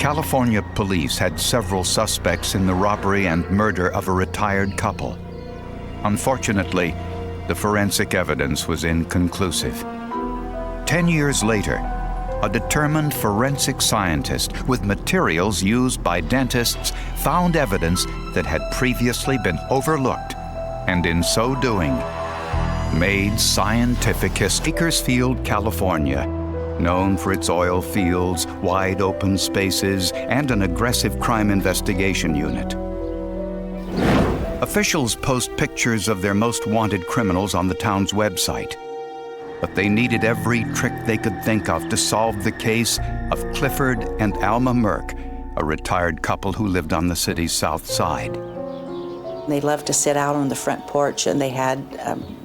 California police had several suspects in the robbery and murder of a retired couple. Unfortunately, the forensic evidence was inconclusive. 10 years later, a determined forensic scientist with materials used by dentists found evidence that had previously been overlooked, and in so doing, made scientific history. Bakersfield, California, known for its oil fields, wide open spaces, and an aggressive crime investigation unit. Officials post pictures of their most wanted criminals on the town's website, but they needed every trick they could think of to solve the case of Clifford and Alma Merck, a retired couple who lived on the city's south side. They loved to sit out on the front porch, and they had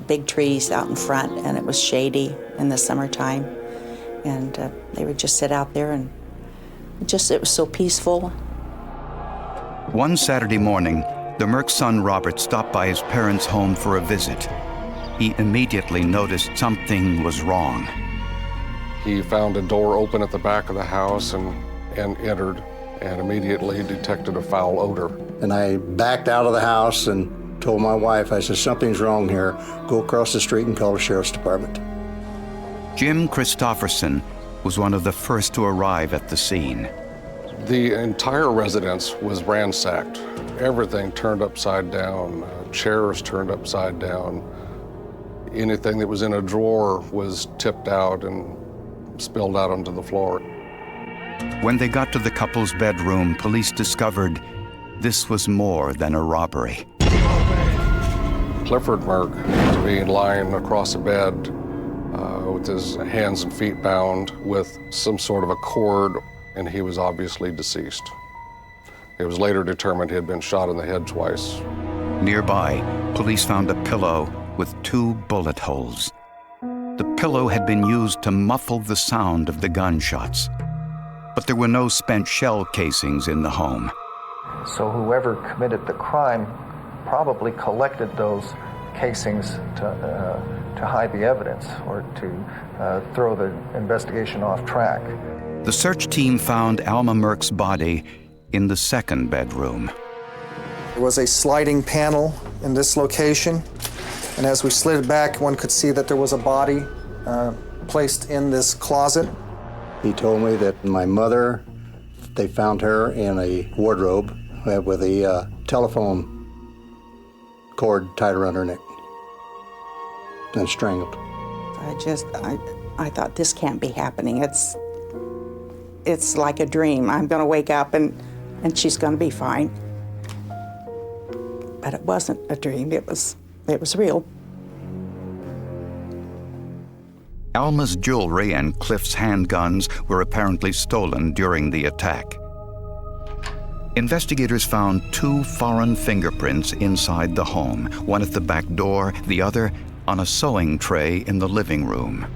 big trees out in front, and it was shady in the summertime. And they would just sit out there, and it was so peaceful. One Saturday morning, the Merck son Robert stopped by his parents' home for a visit. He immediately noticed something was wrong. He found a door open at the back of the house and entered, and immediately detected a foul odor. And I backed out of the house and told my wife, I said, something's wrong here. Go across the street and call the sheriff's department. Jim Christopherson was one of the first to arrive at the scene. The entire residence was ransacked. Everything turned upside down, chairs turned upside down. Anything that was in a drawer was tipped out and spilled out onto the floor. When they got to the couple's bedroom, police discovered this was more than a robbery. Clifford Merck was being lying across the bed with his hands and feet bound with some sort of a cord, and he was obviously deceased. It was later determined he had been shot in the head twice. Nearby, police found a pillow with 2 bullet holes. The pillow had been used to muffle the sound of the gunshots, but there were no spent shell casings in the home. So whoever committed the crime probably collected those casings to hide the evidence or to throw the investigation off track. The search team found Alma Merck's body in the second bedroom. There was a sliding panel in this location, and as we slid back, one could see that there was a body placed in this closet. He told me that my mother, they found her in a wardrobe with a telephone cord tied around her neck and strangled. I thought, this can't be happening. It's like a dream. I'm gonna wake up and she's gonna be fine. But it wasn't a dream, it was real. Alma's jewelry and Cliff's handguns were apparently stolen during the attack. Investigators found 2 foreign fingerprints inside the home, one at the back door, the other on a sewing tray in the living room.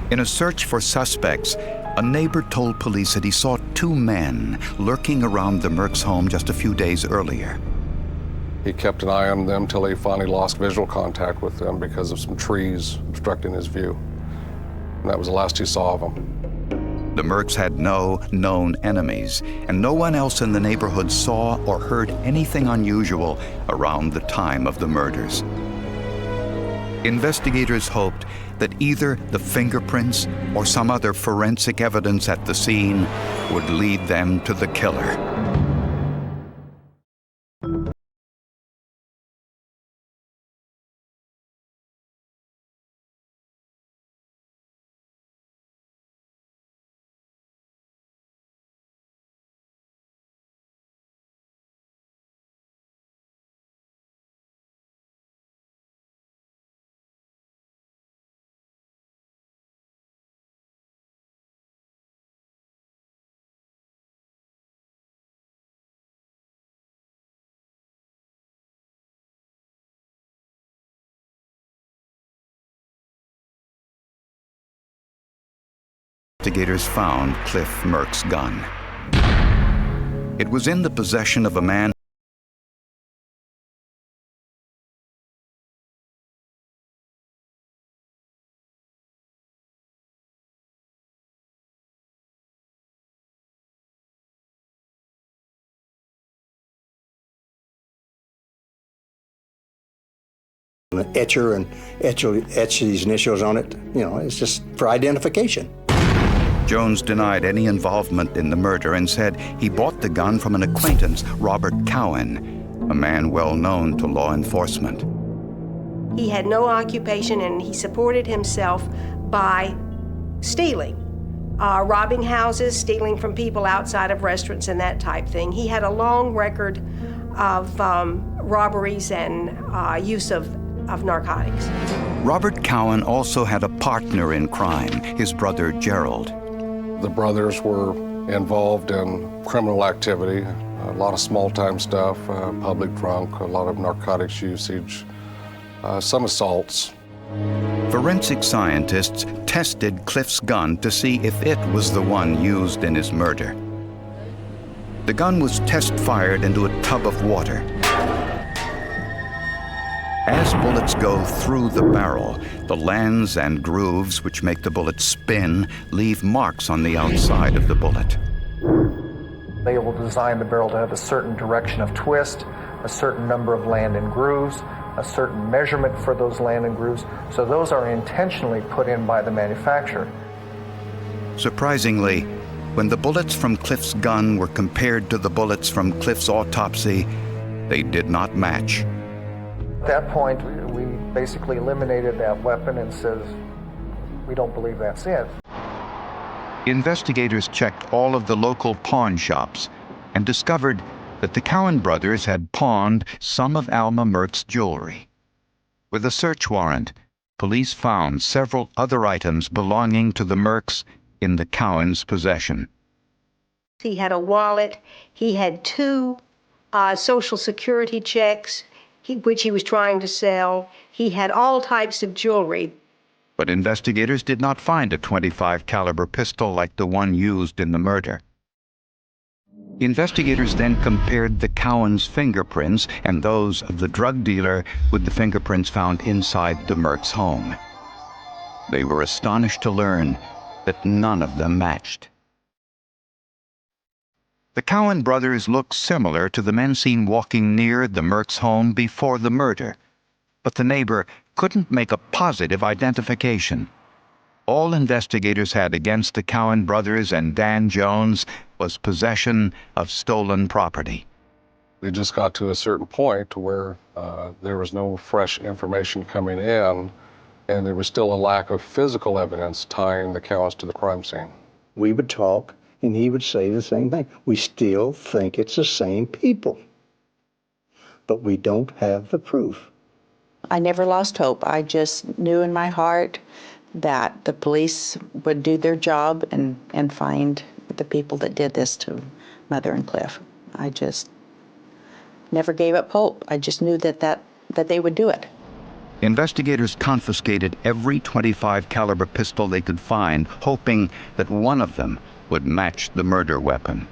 In a search for suspects, a neighbor told police that he saw 2 men lurking around the Merck's home just a few days earlier. He kept an eye on them till he finally lost visual contact with them because of some trees obstructing his view. And that was the last he saw of them. The Mercks had no known enemies, and no one else in the neighborhood saw or heard anything unusual around the time of the murders. Investigators hoped that either the fingerprints or some other forensic evidence at the scene would lead them to the killer. Investigators found Cliff Merck's gun. It was in the possession of a man an etcher and etch these initials on it. You know, it's just for identification. Jones denied any involvement in the murder and said he bought the gun from an acquaintance, Robert Cowan, a man well known to law enforcement. He had no occupation and he supported himself by stealing, robbing houses, stealing from people outside of restaurants and that type thing. He had a long record of robberies and use of narcotics. Robert Cowan also had a partner in crime, his brother Gerald. The brothers were involved in criminal activity, a lot of small-time stuff, public drunk, a lot of narcotics usage, some assaults. Forensic scientists tested Cliff's gun to see if it was the one used in his murder. The gun was test-fired into a tub of water. As bullets go through the barrel, the lands and grooves which make the bullet spin leave marks on the outside of the bullet. They will design the barrel to have a certain direction of twist, a certain number of land and grooves, a certain measurement for those land and grooves. So those are intentionally put in by the manufacturer. Surprisingly, when the bullets from Cliff's gun were compared to the bullets from Cliff's autopsy, they did not match. At that point, we basically eliminated that weapon and says, we don't believe that's it. Investigators checked all of the local pawn shops and discovered that the Cowan brothers had pawned some of Alma Merck's jewelry. With a search warrant, police found several other items belonging to the Mercks in the Cowans' possession. He had a wallet. He had two Social Security checks, which he was trying to sell. He had all types of jewelry. But investigators did not find a .25 caliber pistol like the one used in the murder. Investigators then compared the Cowans' fingerprints and those of the drug dealer with the fingerprints found inside the Mercks' home. They were astonished to learn that none of them matched. The Cowan brothers looked similar to the men seen walking near the Mercks' home before the murder, but the neighbor couldn't make a positive identification. All investigators had against the Cowan brothers and Dan Jones was possession of stolen property. We just got to a certain point where there was no fresh information coming in, and there was still a lack of physical evidence tying the Cowans to the crime scene. We would talk, and he would say the same thing. We still think it's the same people, but we don't have the proof. I never lost hope. I just knew in my heart that the police would do their job and find the people that did this to Mother and Cliff. I just never gave up hope. I just knew that they would do it. Investigators confiscated every .25 caliber pistol they could find, hoping that one of them would match the murder weapon.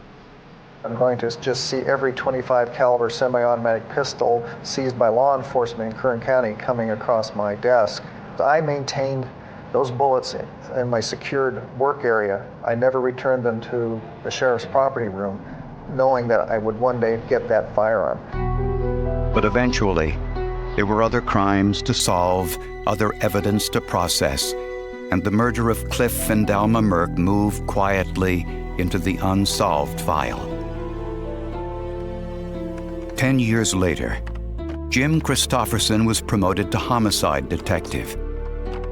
I'm going to just see every .25 caliber semi-automatic pistol seized by law enforcement in Kern County coming across my desk. I maintained those bullets in my secured work area. I never returned them to the sheriff's property room, knowing that I would one day get that firearm. But eventually, there were other crimes to solve, other evidence to process, and the murder of Cliff and Alma Merck moved quietly into the unsolved file. 10 years later, Jim Christofferson was promoted to homicide detective,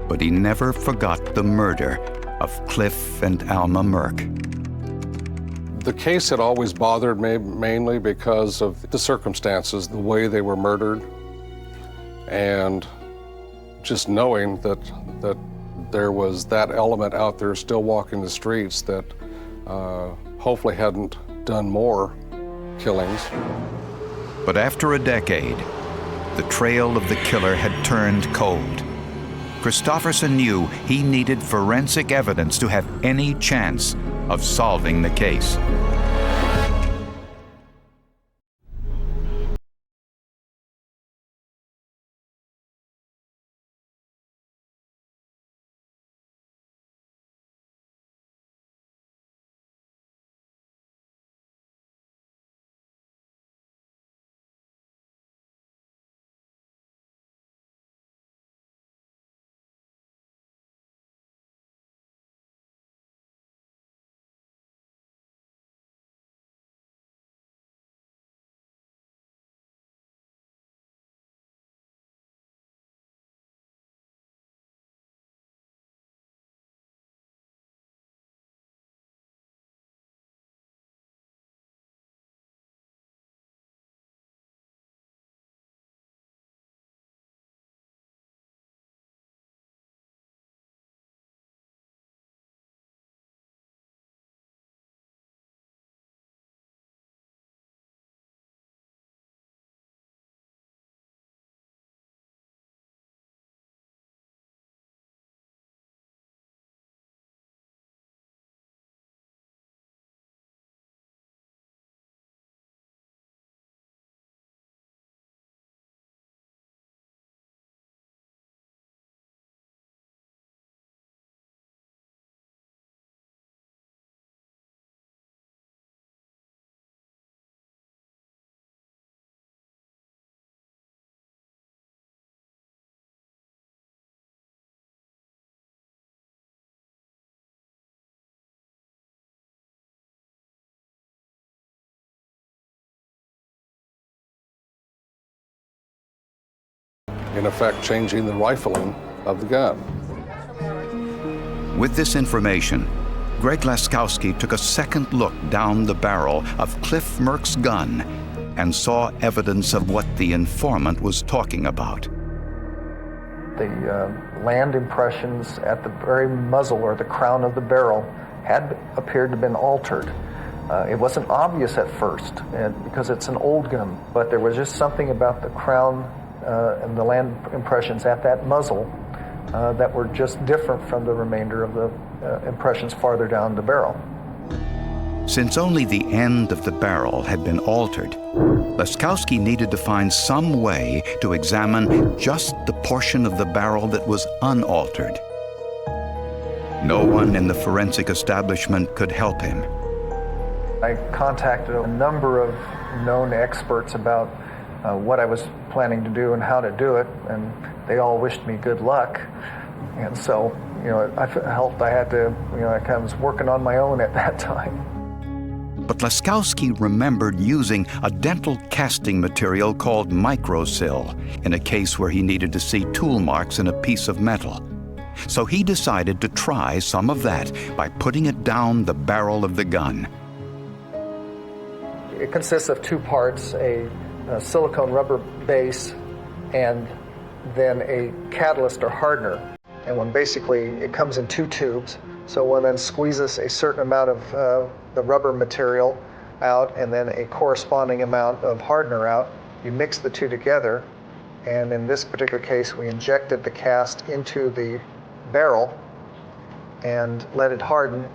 but he never forgot the murder of Cliff and Alma Merck. The case had always bothered me mainly because of the circumstances, the way they were murdered, and just knowing that there was that element out there still walking the streets that hopefully hadn't done more killings. But after a decade, the trail of the killer had turned cold. Christofferson knew he needed forensic evidence to have any chance of solving the case. in effect changing the rifling of the gun. With this information, Greg Laskowski took a second look down the barrel of Cliff Merck's gun and saw evidence of what the informant was talking about. The land impressions at the very muzzle or the crown of the barrel had appeared to have been altered. It wasn't obvious at first because it's an old gun, but there was just something about the crown and the land impressions at that muzzle that were just different from the remainder of the impressions farther down the barrel. Since only the end of the barrel had been altered, Laskowski needed to find some way to examine just the portion of the barrel that was unaltered. No one in the forensic establishment could help him. I contacted a number of known experts about what I was planning to do and how to do it, and they all wished me good luck. And so, I felt I had to, I kind of was working on my own at that time. But Laskowski remembered using a dental casting material called microsil in a case where he needed to see tool marks in a piece of metal. So he decided to try some of that by putting it down the barrel of the gun. It consists of two parts, a silicone rubber base and then a catalyst or hardener. And when basically it comes in two tubes, so one then squeezes a certain amount of the rubber material out and then a corresponding amount of hardener out. You mix the two together, and in this particular case we injected the cast into the barrel and let it harden.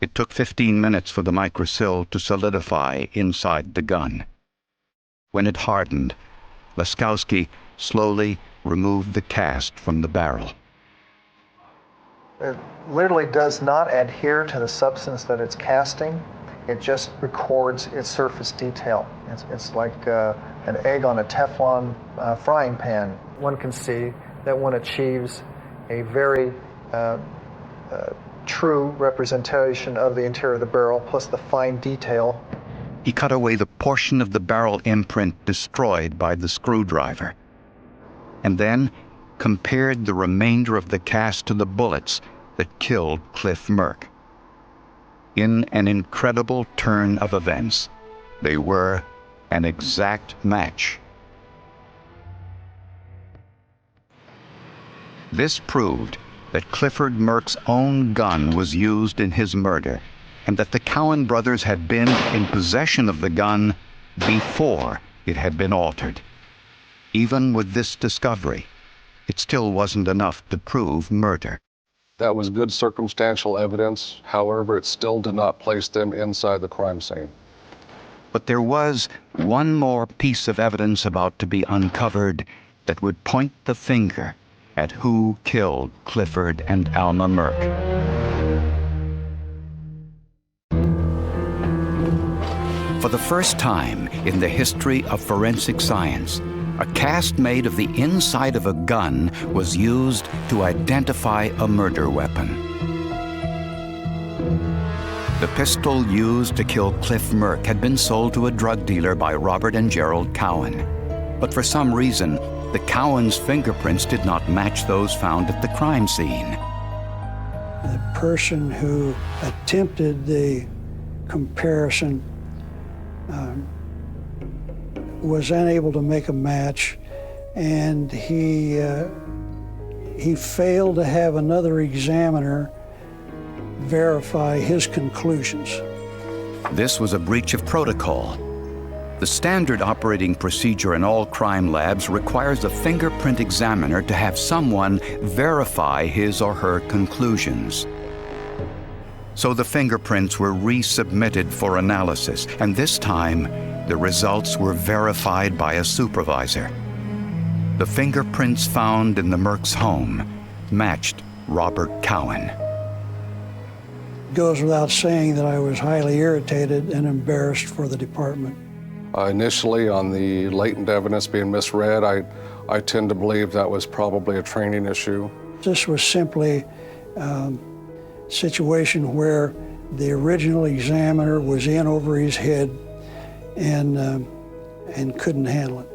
It took 15 minutes for the microsil to solidify inside the gun. When it hardened, Laskowski slowly removed the cast from the barrel. It literally does not adhere to the substance that it's casting. It just records its surface detail. It's like an egg on a Teflon frying pan. One can see that one achieves a very true representation of the interior of the barrel, plus the fine detail. He cut away the portion of the barrel imprint destroyed by the screwdriver, and then compared the remainder of the cast to the bullets that killed Cliff Merck. In an incredible turn of events, they were an exact match. This proved that Clifford Merck's own gun was used in his murder, and that the Cowan brothers had been in possession of the gun before it had been altered. Even with this discovery, it still wasn't enough to prove murder. That was good circumstantial evidence. However, it still did not place them inside the crime scene. But there was one more piece of evidence about to be uncovered that would point the finger at who killed Clifford and Alma Merck. For the first time in the history of forensic science, a cast made of the inside of a gun was used to identify a murder weapon. The pistol used to kill Cliff Merck had been sold to a drug dealer by Robert and Gerald Cowan. But for some reason, the Cowans' fingerprints did not match those found at the crime scene. The person who attempted the comparison was unable to make a match, and he failed to have another examiner verify his conclusions. This was a breach of protocol. The standard operating procedure in all crime labs requires a fingerprint examiner to have someone verify his or her conclusions. So the fingerprints were resubmitted for analysis, and this time, the results were verified by a supervisor. The fingerprints found in the Merck's home matched Robert Cowan. It goes without saying that I was highly irritated and embarrassed for the department. Initially, on the latent evidence being misread, I tend to believe that was probably a training issue. This was simply a situation where the original examiner was in over his head and couldn't handle it.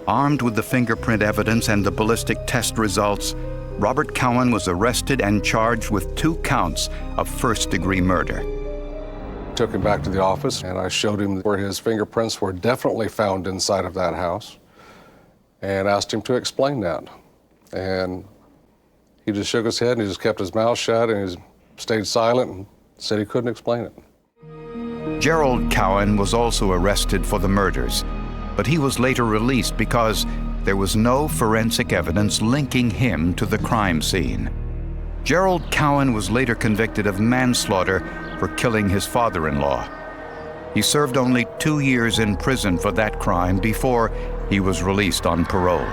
Armed with the fingerprint evidence and the ballistic test results, Robert Cowan was arrested and charged with 2 counts of first-degree murder. Took him back to the office, and I showed him where his fingerprints were definitely found inside of that house, and asked him to explain that. And he just shook his head, and he just kept his mouth shut, and he stayed silent and said he couldn't explain it. Gerald Cowan was also arrested for the murders, but he was later released because there was no forensic evidence linking him to the crime scene. Gerald Cowan was later convicted of manslaughter for killing his father-in-law. He served only 2 years in prison for that crime before he was released on parole.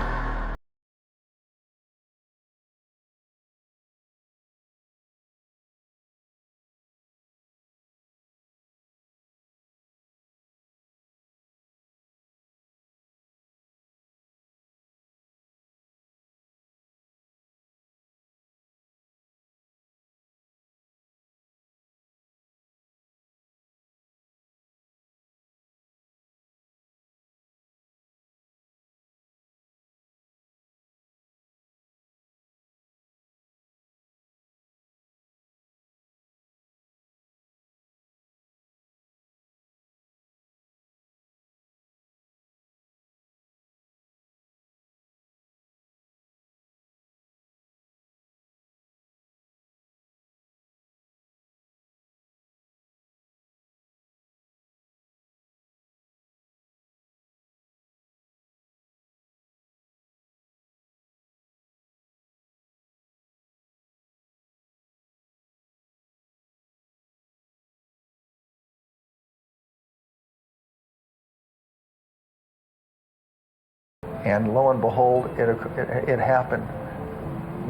And lo and behold, it happened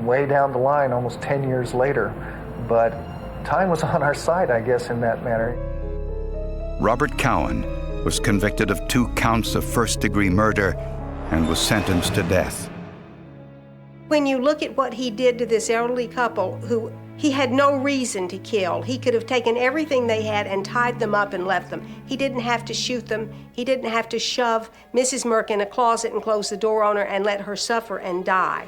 way down the line, almost 10 years later. But time was on our side, I guess, in that matter. Robert Cowan was convicted of 2 counts of first-degree murder and was sentenced to death. When you look at what he did to this elderly couple who he had no reason to kill, he could have taken everything they had and tied them up and left them. He didn't have to shoot them. He didn't have to shove Mrs. Merck in a closet and close the door on her and let her suffer and die.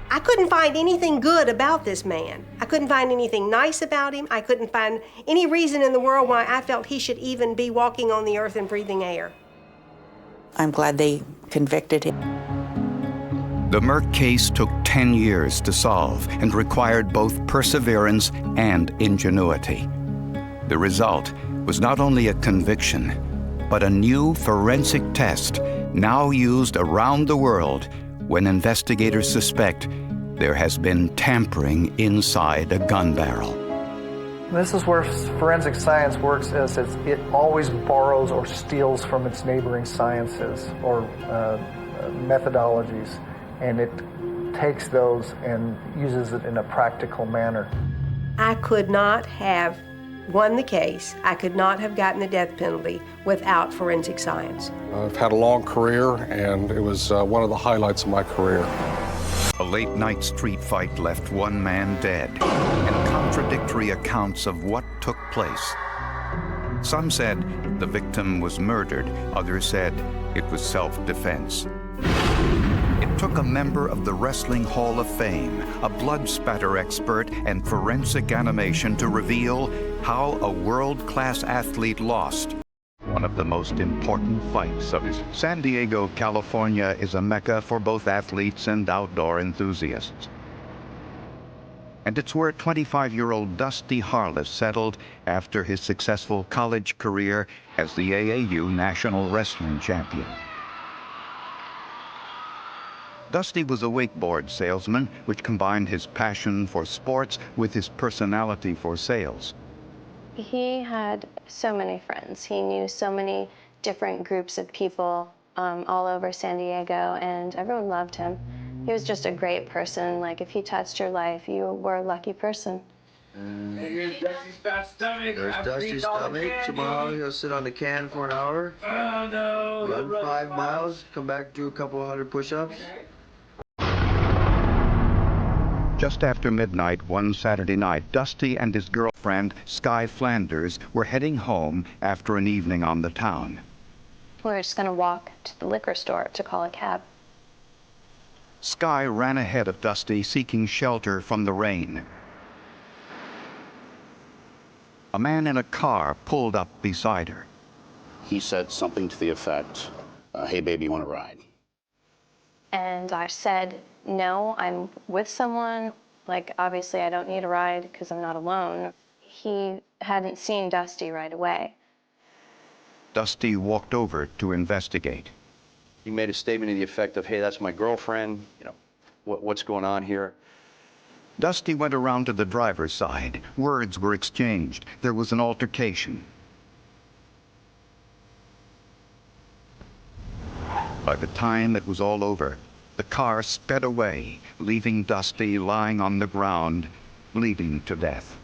I couldn't find anything good about this man. I couldn't find anything nice about him. I couldn't find any reason in the world why I felt he should even be walking on the earth and breathing air. I'm glad they convicted him. The Merck case took 10 years to solve and required both perseverance and ingenuity. The result was not only a conviction, but a new forensic test now used around the world when investigators suspect there has been tampering inside a gun barrel. This is where forensic science works, as it always borrows or steals from its neighboring sciences or methodologies, and it takes those and uses it in a practical manner. I could not have won the case. I could not have gotten the death penalty without forensic science. I've had a long career, and it was one of the highlights of my career. A late-night street fight left 1 man dead, and contradictory accounts of what took place. Some said the victim was murdered. Others said it was self-defense. It took a member of the Wrestling Hall of Fame, a blood spatter expert and forensic animation to reveal how a world-class athlete lost one of the most important fights of his. San Diego, California is a mecca for both athletes and outdoor enthusiasts. And it's where 25-year-old Dusty Harless settled after his successful college career as the AAU National Wrestling Champion. Dusty was a wakeboard salesman, which combined his passion for sports with his personality for sales. He had so many friends. He knew so many different groups of people all over San Diego, and everyone loved him. He was just a great person. Like, if he touched your life, you were a lucky person. Here's Dusty's fat stomach. There's Dusty's stomach. Tomorrow he'll sit on the can for an hour. Oh, no. Run 5 miles, come back, do a couple 100 push-ups. Just after midnight one Saturday night, Dusty and his girlfriend, Sky Flanders, were heading home after an evening on the town. We were just going to walk to the liquor store to call a cab. Sky ran ahead of Dusty, seeking shelter from the rain. A man in a car pulled up beside her. He said something to the effect, hey, baby, you want to ride? And I said, no, I'm with someone. Like, obviously, I don't need a ride because I'm not alone. He hadn't seen Dusty right away. Dusty walked over to investigate. He made a statement to the effect of, hey, that's my girlfriend, you know, what's going on here? Dusty went around to the driver's side. Words were exchanged. There was an altercation. By the time it was all over, the car sped away, leaving Dusty lying on the ground, bleeding to death.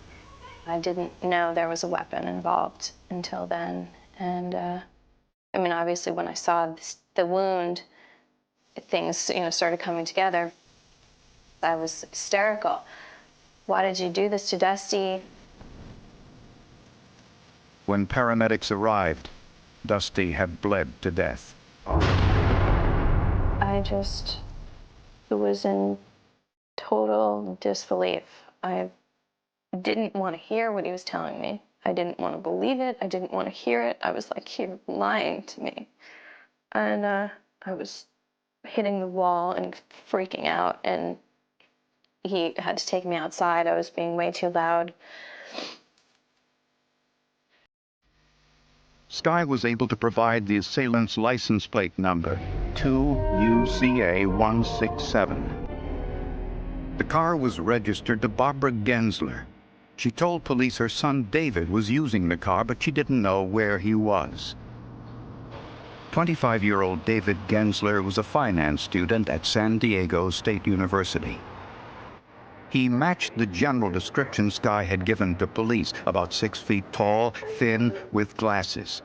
I didn't know there was a weapon involved until then. And, I mean, obviously, when I saw the wound, things, started coming together. I was hysterical. Why did you do this to Dusty? When paramedics arrived, Dusty had bled to death. I just was in total disbelief. I didn't want to hear what he was telling me. I didn't want to believe it. I didn't want to hear it. I was like, you're lying to me. And I was hitting the wall and freaking out, and he had to take me outside. I was being way too loud. Sky was able to provide the assailant's license plate number, 2UCA167. The car was registered to Barbara Gensler. She told police her son David was using the car, but she didn't know where he was. 25-year-old David Gensler was a finance student at San Diego State University. He matched the general description Sky had given to police, about 6 feet tall, thin, with glasses.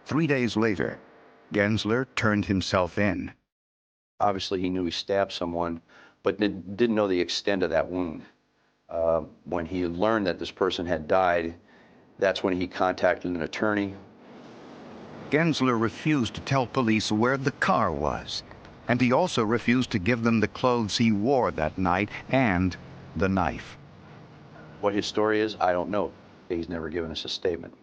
3 days later, Gensler turned himself in. Obviously, he knew he stabbed someone, but didn't know the extent of that wound. When he learned that this person had died, that's when he contacted an attorney. Gensler refused to tell police where the car was, and he also refused to give them the clothes he wore that night and the knife. What his story is, I don't know. He's never given us a statement.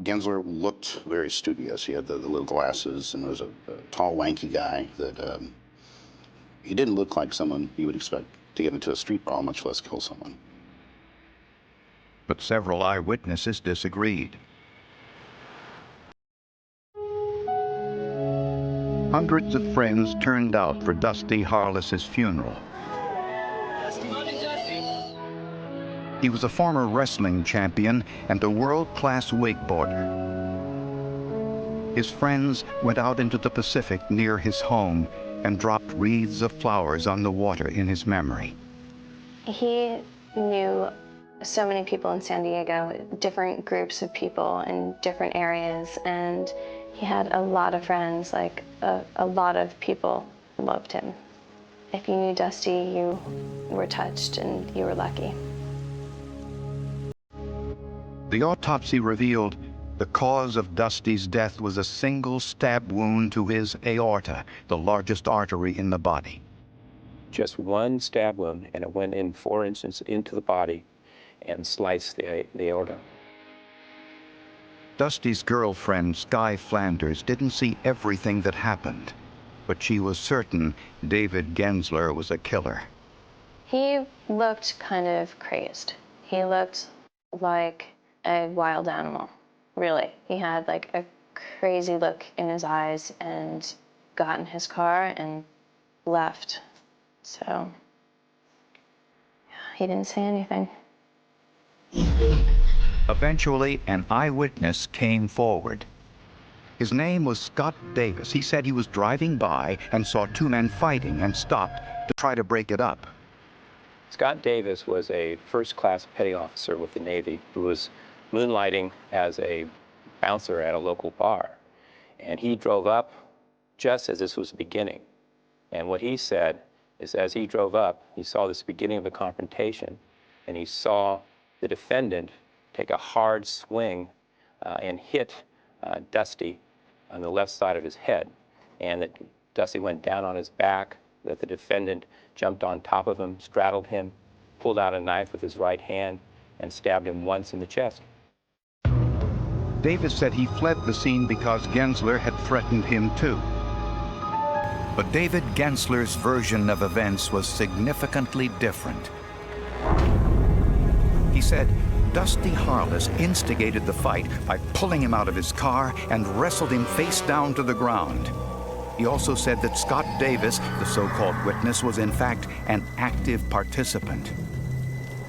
Gensler looked very studious. He had the little glasses and was a tall, lanky guy that he didn't look like someone you would expect to get into a street brawl, much less kill someone. But several eyewitnesses disagreed. Hundreds of friends turned out for Dusty Harless's funeral. He was a former wrestling champion and a world-class wakeboarder. His friends went out into the Pacific near his home and dropped wreaths of flowers on the water in his memory. He knew so many people in San Diego, different groups of people in different areas, and he had a lot of friends. Like a lot of people loved him. If you knew Dusty, you were touched and you were lucky. The autopsy revealed the cause of Dusty's death was a single stab wound to his aorta, the largest artery in the body. Just one stab wound, and it went in 4 inches into the body and sliced the aorta. Dusty's girlfriend, Sky Flanders, didn't see everything that happened, but she was certain David Gensler was a killer. He looked kind of crazed. He looked like a wild animal, really. He had like a crazy look in his eyes and got in his car and left. So, he didn't say anything. Eventually, an eyewitness came forward. His name was Scott Davis. He said he was driving by and saw two men fighting and stopped to try to break it up. Scott Davis was a first-class petty officer with the Navy who was moonlighting as a bouncer at a local bar. And he drove up just as this was beginning. And what he said is as he drove up, he saw this beginning of a confrontation, and he saw the defendant take a hard swing and hit Dusty on the left side of his head. And that Dusty went down on his back, that the defendant jumped on top of him, straddled him, pulled out a knife with his right hand, and stabbed him once in the chest. Davis said he fled the scene because Gensler had threatened him too. But David Gensler's version of events was significantly different. He said Dusty Harless instigated the fight by pulling him out of his car and wrestled him face down to the ground. He also said that Scott Davis, the so-called witness, was in fact an active participant.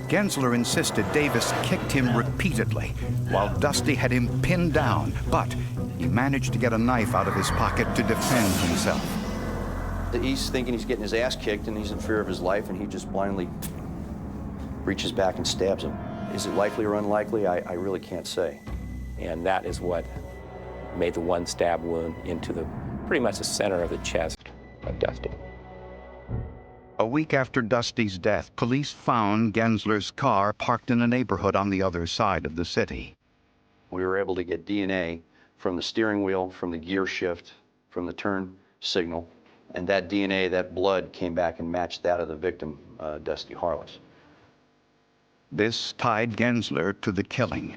Gensler insisted Davis kicked him repeatedly, while Dusty had him pinned down, but he managed to get a knife out of his pocket to defend himself. He's thinking he's getting his ass kicked and he's in fear of his life, and he just blindly reaches back and stabs him. Is it likely or unlikely? I really can't say. And that is what made the one stab wound into pretty much the center of the chest of Dusty. A week after Dusty's death, police found Gensler's car parked in a neighborhood on the other side of the city. We were able to get DNA from the steering wheel, from the gear shift, from the turn signal, and that DNA, that blood, came back and matched that of the victim, Dusty Harless. This tied Gensler to the killing.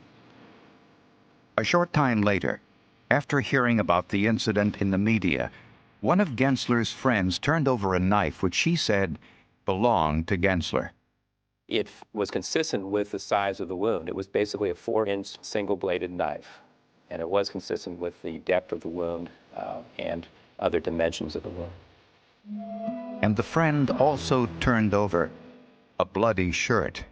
A short time later, after hearing about the incident in the media, one of Gensler's friends turned over a knife which she said belonged to Gensler. It was consistent with the size of the wound. It was basically a 4-inch single-bladed knife, and it was consistent with the depth of the wound and other dimensions of the wound. And the friend also turned over a bloody shirt.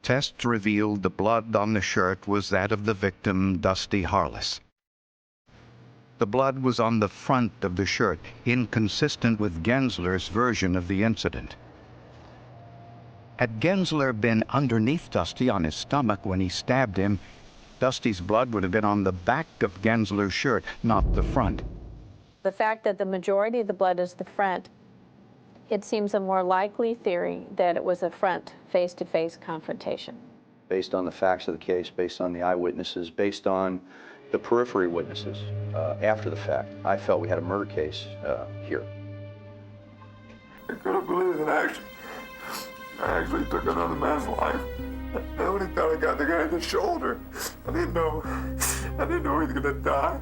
Tests revealed the blood on the shirt was that of the victim, Dusty Harless. The blood was on the front of the shirt, inconsistent with Gensler's version of the incident. Had Gensler been underneath Dusty on his stomach when he stabbed him, Dusty's blood would have been on the back of Gensler's shirt, not the front. The fact that the majority of the blood is the front, it seems a more likely theory that it was a front face-to-face confrontation. Based on the facts of the case, based on the eyewitnesses, based on the periphery witnesses after the fact, I felt we had a murder case here. I couldn't believe that I actually took another man's life. I only thought I got the guy in the shoulder. I didn't know he was gonna die.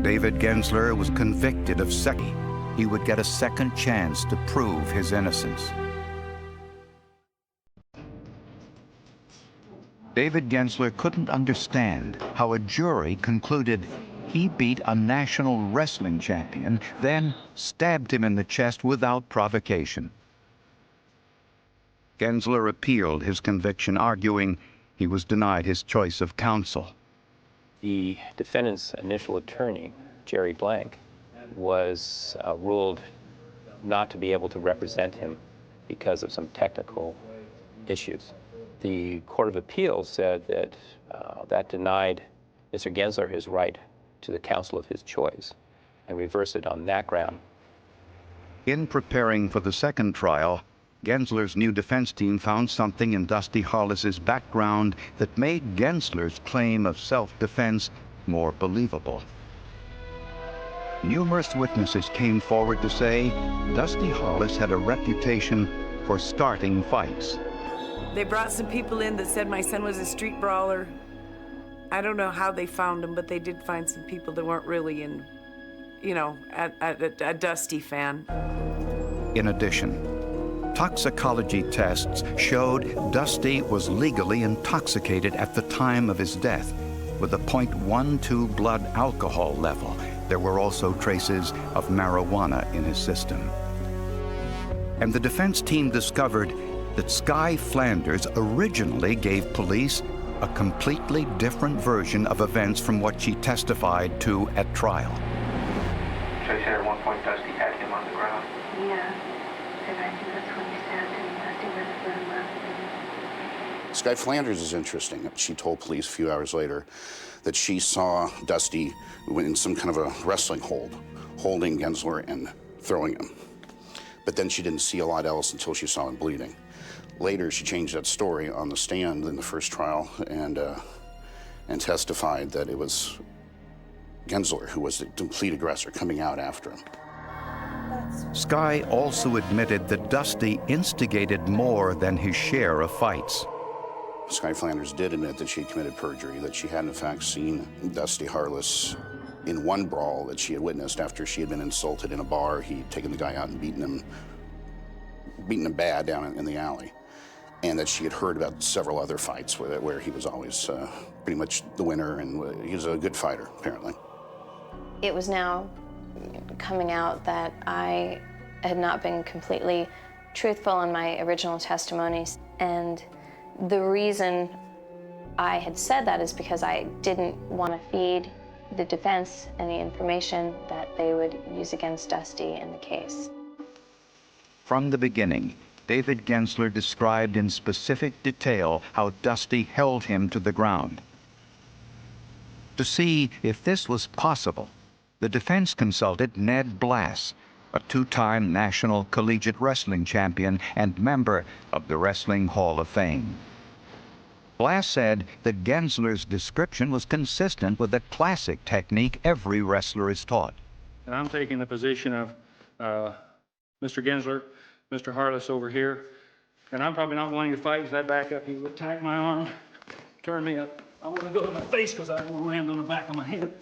David Gensler was convicted of second. He would get a second chance to prove his innocence. David Gensler couldn't understand how a jury concluded he beat a national wrestling champion, then stabbed him in the chest without provocation. Gensler appealed his conviction, arguing he was denied his choice of counsel. The defendant's initial attorney, Jerry Blank, was ruled not to be able to represent him because of some technical issues. The Court of Appeals said that that denied Mr. Gensler his right to the counsel of his choice and reversed it on that ground. In preparing for the second trial, Gensler's new defense team found something in Dusty Harless's background that made Gensler's claim of self-defense more believable. Numerous witnesses came forward to say Dusty Harless had a reputation for starting fights. They brought some people in that said my son was a street brawler. I don't know how they found him, but they did find some people that weren't really a Dusty fan. In addition, toxicology tests showed Dusty was legally intoxicated at the time of his death, with a .12 blood alcohol level. There were also traces of marijuana in his system. And the defense team discovered that Sky Flanders originally gave police a completely different version of events from what she testified to at trial. So you said at one point Dusty had him on the ground? Yeah, and I think that's when he stabbed him. Dusty wouldn't let him up. Sky Flanders is interesting. She told police a few hours later that she saw Dusty in some kind of a wrestling hold, holding Gensler and throwing him. But then she didn't see a lot else until she saw him bleeding. Later, she changed that story on the stand in the first trial and testified that it was Gensler, who was the complete aggressor, coming out after him. Skye also admitted that Dusty instigated more than his share of fights. Skye Flanders did admit that she had committed perjury, that she had in fact seen Dusty Harless in one brawl that she had witnessed after she had been insulted in a bar. He'd taken the guy out and beaten him bad down in the alley. And that she had heard about several other fights where he was always pretty much the winner, and he was a good fighter, apparently. It was now coming out that I had not been completely truthful in my original testimonies. And the reason I had said that is because I didn't want to feed the defense any information that they would use against Dusty in the case. From the beginning, David Gensler described in specific detail how Dusty held him to the ground. To see if this was possible, the defense consulted Ned Blass, a two-time National Collegiate Wrestling Champion and member of the Wrestling Hall of Fame. Blass said that Gensler's description was consistent with the classic technique every wrestler is taught. And I'm taking the position of Mr. Gensler, Mr. Harless over here, and I'm probably not willing to fight. If I back up, he would attack my arm, turn me up. I want to go to my face because I want to land on the back of my head.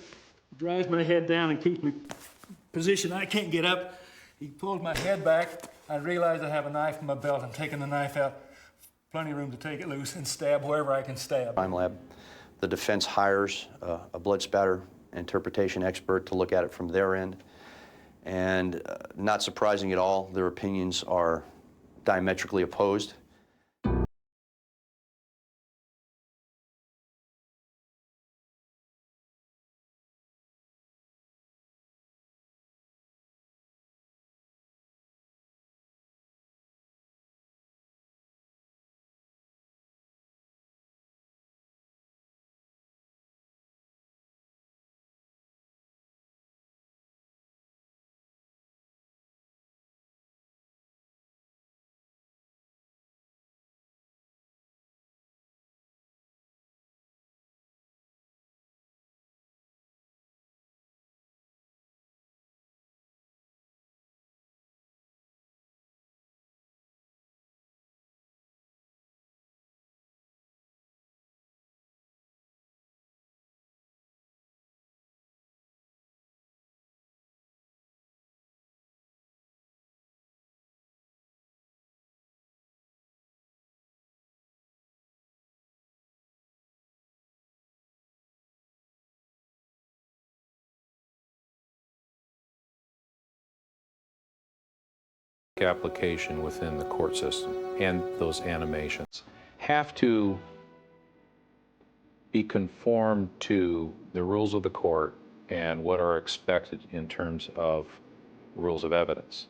Drives my head down and keeps me positioned. I can't get up. He pulls my head back. I realize I have a knife in my belt. I'm taking the knife out. Plenty of room to take it loose and stab wherever I can stab. Crime lab. The defense hires a blood spatter interpretation expert to look at it from their end. And not surprising at all, their opinions are diametrically opposed. Application within the court system and those animations have to be conformed to the rules of the court and what are expected in terms of rules of evidence.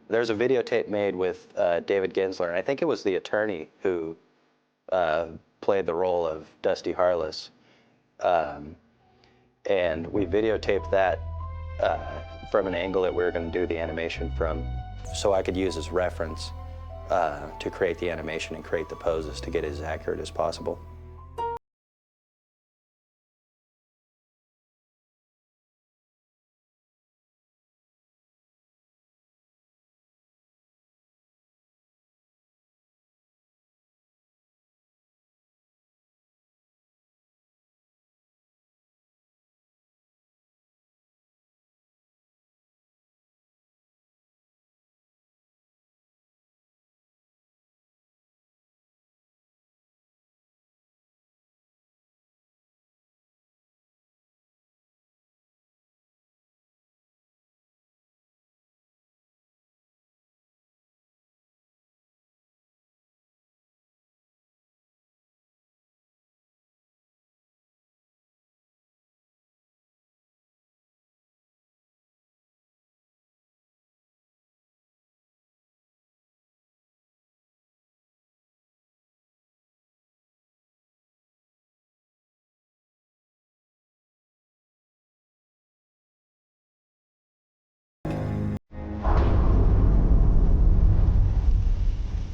There's a videotape made with David Gensler, and I think it was the attorney who played the role of Dusty Harless. And we videotaped that from an angle that we were going to do the animation from, so I could use as reference to create the animation and create the poses to get as accurate as possible.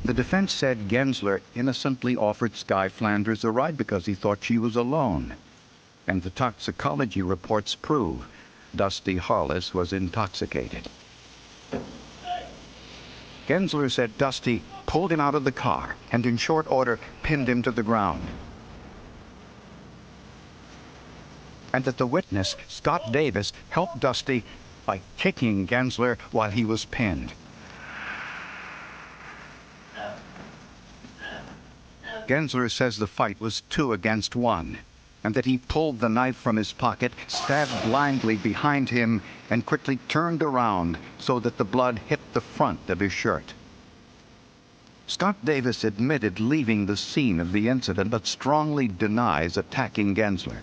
The defense said Gensler innocently offered Skye Flanders a ride because he thought she was alone. and the toxicology reports prove Dusty Harless was intoxicated. Gensler said Dusty pulled him out of the car and in short order pinned him to the ground, and that the witness, Scott Davis, helped Dusty by kicking Gensler while he was pinned. Gensler says the fight was 2 against 1, and that he pulled the knife from his pocket, stabbed blindly behind him, and quickly turned around so that the blood hit the front of his shirt. Scott Davis admitted leaving the scene of the incident, but strongly denies attacking Gensler.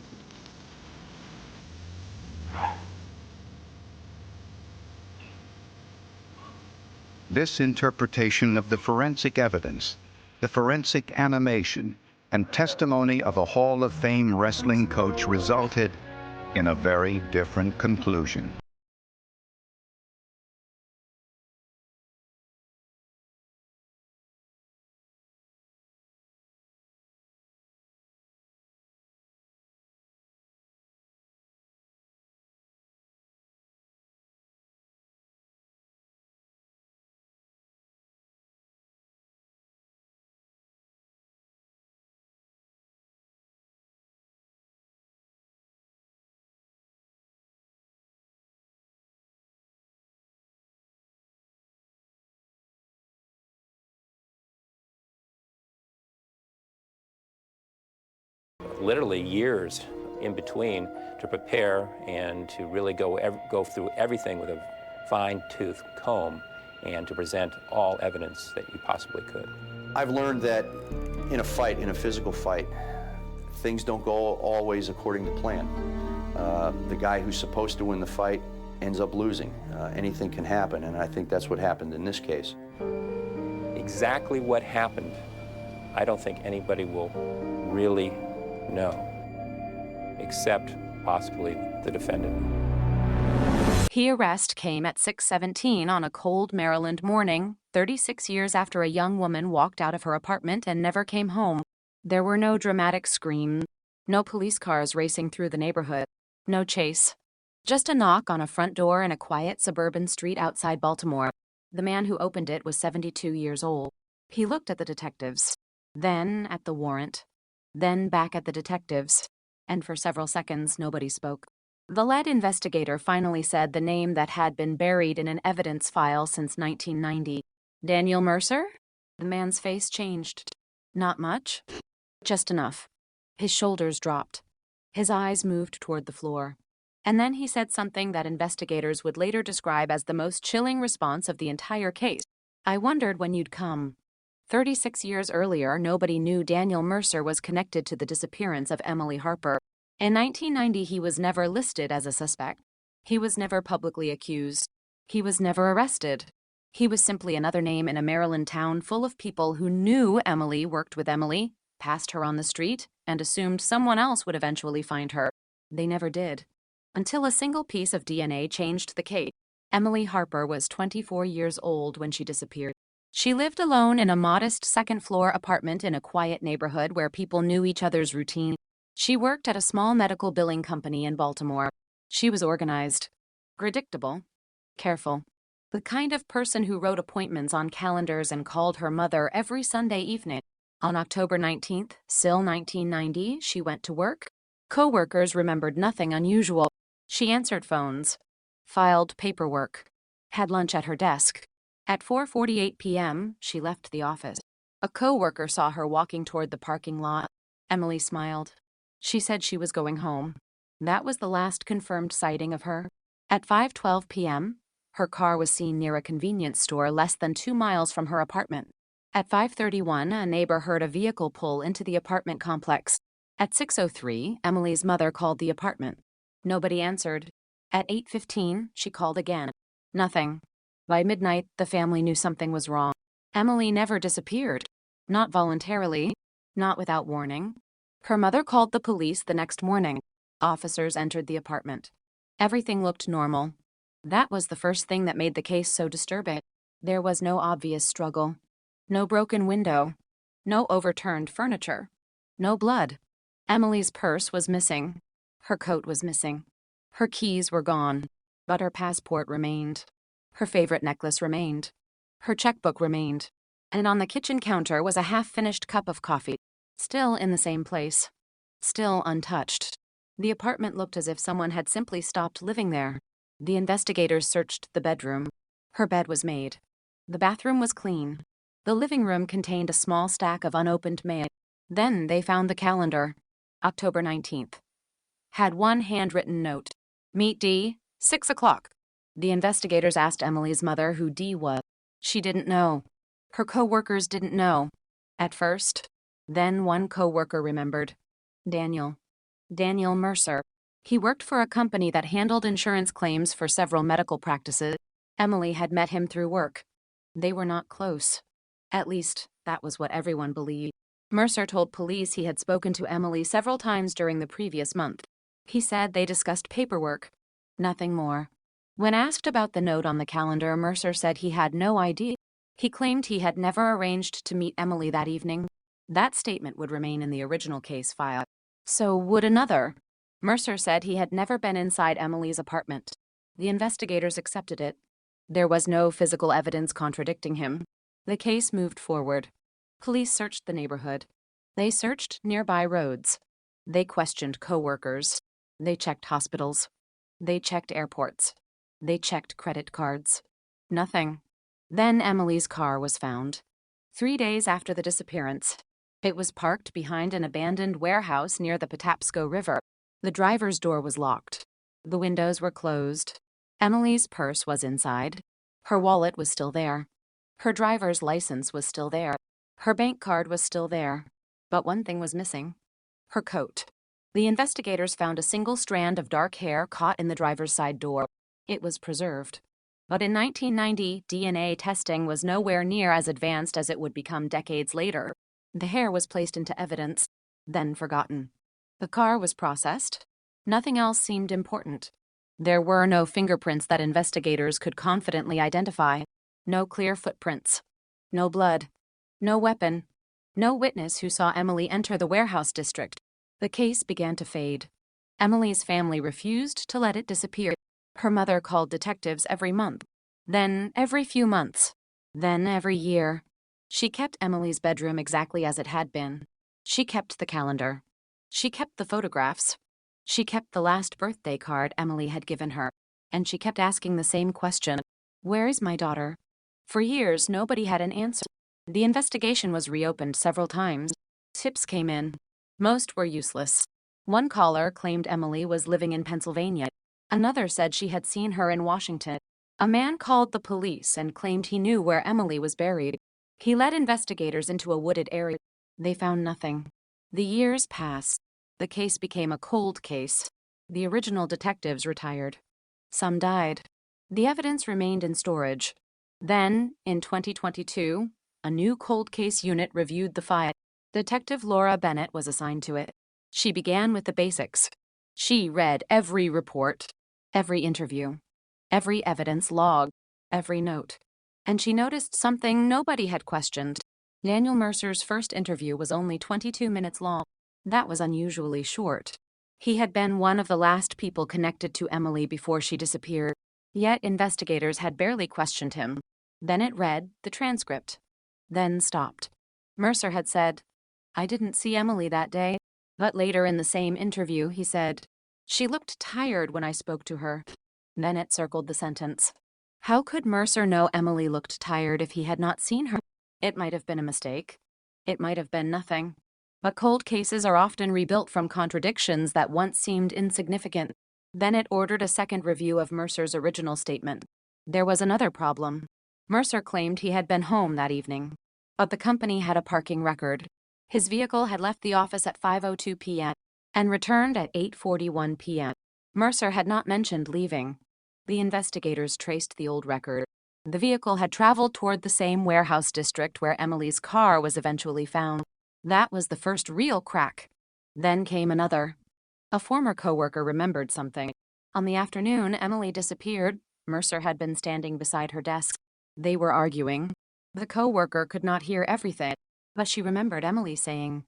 This interpretation of the forensic evidence, the forensic animation, and testimony of a Hall of Fame wrestling coach resulted in a very different conclusion. Literally years in between to prepare and to really go through everything with a fine-tooth comb and to present all evidence that you possibly could. I've learned that in a fight, in a physical fight, things don't go always according to plan. The guy who's supposed to win the fight ends up losing. Anything can happen, and I think that's what happened in this case. Exactly what happened, I don't think anybody will really know, except possibly the defendant. His arrest came at 6:17 on a cold Maryland morning, 36 years after a young woman walked out of her apartment and never came home. There were no dramatic screams, no police cars racing through the neighborhood, no chase. Just a knock on a front door in a quiet suburban street outside Baltimore. The man who opened it was 72 years old. He looked at the detectives, then at the warrant, then back at the detectives, and for several seconds nobody spoke. The lead investigator finally said the name that had been buried in an evidence file since 1990. Daniel Mercer? The man's face changed. Not much, just enough. His shoulders dropped. His eyes moved toward the floor. And then he said something that investigators would later describe as the most chilling response of the entire case. I wondered when you'd come. 36 years earlier, nobody knew Daniel Mercer was connected to the disappearance of Emily Harper. In 1990, he was never listed as a suspect. He was never publicly accused. He was never arrested. He was simply another name in a Maryland town full of people who knew Emily worked with Emily, passed her on the street, and assumed someone else would eventually find her. They never did. Until a single piece of DNA changed the case. Emily Harper was 24 years old when she disappeared. She lived alone in a modest second-floor apartment in a quiet neighborhood where people knew each other's routine. She worked at a small medical billing company in Baltimore. She was organized, predictable, careful. The kind of person who wrote appointments on calendars and called her mother every Sunday evening. On October 19th, still 1990, she went to work. Co-workers remembered nothing unusual. She answered phones, filed paperwork, had lunch at her desk. At 4:48 p.m., she left the office. A co-worker saw her walking toward the parking lot. Emily smiled. She said she was going home. That was the last confirmed sighting of her. At 5:12 p.m., her car was seen near a convenience store less than 2 miles from her apartment. At 5:31, a neighbor heard a vehicle pull into the apartment complex. At 6:03, Emily's mother called the apartment. Nobody answered. At 8:15, she called again. Nothing. By midnight, the family knew something was wrong. Emily never disappeared. Not voluntarily. Not without warning. Her mother called the police the next morning. Officers entered the apartment. Everything looked normal. That was the first thing that made the case so disturbing. There was no obvious struggle. No broken window. No overturned furniture. No blood. Emily's purse was missing. Her coat was missing. Her keys were gone, but her passport remained. Her favorite necklace remained. Her checkbook remained. And on the kitchen counter was a half-finished cup of coffee, still in the same place, still untouched. The apartment looked as if someone had simply stopped living there. The investigators searched the bedroom. Her bed was made. The bathroom was clean. The living room contained a small stack of unopened mail. Then they found the calendar, October 19th. Had one handwritten note. Meet Dee, 6 o'clock. The investigators asked Emily's mother who Dee was. She didn't know. Her co-workers didn't know. At first. Then one co-worker remembered. Daniel Mercer. He worked for a company that handled insurance claims for several medical practices. Emily had met him through work. They were not close. At least, that was what everyone believed. Mercer told police he had spoken to Emily several times during the previous month. He said they discussed paperwork. Nothing more. When asked about the note on the calendar, Mercer said he had no idea. He claimed he had never arranged to meet Emily that evening. That statement would remain in the original case file. So would another. Mercer said he had never been inside Emily's apartment. The investigators accepted it. There was no physical evidence contradicting him. The case moved forward. Police searched the neighborhood. They searched nearby roads. They questioned co-workers. They checked hospitals. They checked airports. They checked credit cards. Nothing. Then Emily's car was found. 3 days after the disappearance. It was parked behind an abandoned warehouse near the Patapsco River. The driver's door was locked. The windows were closed. Emily's purse was inside. Her wallet was still there. Her driver's license was still there. Her bank card was still there. But one thing was missing. Her coat. The investigators found a single strand of dark hair caught in the driver's side door. It was preserved. But in 1990, DNA testing was nowhere near as advanced as it would become decades later. The hair was placed into evidence, then forgotten. The car was processed. Nothing else seemed important. There were no fingerprints that investigators could confidently identify. No clear footprints. No blood. No weapon. No witness who saw Emily enter the warehouse district. The case began to fade. Emily's family refused to let it disappear. Her mother called detectives every month, then every few months, then every year. She kept Emily's bedroom exactly as it had been. She kept the calendar. She kept the photographs. She kept the last birthday card Emily had given her. And she kept asking the same question, "Where is my daughter?" For years, nobody had an answer. The investigation was reopened several times. Tips came in. Most were useless. One caller claimed Emily was living in Pennsylvania. Another said she had seen her in Washington. A man called the police and claimed he knew where Emily was buried. He led investigators into a wooded area. They found nothing. The years passed. The case became a cold case. The original detectives retired. Some died. The evidence remained in storage. Then, in 2022, a new cold case unit reviewed the file. Detective Laura Bennett was assigned to it. She began with the basics. She read every report, every interview, every evidence log, every note. And she noticed something nobody had questioned. Daniel Mercer's first interview was only 22 minutes long. That was unusually short. He had been one of the last people connected to Emily before she disappeared. Yet investigators had barely questioned him. Then it read the transcript. Then stopped. Mercer had said, "I didn't see Emily that day." But later in the same interview, he said, "She looked tired when I spoke to her." Then it circled the sentence. How could Mercer know Emily looked tired if he had not seen her? It might have been a mistake. It might have been nothing. But cold cases are often rebuilt from contradictions that once seemed insignificant. Then it ordered a second review of Mercer's original statement. There was another problem. Mercer claimed he had been home that evening. But the company had a parking record. His vehicle had left the office at 5:02 p.m. and returned at 8:41 p.m. Mercer had not mentioned leaving. The investigators traced the old record. The vehicle had traveled toward the same warehouse district where Emily's car was eventually found. That was the first real crack. Then came another. A former coworker remembered something. On the afternoon Emily disappeared, Mercer had been standing beside her desk. They were arguing. The coworker could not hear everything, but she remembered Emily saying,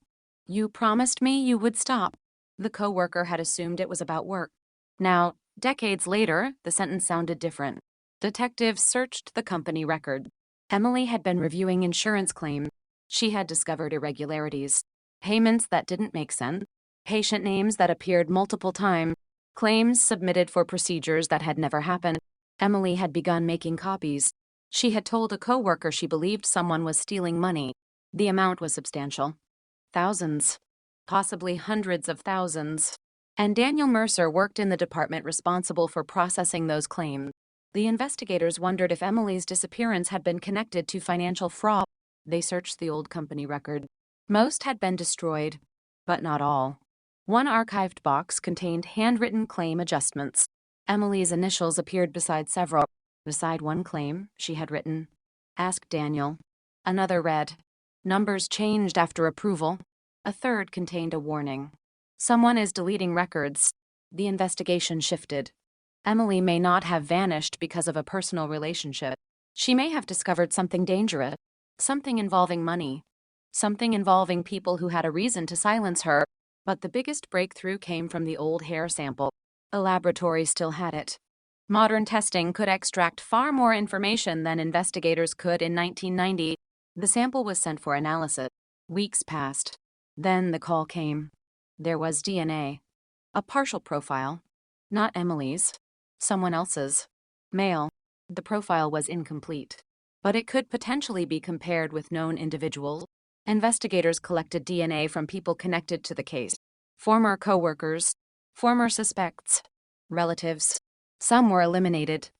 "You promised me you would stop." The co-worker had assumed it was about work. Now, decades later, the sentence sounded different. Detectives searched the company record. Emily had been reviewing insurance claims. She had discovered irregularities, payments that didn't make sense, patient names that appeared multiple times, claims submitted for procedures that had never happened. Emily had begun making copies. She had told a co-worker she believed someone was stealing money. The amount was substantial. Thousands, possibly hundreds of thousands. And Daniel Mercer worked in the department responsible for processing those claims. The investigators wondered if Emily's disappearance had been connected to financial fraud. They searched the old company record. Most had been destroyed, but not all. One archived box contained handwritten claim adjustments. Emily's initials appeared beside several. Beside one claim, she had written, "Ask Daniel." Another read, "Numbers changed after approval." A third contained a warning. "Someone is deleting records." The investigation shifted. Emily may not have vanished because of a personal relationship. She may have discovered something dangerous, something involving money, something involving people who had a reason to silence her. But the biggest breakthrough came from the old hair sample. A laboratory still had it. Modern testing could extract far more information than investigators could in 1990. The sample was sent for analysis. Weeks passed. Then the call came. There was DNA. A partial profile. Not Emily's. Someone else's. Male. The profile was incomplete. But it could potentially be compared with known individuals. Investigators collected DNA from people connected to the case. Former co-workers. Former suspects. Relatives. Some were eliminated.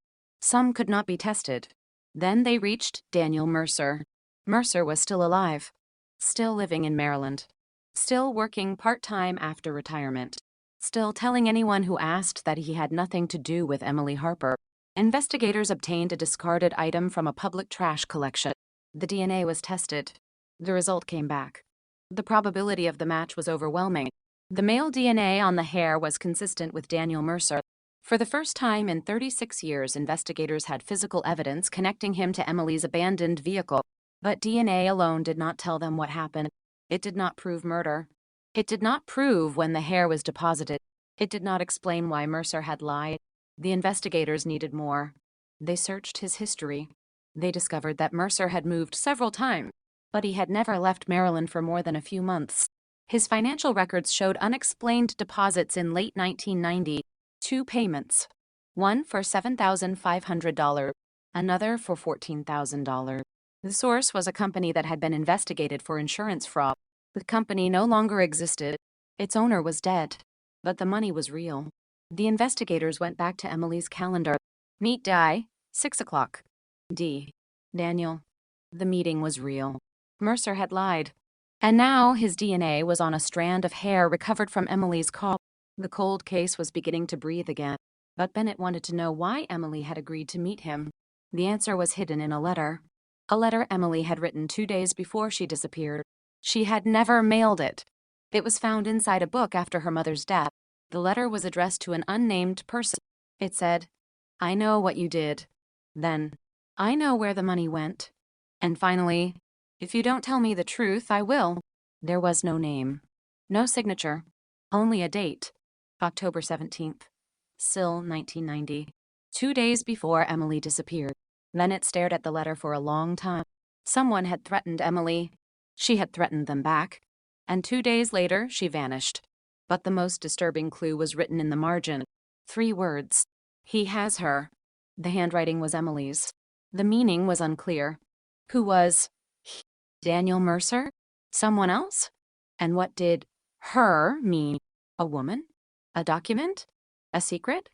Some could not be tested. Then they reached Daniel Mercer. Mercer was still alive. Still living in Maryland. Still working part-time after retirement. Still telling anyone who asked that he had nothing to do with Emily Harper. Investigators obtained a discarded item from a public trash collection. The DNA was tested. The result came back. The probability of the match was overwhelming. The male DNA on the hair was consistent with Daniel Mercer. For the first time in 36 years, investigators had physical evidence connecting him to Emily's abandoned vehicle. But DNA alone did not tell them what happened. It did not prove murder. It did not prove when the hair was deposited. It did not explain why Mercer had lied. The investigators needed more. They searched his history. They discovered that Mercer had moved several times, but he had never left Maryland for more than a few months. His financial records showed unexplained deposits in late 1990, 2 payments, one for $7,500, another for $14,000. The source was a company that had been investigated for insurance fraud. The company no longer existed. Its owner was dead, but the money was real. The investigators went back to Emily's calendar. Meet Di, 6 o'clock. D. Daniel. The meeting was real. Mercer had lied. And now his DNA was on a strand of hair recovered from Emily's car. The cold case was beginning to breathe again. But Bennett wanted to know why Emily had agreed to meet him. The answer was hidden in a letter. A letter Emily had written 2 days before she disappeared. She had never mailed it. It was found inside a book after her mother's death. The letter was addressed to an unnamed person. It said, "I know what you did." Then, "I know where the money went." And finally, "If you don't tell me the truth, I will." There was no name. No signature. Only a date. October 17th. Still 1990. 2 days before Emily disappeared. Bennett stared at the letter for a long time. Someone had threatened Emily. She had threatened them back. And 2 days later, she vanished. But the most disturbing clue was written in the margin. 3 words. He has her. The handwriting was Emily's. The meaning was unclear. Who was he? Daniel Mercer? Someone else? And what did her mean? A woman? A document? A secret?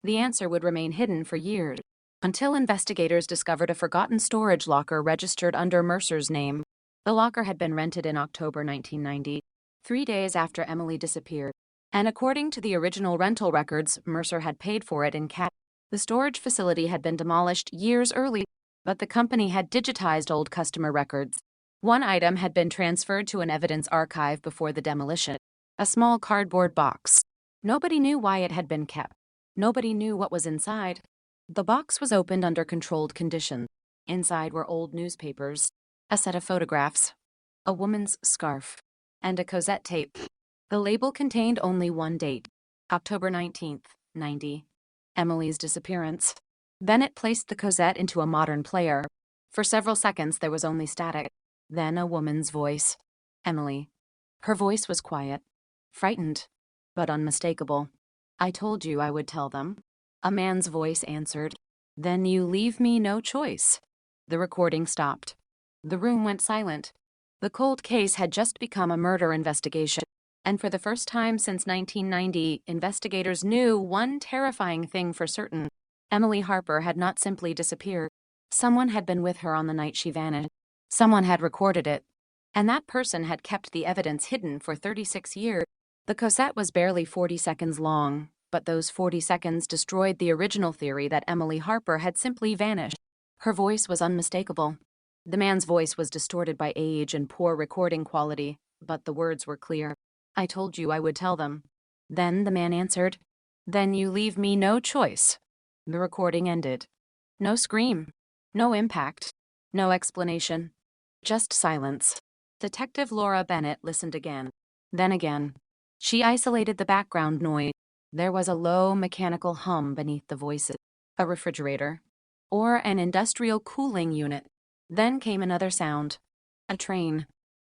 The answer would remain hidden for years, until investigators discovered a forgotten storage locker registered under Mercer's name. The locker had been rented in October 1990, 3 days after Emily disappeared, and according to the original rental records, Mercer had paid for it in cash. The storage facility had been demolished years earlier, but the company had digitized old customer records. One item had been transferred to an evidence archive before the demolition, a small cardboard box. Nobody knew why it had been kept. Nobody knew what was inside. The box was opened under controlled conditions. Inside were old newspapers, a set of photographs, a woman's scarf, and a cassette tape. The label contained only one date, October 19th, 90. Emily's disappearance. Bennett placed the Cosette into a modern player. For several seconds, there was only static. Then a woman's voice. Emily. Her voice was quiet, frightened, but unmistakable. I told you I would tell them. A man's voice answered. Then you leave me no choice. The recording stopped. The room went silent. The cold case had just become a murder investigation, and for the first time since 1990, investigators knew one terrifying thing for certain. Emily Harper had not simply disappeared. Someone had been with her on the night she vanished. Someone had recorded it. And that person had kept the evidence hidden for 36 years. The Cosette was barely 40 seconds long, but those 40 seconds destroyed the original theory that Emily Harper had simply vanished. Her voice was unmistakable. The man's voice was distorted by age and poor recording quality, but the words were clear. I told you I would tell them. Then the man answered, Then you leave me no choice. The recording ended. No scream, no impact, no explanation, just silence. Detective Laura Bennett listened again, then again. She isolated the background noise. There was a low mechanical hum beneath the voices, a refrigerator, or an industrial cooling unit. Then came another sound, a train.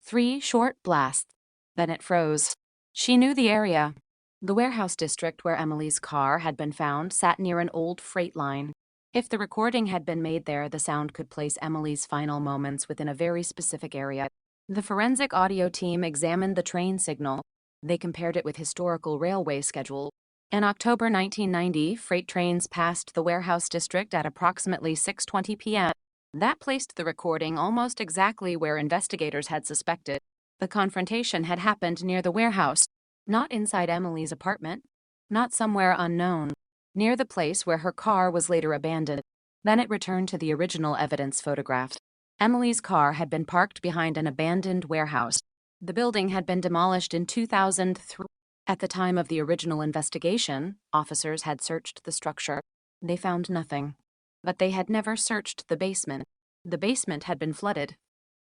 3 short blasts. Then it froze. She knew the area. The warehouse district where Emily's car had been found sat near an old freight line. If the recording had been made there, the sound could place Emily's final moments within a very specific area. The forensic audio team examined the train signal. They compared it with historical railway schedule. In October 1990, freight trains passed the warehouse district at approximately 6:20 p.m. That placed the recording almost exactly where investigators had suspected. The confrontation had happened near the warehouse, not inside Emily's apartment, not somewhere unknown, near the place where her car was later abandoned. Then it returned to the original evidence photographed. Emily's car had been parked behind an abandoned warehouse. The building had been demolished in 2003. At the time of the original investigation, officers had searched the structure. They found nothing. But they had never searched the basement. The basement had been flooded.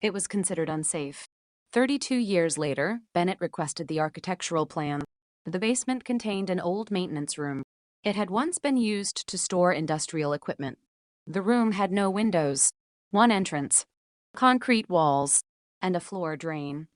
It was considered unsafe. 32 years later, Bennett requested the architectural plan. The basement contained an old maintenance room. It had once been used to store industrial equipment. The room had no windows, one entrance, concrete walls, and a floor drain.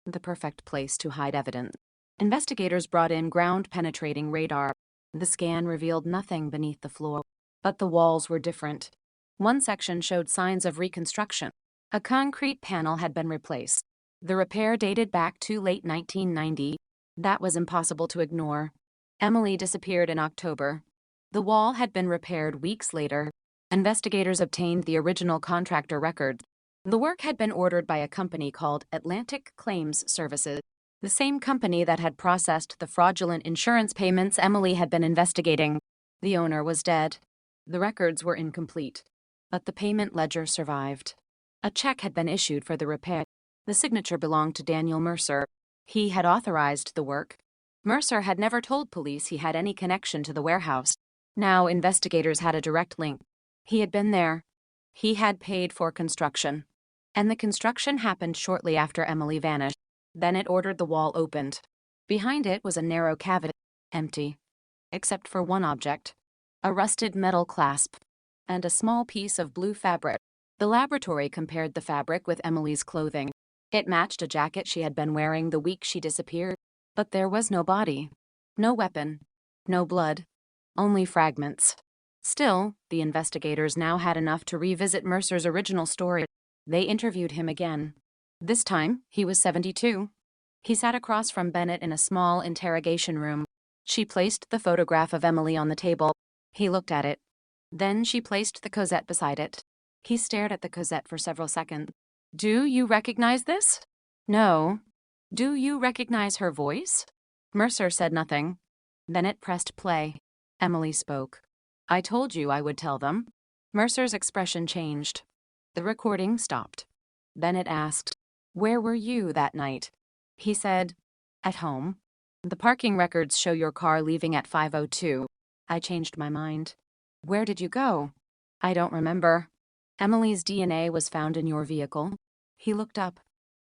The perfect place to hide evidence. Investigators brought in ground-penetrating radar. The scan revealed nothing beneath the floor, but the walls were different. One section showed signs of reconstruction. A concrete panel had been replaced. The repair dated back to late 1990. That was impossible to ignore. Emily disappeared in October. The wall had been repaired weeks later. Investigators obtained the original contractor records. The work had been ordered by a company called Atlantic Claims Services, the same company that had processed the fraudulent insurance payments Emily had been investigating. The owner was dead. The records were incomplete, but the payment ledger survived. A check had been issued for the repair. The signature belonged to Daniel Mercer. He had authorized the work. Mercer had never told police he had any connection to the warehouse. Now investigators had a direct link. He had been there. He had paid for construction. And the construction happened shortly after Emily vanished. Then it ordered the wall opened. Behind it was a narrow cavity, empty, except for one object, a rusted metal clasp, and a small piece of blue fabric. The laboratory compared the fabric with Emily's clothing. It matched a jacket she had been wearing the week she disappeared, but there was no body, no weapon, no blood, only fragments. Still, the investigators now had enough to revisit Mercer's original story. They interviewed him again. This time, he was 72. He sat across from Bennett in a small interrogation room. She placed the photograph of Emily on the table. He looked at it. Then she placed the Cosette beside it. He stared at the Cosette for several seconds. Do you recognize this? No. Do you recognize her voice? Mercer said nothing. Bennett pressed play. Emily spoke. I told you I would tell them. Mercer's expression changed. The recording stopped. Bennett asked, Where were you that night? He said, At home. The parking records show your car leaving at 5:02. I changed my mind. Where did you go? I don't remember. Emily's DNA was found in your vehicle. He looked up.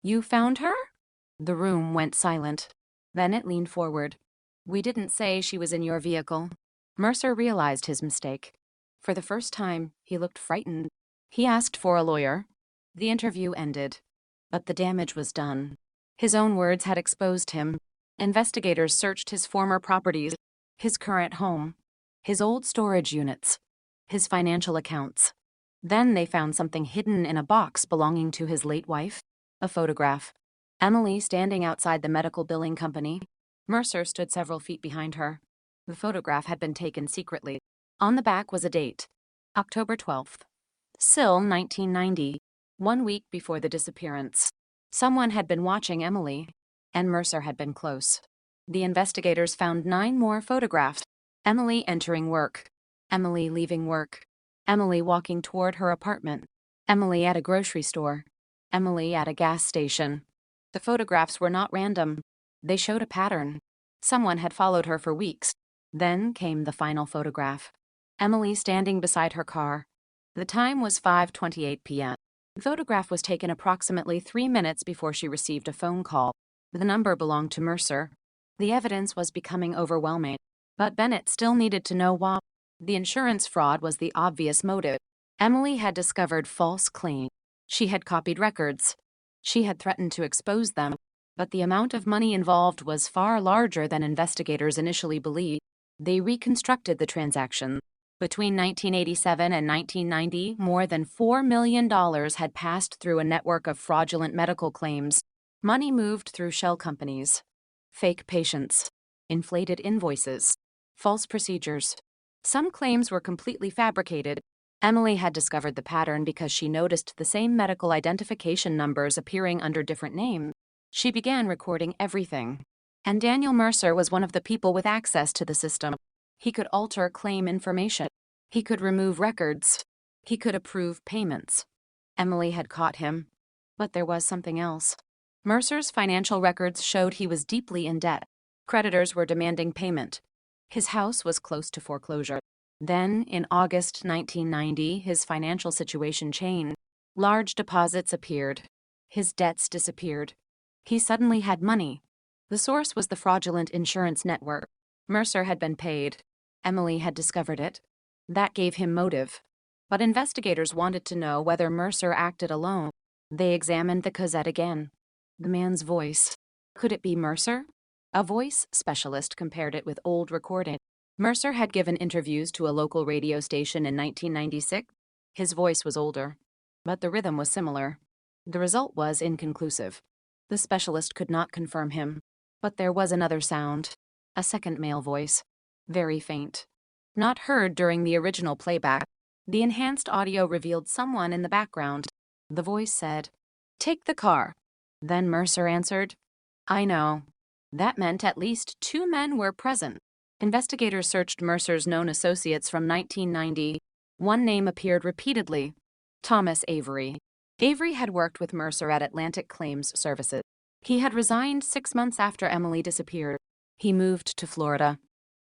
You found her? The room went silent. Bennett leaned forward. "We didn't say she was in your vehicle." Mercer realized his mistake. For the first time, he looked frightened. He asked for a lawyer. The interview ended, but the damage was done. His own words had exposed him. Investigators searched his former properties, his current home, his old storage units, his financial accounts. Then they found something hidden in a box belonging to his late wife, a photograph. Emily standing outside the medical billing company. Mercer stood several feet behind her. The photograph had been taken secretly. On the back was a date, October 12th. Sill, 1990, 1 week before the disappearance. Someone had been watching Emily, and Mercer had been close. The investigators found 9 more photographs. Emily entering work, Emily leaving work, Emily walking toward her apartment, Emily at a grocery store, Emily at a gas station. The photographs were not random. They showed a pattern. Someone had followed her for weeks. Then came the final photograph. Emily standing beside her car. The time was 5:28 p.m. The photograph was taken approximately 3 minutes before she received a phone call. The number belonged to Mercer. The evidence was becoming overwhelming, but Bennett still needed to know why. The insurance fraud was the obvious motive. Emily had discovered false claims. She had copied records. She had threatened to expose them, but the amount of money involved was far larger than investigators initially believed. They reconstructed the transaction. Between 1987 and 1990, more than $4 million had passed through a network of fraudulent medical claims. Money moved through shell companies, fake patients, inflated invoices, false procedures. Some claims were completely fabricated. Emily had discovered the pattern because she noticed the same medical identification numbers appearing under different names. She began recording everything. And Daniel Mercer was one of the people with access to the system. He could alter claim information. He could remove records. He could approve payments. Emily had caught him. But there was something else. Mercer's financial records showed he was deeply in debt. Creditors were demanding payment. His house was close to foreclosure. Then, in August 1990, his financial situation changed. Large deposits appeared. His debts disappeared. He suddenly had money. The source was the fraudulent insurance network. Mercer had been paid. Emily had discovered it. That gave him motive. But investigators wanted to know whether Mercer acted alone. They examined the cassette again. The man's voice. Could it be Mercer? A voice specialist compared it with old recordings. Mercer had given interviews to a local radio station in 1996. His voice was older, but the rhythm was similar. The result was inconclusive. The specialist could not confirm him. But there was another sound. A second male voice. Very faint. Not heard during the original playback. The enhanced audio revealed someone in the background. The voice said, "Take the car." Then Mercer answered, "I know." That meant at least 2 men were present. Investigators searched Mercer's known associates from 1990. One name appeared repeatedly, Thomas Avery. Avery had worked with Mercer at Atlantic Claims Services. He had resigned 6 months after Emily disappeared. He moved to Florida,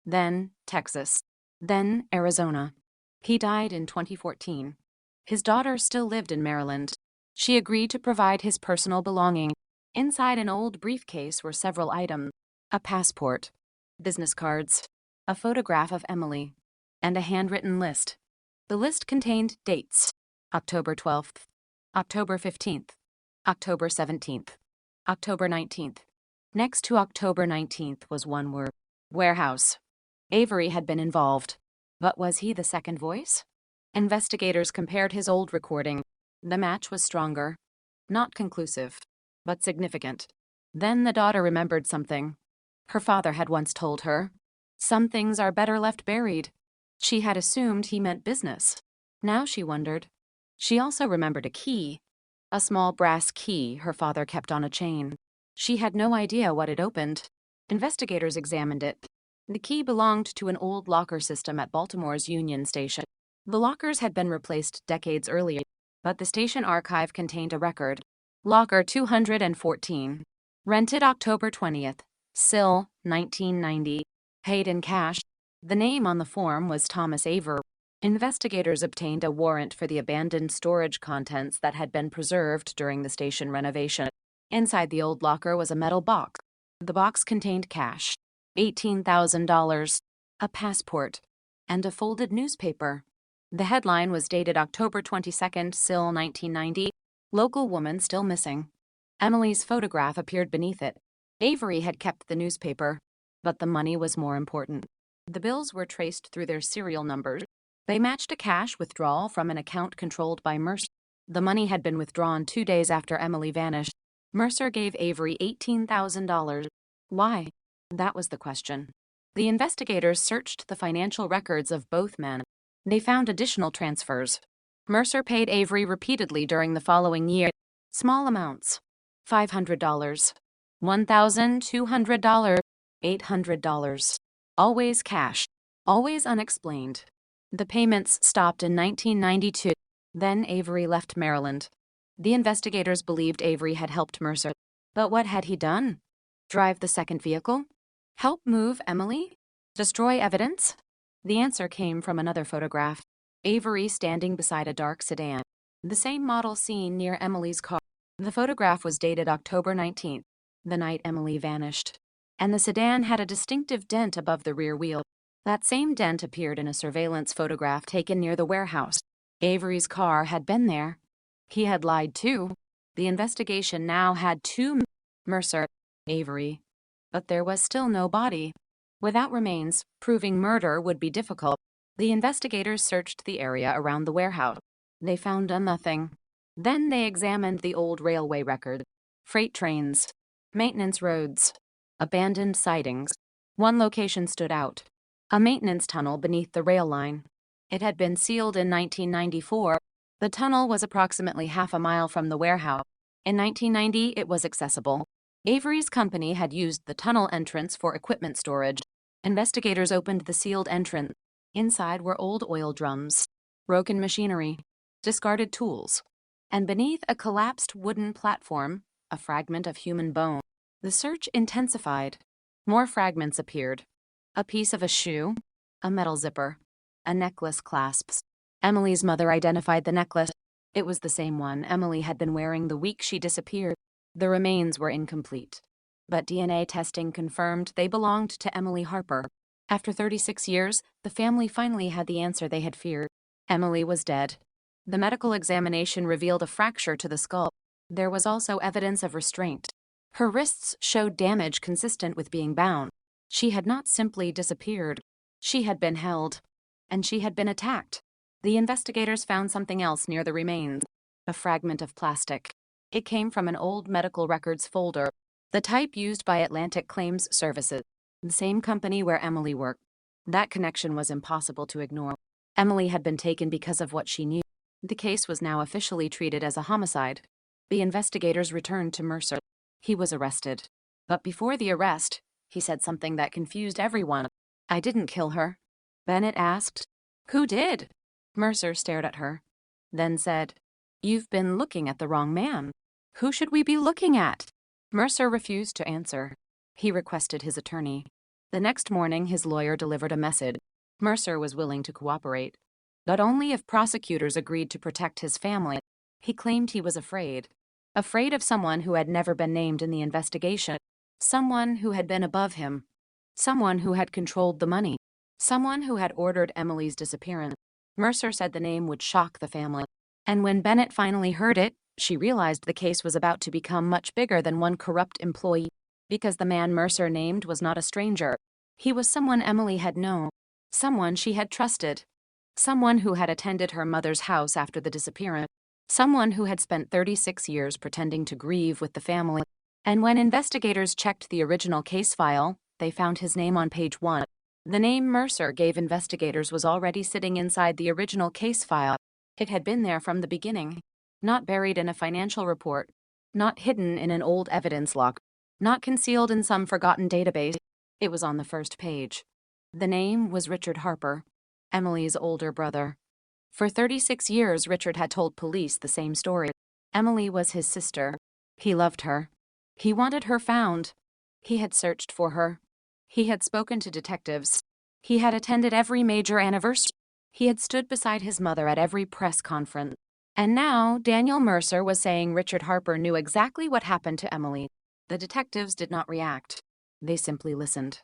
then Texas, then Arizona. He died in 2014. His daughter still lived in Maryland. She agreed to provide his personal belongings. Inside an old briefcase were several items: a passport, business cards, a photograph of Emily, and a handwritten list. The list contained dates: October 12th, October 15th, October 17th, October 19th. Next to October 19th was one word: warehouse. Avery had been involved. But was he the second voice? Investigators compared his old recording. The match was stronger. Not conclusive, but significant. Then the daughter remembered something. Her father had once told her, "Some things are better left buried." She had assumed he meant business. Now she wondered. She also remembered a key. A small brass key her father kept on a chain. She had no idea what it opened. Investigators examined it. The key belonged to an old locker system at Baltimore's Union Station. The lockers had been replaced decades earlier, but the station archive contained a record. Locker 214. Rented October 20th. Sill, 1990. Paid in cash. The name on the form was Thomas Avery. Investigators obtained a warrant for the abandoned storage contents that had been preserved during the station renovation. Inside the old locker was a metal box. The box contained cash, $18,000, a passport, and a folded newspaper. The headline was dated October 22nd, Sill, 1990, local woman still missing. Emily's photograph appeared beneath it. Avery had kept the newspaper, but the money was more important. The bills were traced through their serial numbers. They matched a cash withdrawal from an account controlled by Mercer. The money had been withdrawn 2 days after Emily vanished. Mercer gave Avery $18,000. Why? That was the question. The investigators searched the financial records of both men. They found additional transfers. Mercer paid Avery repeatedly during the following year. Small amounts. $500, $1,200, $800. Always cash. Always unexplained. The payments stopped in 1992. Then Avery left Maryland. The investigators believed Avery had helped Mercer. But what had he done? Drive the second vehicle? Help move Emily? Destroy evidence? The answer came from another photograph. Avery standing beside a dark sedan. The same model seen near Emily's car. The photograph was dated October 19th, the night Emily vanished. And the sedan had a distinctive dent above the rear wheel. That same dent appeared in a surveillance photograph taken near the warehouse. Avery's car had been there. He had lied too. The investigation now had two men, Mercer, Avery. But there was still no body. Without remains, proving murder would be difficult. The investigators searched the area around the warehouse. They found nothing. Then they examined the old railway record. Freight trains, maintenance roads, abandoned sidings. One location stood out. A maintenance tunnel beneath the rail line. It had been sealed in 1994. The tunnel was approximately half a mile from the warehouse. In 1990, it was accessible. Avery's company had used the tunnel entrance for equipment storage. Investigators opened the sealed entrance. Inside were old oil drums, broken machinery, discarded tools, and beneath a collapsed wooden platform, a fragment of human bone. The search intensified. More fragments appeared. A piece of a shoe, a metal zipper, a necklace clasps. Emily's mother identified the necklace. It was the same one Emily had been wearing the week she disappeared. The remains were incomplete, but DNA testing confirmed they belonged to Emily Harper. After 36 years, the family finally had the answer they had feared. Emily was dead. The medical examination revealed a fracture to the skull. There was also evidence of restraint. Her wrists showed damage consistent with being bound. She had not simply disappeared. She had been held, and she had been attacked. The investigators found something else near the remains, a fragment of plastic. It came from an old medical records folder, the type used by Atlantic Claims Services, the same company where Emily worked. That connection was impossible to ignore. Emily had been taken because of what she knew. The case was now officially treated as a homicide. The investigators returned to Mercer. He was arrested. But before the arrest, he said something that confused everyone. "I didn't kill her." Bennett asked, "Who did?" Mercer stared at her, then said, "You've been looking at the wrong man. Who should we be looking at?" Mercer refused to answer. He requested his attorney. The next morning, his lawyer delivered a message. Mercer was willing to cooperate, but only if prosecutors agreed to protect his family. He claimed he was afraid of someone who had never been named in the investigation, someone who had been above him, someone who had controlled the money, someone who had ordered Emily's disappearance. Mercer said the name would shock the family, and when Bennett finally heard it, she realized the case was about to become much bigger than one corrupt employee, because the man Mercer named was not a stranger. He was someone Emily had known, someone she had trusted, someone who had attended her mother's house after the disappearance, someone who had spent 36 years pretending to grieve with the family. And when investigators checked the original case file, they found his name on page 1. The name Mercer gave investigators was already sitting inside the original case file. It had been there from the beginning, not buried in a financial report, not hidden in an old evidence locker, not concealed in some forgotten database. It was on the first page. The name was Richard Harper, Emily's older brother. For 36 years, Richard had told police the same story. Emily was his sister. He loved her. He wanted her found. He had searched for her. He had spoken to detectives. He had attended every major anniversary. He had stood beside his mother at every press conference. And now, Daniel Mercer was saying Richard Harper knew exactly what happened to Emily. The detectives did not react. They simply listened.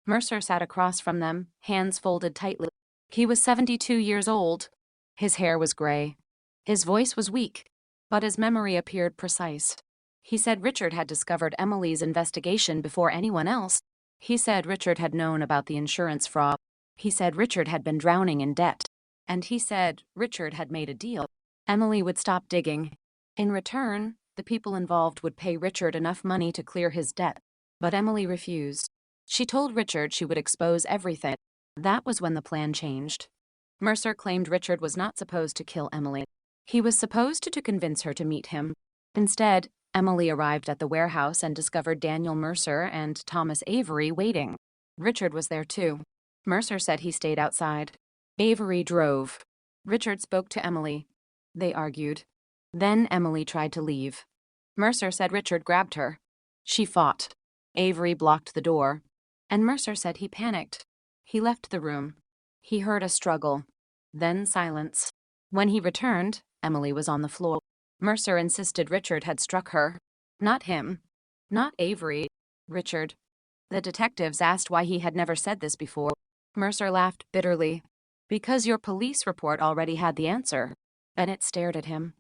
Mercer sat across from them, hands folded tightly. He was 72 years old. His hair was gray. His voice was weak, but his memory appeared precise. He said Richard had discovered Emily's investigation before anyone else. He said Richard had known about the insurance fraud. He said Richard had been drowning in debt. And he said Richard had made a deal. Emily would stop digging. In return, the people involved would pay Richard enough money to clear his debt. But Emily refused. She told Richard she would expose everything. That was when the plan changed. Mercer claimed Richard was not supposed to kill Emily. He was supposed to convince her to meet him. Instead, Emily arrived at the warehouse and discovered Daniel Mercer and Thomas Avery waiting. Richard was there too. Mercer said he stayed outside. Avery drove. Richard spoke to Emily. They argued. Then Emily tried to leave. Mercer said Richard grabbed her. She fought. Avery blocked the door. And Mercer said he panicked. He left the room. He heard a struggle. Then silence. When he returned, Emily was on the floor. Mercer insisted Richard had struck her. Not him. Not Avery. Richard. The detectives asked why he had never said this before. Mercer laughed bitterly. Because your police report already had the answer. Bennett stared at him.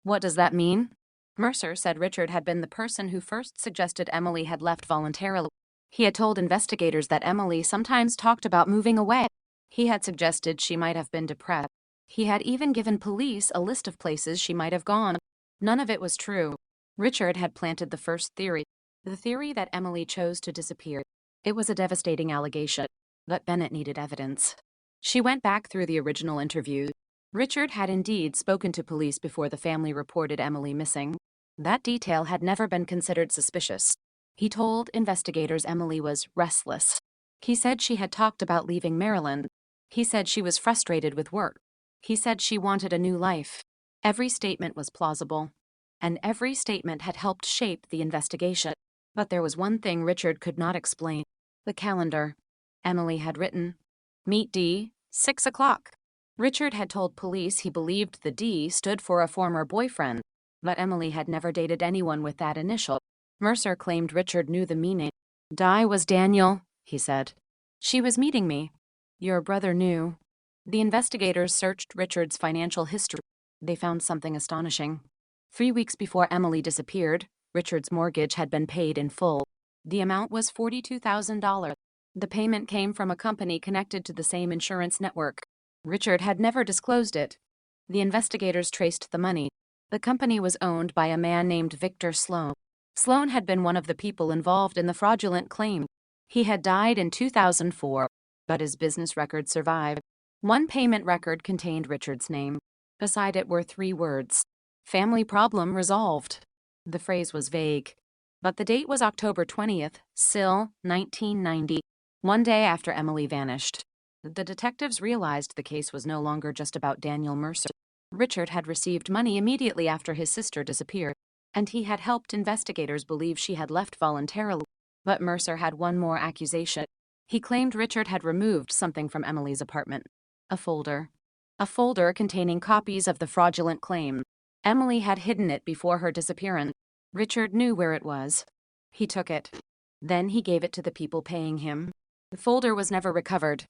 What does that mean? Mercer said Richard had been the person who first suggested Emily had left voluntarily. He had told investigators that Emily sometimes talked about moving away. He had suggested she might have been depressed. He had even given police a list of places she might have gone. None of it was true. Richard had planted the first theory, the theory that Emily chose to disappear. It was a devastating allegation, but Bennett needed evidence. She went back through the original interviews. Richard had indeed spoken to police before the family reported Emily missing. That detail had never been considered suspicious. He told investigators Emily was restless. He said she had talked about leaving Maryland. He said she was frustrated with work. He said she wanted a new life. Every statement was plausible, and every statement had helped shape the investigation. But there was one thing Richard could not explain: the calendar. Emily had written, "Meet D, 6 o'clock." Richard had told police he believed the D stood for a former boyfriend, but Emily had never dated anyone with that initial. Mercer claimed Richard knew the meaning. "Di was Daniel," he said. "She was meeting me." Your brother knew. The investigators searched Richard's financial history. They found something astonishing. 3 weeks before Emily disappeared, Richard's mortgage had been paid in full. The amount was $42,000. The payment came from a company connected to the same insurance network. Richard had never disclosed it. The investigators traced the money. The company was owned by a man named Victor Sloan. Sloan had been one of the people involved in the fraudulent claim. He had died in 2004, but his business record survived. One payment record contained Richard's name. Beside it were 3 words: "Family problem resolved." The phrase was vague, but the date was October 20th, SIL, 1990, one day after Emily vanished. The detectives realized the case was no longer just about Daniel Mercer. Richard had received money immediately after his sister disappeared, and he had helped investigators believe she had left voluntarily. But Mercer had one more accusation. He claimed Richard had removed something from Emily's apartment. A folder. A folder containing copies of the fraudulent claim. Emily had hidden it before her disappearance. Richard knew where it was. He took it. Then he gave it to the people paying him. The folder was never recovered,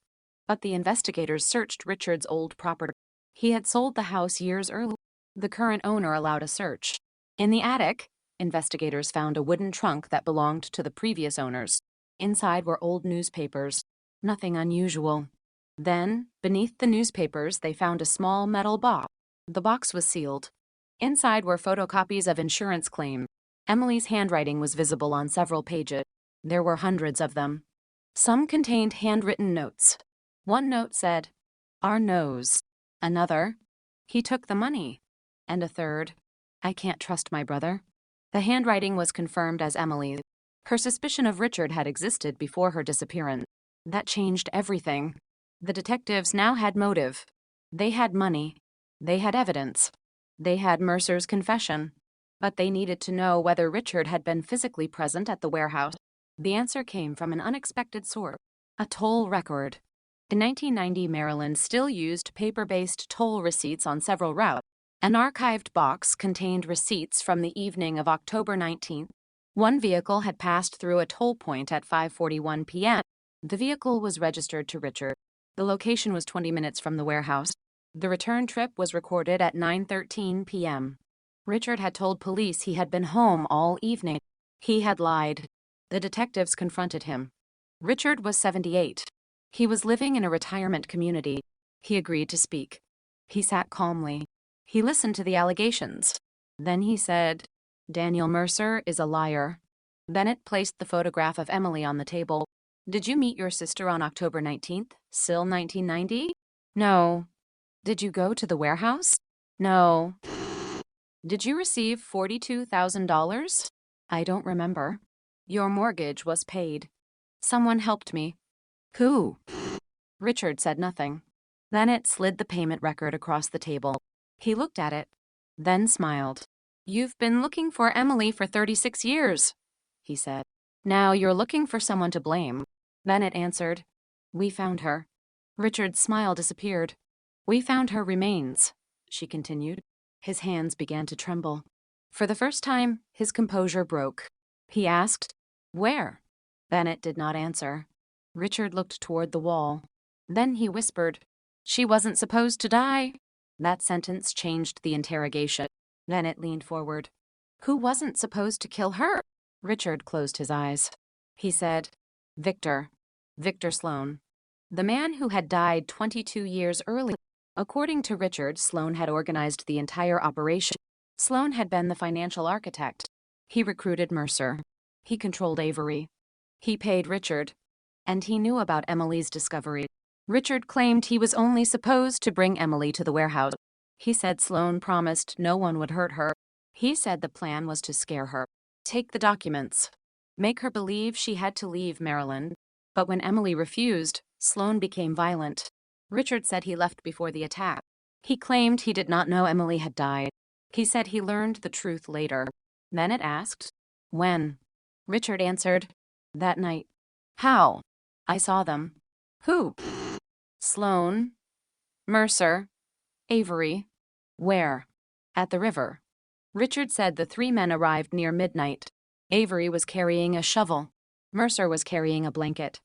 but the investigators searched Richard's old property. He had sold the house years earlier. The current owner allowed a search. In the attic, investigators found a wooden trunk that belonged to the previous owners. Inside were old newspapers. Nothing unusual. Then, beneath the newspapers, they found a small metal box. The box was sealed. Inside were photocopies of insurance claims. Emily's handwriting was visible on several pages. There were hundreds of them. Some contained handwritten notes. One note said, "Our nose." Another, "He took the money." And a third, "I can't trust my brother." The handwriting was confirmed as Emily's. Her suspicion of Richard had existed before her disappearance. That changed everything. The detectives now had motive. They had money. They had evidence. They had Mercer's confession. But they needed to know whether Richard had been physically present at the warehouse. The answer came from an unexpected source: a toll record. In 1990, Maryland still used paper-based toll receipts on several routes. An archived box contained receipts from the evening of October 19th, One vehicle had passed through a toll point at 5:41 p.m. The vehicle was registered to Richard. The location was 20 minutes from the warehouse. The return trip was recorded at 9:13 p.m. Richard had told police he had been home all evening. He had lied. The detectives confronted him. Richard was 78. He was living in a retirement community. He agreed to speak. He sat calmly. He listened to the allegations. Then he said, "Daniel Mercer is a liar." Bennett placed the photograph of Emily on the table. "Did you meet your sister on October 19th, still 1990? No. Did you go to the warehouse? No. Did you receive $42,000? I don't remember. Your mortgage was paid. Someone helped me. Who? Richard said nothing. Bennett slid the payment record across the table. He looked at it, then smiled. You've been looking for Emily for 36 years, he said. Now you're looking for someone to blame. Bennett answered, We found her. Richard's smile disappeared. We found her remains, she continued. His hands began to tremble. For the first time, his composure broke. He asked, Where? Bennett did not answer. Richard looked toward the wall. Then he whispered, She wasn't supposed to die. That sentence changed the interrogation. Bennett leaned forward. Who wasn't supposed to kill her? Richard closed his eyes. He said, Victor Sloan. The man who had died 22 years earlier. According to Richard, Sloan had organized the entire operation. Sloan had been the financial architect. He recruited Mercer. He controlled Avery. He paid Richard. And he knew about Emily's discovery. Richard claimed he was only supposed to bring Emily to the warehouse. He said Sloan promised no one would hurt her. He said the plan was to scare her. Take the documents. Make her believe she had to leave Maryland. But when Emily refused, Sloan became violent. Richard said he left before the attack. He claimed he did not know Emily had died. He said he learned the truth later. Bennett asked, When? Richard answered, That night. How? I saw them. Who? Sloan, Mercer, Avery. Where? At the river. Richard said the three men arrived near midnight. Avery was carrying a shovel. Mercer was carrying a blanket.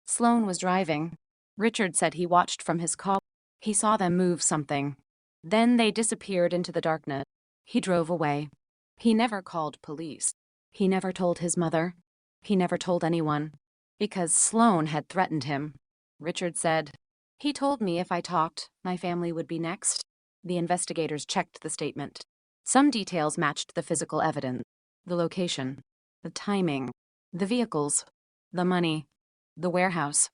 Sloan was driving. Richard said he watched from his car. He saw them move something. Then they disappeared into the darkness. He drove away. He never called police. He never told his mother. He never told anyone. Because Sloan had threatened him. Richard said, He told me if I talked, my family would be next. The investigators checked the statement. Some details matched the physical evidence. The location, the timing, the vehicles, the money, the warehouse.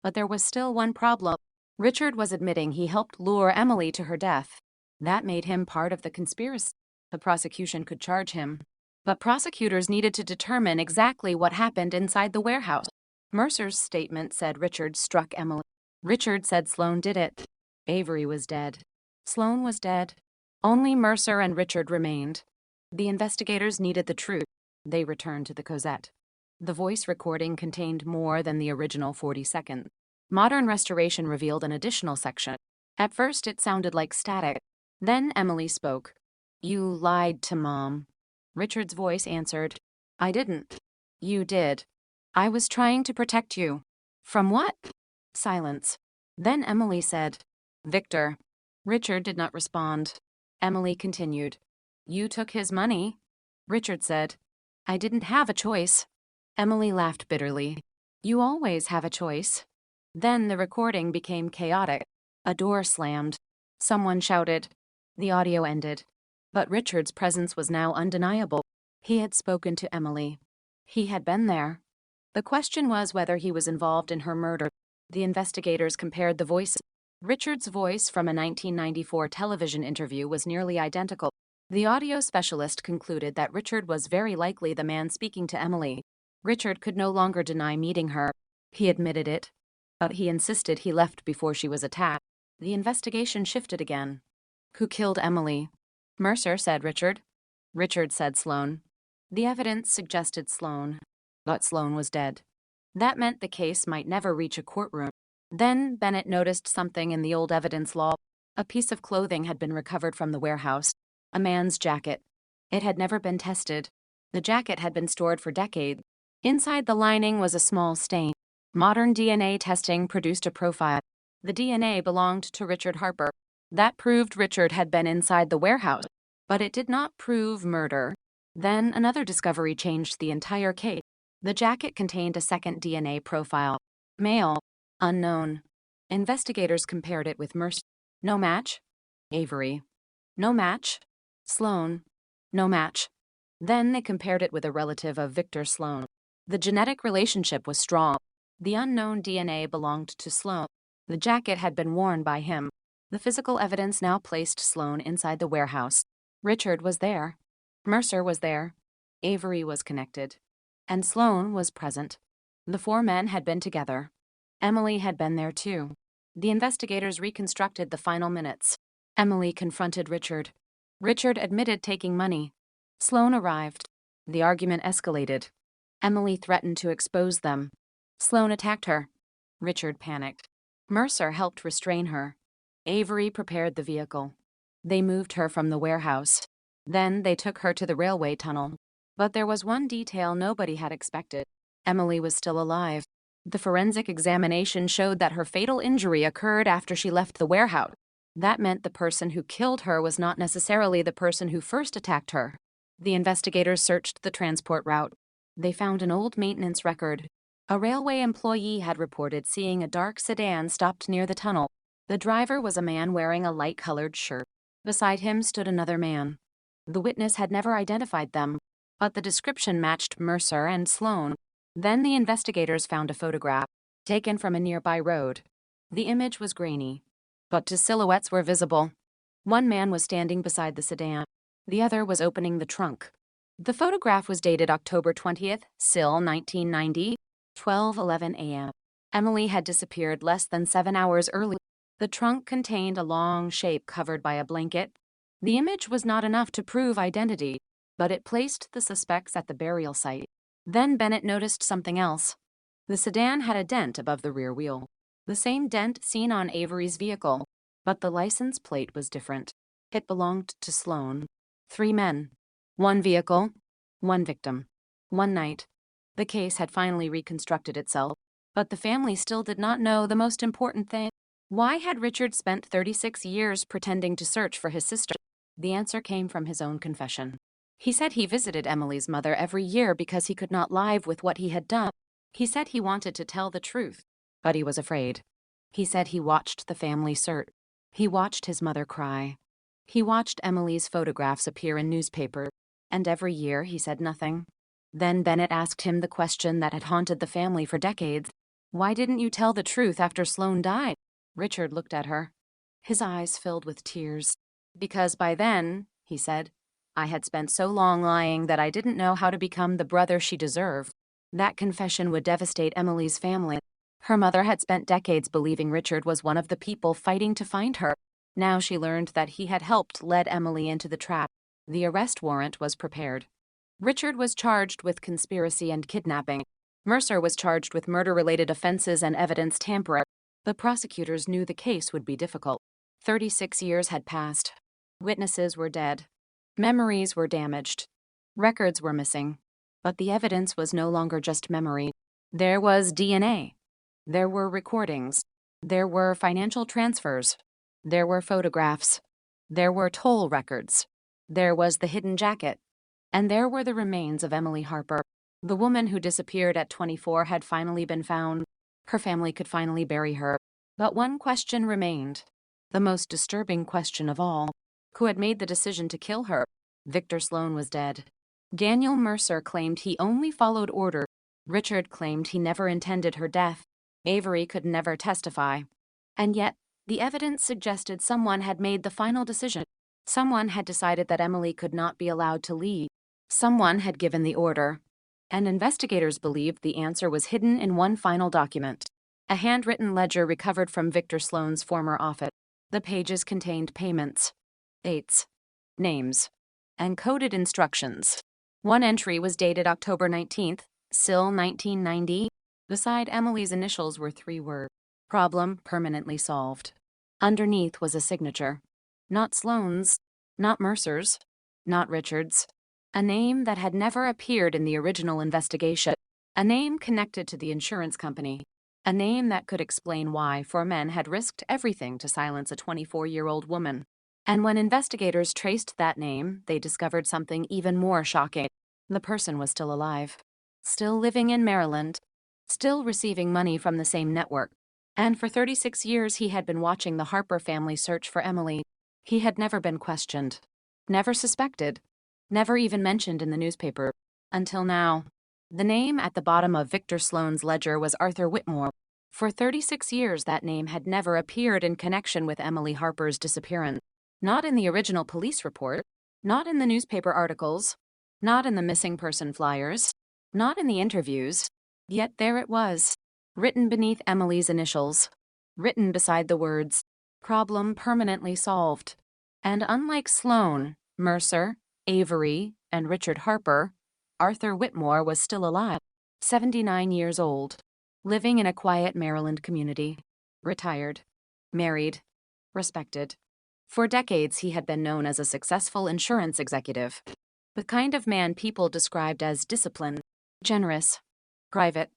But there was still one problem. Richard was admitting he helped lure Emily to her death. That made him part of the conspiracy. The prosecution could charge him. But prosecutors needed to determine exactly what happened inside the warehouse. Mercer's statement said Richard struck Emily. Richard said Sloan did it. Avery was dead. Sloan was dead. Only Mercer and Richard remained. The investigators needed the truth. They returned to the Cosette. The voice recording contained more than the original 40 seconds. Modern restoration revealed an additional section. At first, it sounded like static. Then Emily spoke. You lied to Mom. Richard's voice answered, I didn't. You did. I was trying to protect you. From what? Silence. Then Emily said, Victor. Richard did not respond. Emily continued, You took his money. Richard said, I didn't have a choice. Emily laughed bitterly. You always have a choice. Then the recording became chaotic. A door slammed. Someone shouted. The audio ended. But Richard's presence was now undeniable. He had spoken to Emily. He had been there. The question was whether he was involved in her murder. The investigators compared the voices. Richard's voice from a 1994 television interview was nearly identical. The audio specialist concluded that Richard was very likely the man speaking to Emily. Richard could no longer deny meeting her. He admitted it. But he insisted he left before she was attacked. The investigation shifted again. Who killed Emily? Mercer, said Richard. Richard, said Sloan. The evidence suggested Sloan. But Sloan was dead. That meant the case might never reach a courtroom. Then Bennett noticed something in the old evidence law. A piece of clothing had been recovered from the warehouse. A man's jacket. It had never been tested. The jacket had been stored for decades. Inside the lining was a small stain. Modern DNA testing produced a profile. The DNA belonged to Richard Harper. That proved Richard had been inside the warehouse, but it did not prove murder. Then another discovery changed the entire case. The jacket contained a second DNA profile. Male, unknown. Investigators compared it with Mercer. No match. Avery. No match. Sloan. No match. Then they compared it with a relative of Victor Sloan. The genetic relationship was strong. The unknown DNA belonged to Sloan. The jacket had been worn by him. The physical evidence now placed Sloan inside the warehouse. Richard was there. Mercer was there. Avery was connected. And Sloan was present. The four men had been together. Emily had been there too. The investigators reconstructed the final minutes. Emily confronted Richard. Richard admitted taking money. Sloan arrived. The argument escalated. Emily threatened to expose them. Sloan attacked her. Richard panicked. Mercer helped restrain her. Avery prepared the vehicle. They moved her from the warehouse. Then they took her to the railway tunnel. But there was one detail nobody had expected. Emily was still alive. The forensic examination showed that her fatal injury occurred after she left the warehouse. That meant the person who killed her was not necessarily the person who first attacked her. The investigators searched the transport route. They found an old maintenance record. A railway employee had reported seeing a dark sedan stopped near the tunnel. The driver was a man wearing a light-colored shirt. Beside him stood another man. The witness had never identified them, but the description matched Mercer and Sloan. Then the investigators found a photograph, taken from a nearby road. The image was grainy, but two silhouettes were visible. One man was standing beside the sedan. The other was opening the trunk. The photograph was dated October 20th, Sill, 1990, 12:11 a.m. Emily had disappeared less than 7 hours early. The trunk contained a long shape covered by a blanket. The image was not enough to prove identity, but it placed the suspects at the burial site. Then Bennett noticed something else. The sedan had a dent above the rear wheel, the same dent seen on Avery's vehicle, but the license plate was different. It belonged to Sloan. 3 men. 1 vehicle. 1 victim. 1 night. The case had finally reconstructed itself, but the family still did not know the most important thing. Why had Richard spent 36 years pretending to search for his sister? The answer came from his own confession. He said he visited Emily's mother every year because he could not live with what he had done. He said he wanted to tell the truth, but he was afraid. He said he watched the family search. He watched his mother cry. He watched Emily's photographs appear in newspapers, and every year he said nothing. Then Bennett asked him the question that had haunted the family for decades. Why didn't you tell the truth after Sloan died? Richard looked at her. His eyes filled with tears. Because by then, he said, I had spent so long lying that I didn't know how to become the brother she deserved. That confession would devastate Emily's family. Her mother had spent decades believing Richard was one of the people fighting to find her. Now she learned that he had helped lead Emily into the trap. The arrest warrant was prepared. Richard was charged with conspiracy and kidnapping. Mercer was charged with murder-related offenses and evidence tampering. The prosecutors knew the case would be difficult. 36 years had passed. Witnesses were dead. Memories were damaged. Records were missing. But the evidence was no longer just memory. There was DNA. There were recordings. There were financial transfers. There were photographs. There were toll records. There was the hidden jacket. And there were the remains of Emily Harper. The woman who disappeared at 24 had finally been found. Her family could finally bury her. But one question remained. The most disturbing question of all. Who had made the decision to kill her? Victor Sloan was dead. Daniel Mercer claimed he only followed orders. Richard claimed he never intended her death. Avery could never testify. And yet, the evidence suggested someone had made the final decision. Someone had decided that Emily could not be allowed to leave. Someone had given the order. And investigators believed the answer was hidden in one final document. A handwritten ledger recovered from Victor Sloan's former office. The pages contained payments, dates, names, and coded instructions. One entry was dated October 19th, Sill 1990. Beside Emily's initials were 3 words. Problem permanently solved. Underneath was a signature. Not Sloan's, not Mercer's, not Richard's. A name that had never appeared in the original investigation. A name connected to the insurance company. A name that could explain why 4 men had risked everything to silence a 24-year-old woman. And when investigators traced that name, they discovered something even more shocking. The person was still alive, still living in Maryland, still receiving money from the same network. And for 36 years, he had been watching the Harper family search for Emily. He had never been questioned, never suspected, never even mentioned in the newspaper, until now. The name at the bottom of Victor Sloan's ledger was Arthur Whitmore. For 36 years, that name had never appeared in connection with Emily Harper's disappearance. Not in the original police report, not in the newspaper articles, not in the missing person flyers, not in the interviews. Yet there it was, written beneath Emily's initials, written beside the words, "Problem permanently solved." And unlike Sloan, Mercer, Avery, and Richard Harper, Arthur Whitmore was still alive, 79 years old, living in a quiet Maryland community, retired, married, respected. For decades, he had been known as a successful insurance executive, the kind of man people described as disciplined, generous, private.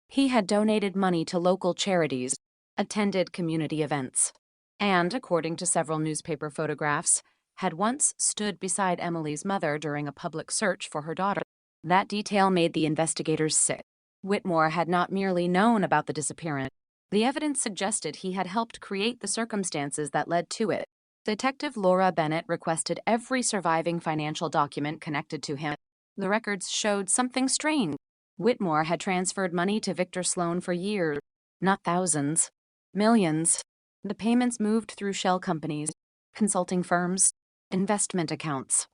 He had donated money to local charities, attended community events, and, according to several newspaper photographs, had once stood beside Emily's mother during a public search for her daughter. That detail made the investigators sick. Whitmore had not merely known about the disappearance. The evidence suggested he had helped create the circumstances that led to it. Detective Laura Bennett requested every surviving financial document connected to him. The records showed something strange. Whitmore had transferred money to Victor Sloan for years, not thousands, millions. The payments moved through shell companies, consulting firms, investment accounts,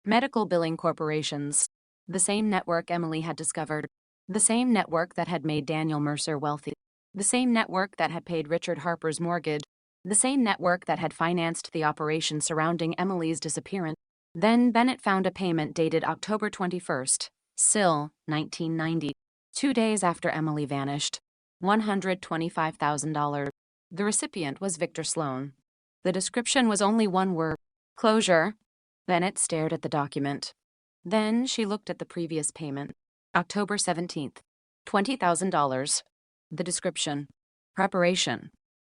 medical billing corporations, the same network Emily had discovered, the same network that had made Daniel Mercer wealthy, the same network that had paid Richard Harper's mortgage, the same network that had financed the operation surrounding Emily's disappearance. Then Bennett found a payment dated October 21st, Sill, 1990, 2 days after Emily vanished, $125,000. The recipient was Victor Sloan. The description was only one word, closure. Bennett stared at the document. Then she looked at the previous payment, October 17th, $20,000. The description, preparation,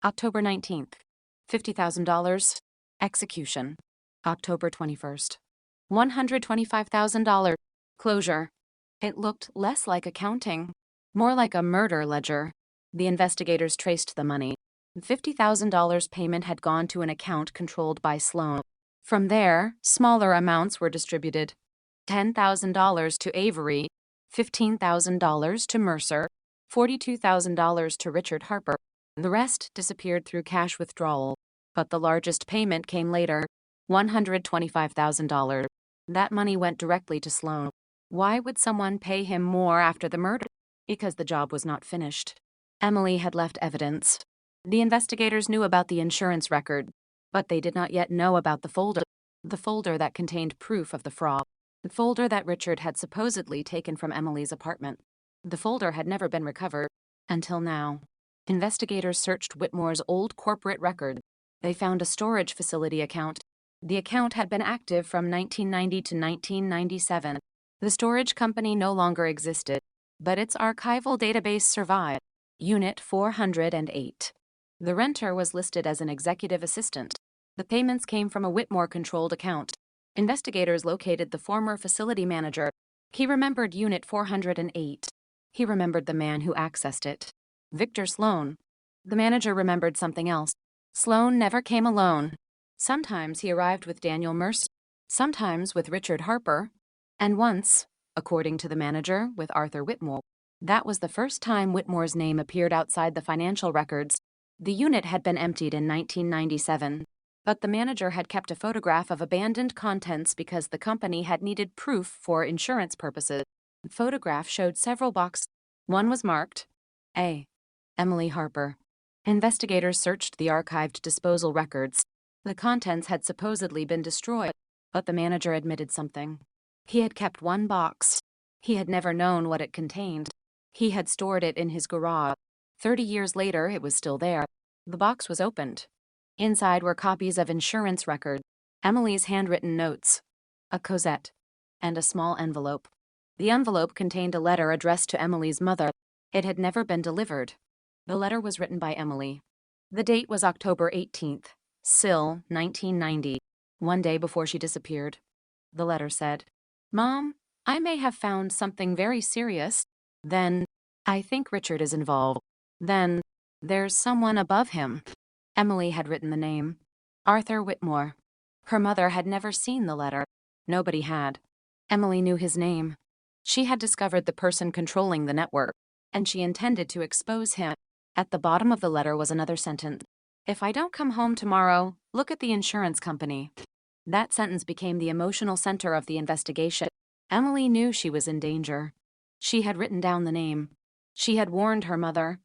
October 19th, $50,000. Execution, October 21st, $125,000. Closure. It looked less like accounting, more like a murder ledger. The investigators traced the money. $50,000 payment had gone to an account controlled by Sloan. From there, smaller amounts were distributed. $10,000 to Avery, $15,000 to Mercer, $42,000 to Richard Harper. The rest disappeared through cash withdrawal, but the largest payment came later, $125,000. That money went directly to Sloan. Why would someone pay him more after the murder? Because the job was not finished. Emily had left evidence. The investigators knew about the insurance record, but they did not yet know about the folder that contained proof of the fraud, the folder that Richard had supposedly taken from Emily's apartment. The folder had never been recovered, until now. Investigators searched Whitmore's old corporate record. They found a storage facility account. The account had been active from 1990 to 1997. The storage company no longer existed, but its archival database survived. Unit 408. The renter was listed as an executive assistant. The payments came from a Whitmore-controlled account. Investigators located the former facility manager. He remembered Unit 408. He remembered the man who accessed it. Victor Sloan. The manager remembered something else. Sloan never came alone. Sometimes he arrived with Daniel Mercer, sometimes with Richard Harper, and once, according to the manager, with Arthur Whitmore. That was the first time Whitmore's name appeared outside the financial records. The unit had been emptied in 1997, but the manager had kept a photograph of abandoned contents because the company had needed proof for insurance purposes. The photograph showed several boxes. One was marked A. Emily Harper. Investigators searched the archived disposal records. The contents had supposedly been destroyed, but the manager admitted something. He had kept one box. He had never known what it contained. He had stored it in his garage. 30 years later, it was still there. The box was opened. Inside were copies of insurance records, Emily's handwritten notes, a Cosette, and a small envelope. The envelope contained a letter addressed to Emily's mother. It had never been delivered. The letter was written by Emily. The date was October 18th, Sill, 1990, one day before she disappeared. The letter said, "Mom, I may have found something very serious. Then, I think Richard is involved. Then, there's someone above him." Emily had written the name, Arthur Whitmore. Her mother had never seen the letter. Nobody had. Emily knew his name. She had discovered the person controlling the network, and she intended to expose him. At the bottom of the letter was another sentence. "If I don't come home tomorrow, look at the insurance company." That sentence became the emotional center of the investigation. Emily knew she was in danger. She had written down the name. She had warned her mother.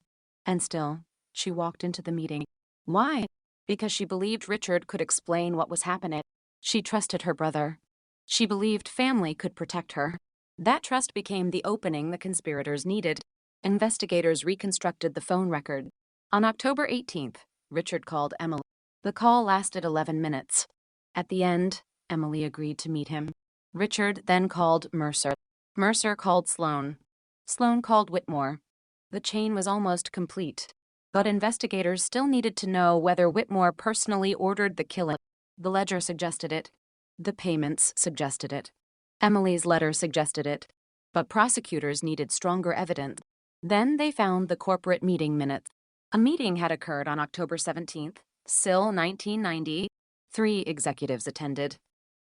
And still, she walked into the meeting. Why? Because she believed Richard could explain what was happening. She trusted her brother. She believed family could protect her. That trust became the opening the conspirators needed. Investigators reconstructed the phone record. On October 18th, Richard called Emily. The call lasted 11 minutes. At the end, Emily agreed to meet him. Richard then called Mercer. Mercer called Sloan. Sloan called Whitmore. The chain was almost complete, but investigators still needed to know whether Whitmore personally ordered the killing. The ledger suggested it. The payments suggested it. Emily's letter suggested it. But prosecutors needed stronger evidence. Then they found the corporate meeting minutes. A meeting had occurred on October 17th, Sill, 1990. 3 executives attended: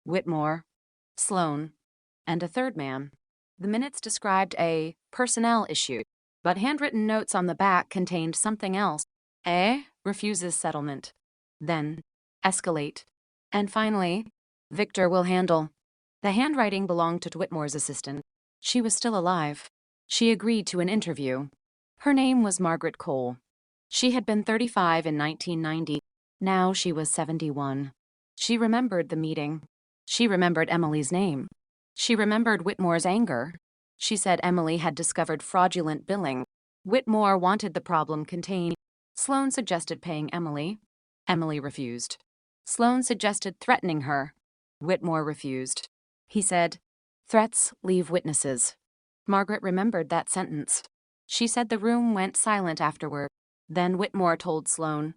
Whitmore, Sloan, and a third man. The minutes described a personnel issue, but handwritten notes on the back contained something else. A. Refuses settlement. Then, escalate. And finally, Victor will handle. The handwriting belonged to Whitmore's assistant. She was still alive. She agreed to an interview. Her name was Margaret Cole. She had been 35 in 1990. Now she was 71. She remembered the meeting. She remembered Emily's name. She remembered Whitmore's anger. She said Emily had discovered fraudulent billing. Whitmore wanted the problem contained. Sloan suggested paying Emily. Emily refused. Sloan suggested threatening her. Whitmore refused. He said, "Threats leave witnesses." Margaret remembered that sentence. She said the room went silent afterward. Then Whitmore told Sloan,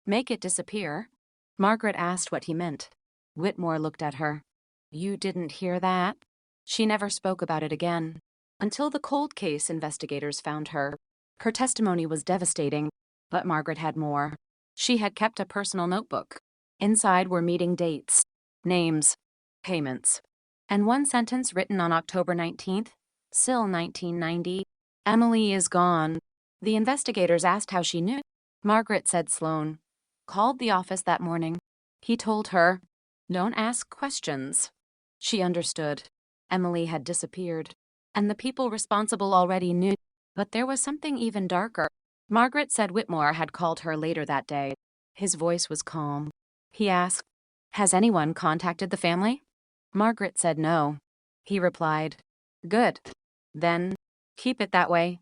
"Make it disappear." Margaret asked what he meant. Whitmore looked at her. "You didn't hear that?" She never spoke about it again. Until the cold case investigators found her. Her testimony was devastating, but Margaret had more. She had kept a personal notebook. Inside were meeting dates, names, payments, and one sentence written on October 19th, Sill, 1990, "Emily is gone." The investigators asked how she knew. Margaret said Sloan called the office that morning. He told her, "Don't ask questions." She understood. Emily had disappeared, and the people responsible already knew. But there was something even darker. Margaret said Whitmore had called her later that day. His voice was calm. He asked, "Has anyone contacted the family?" Margaret said no. He replied, "Good. Then, keep it that way."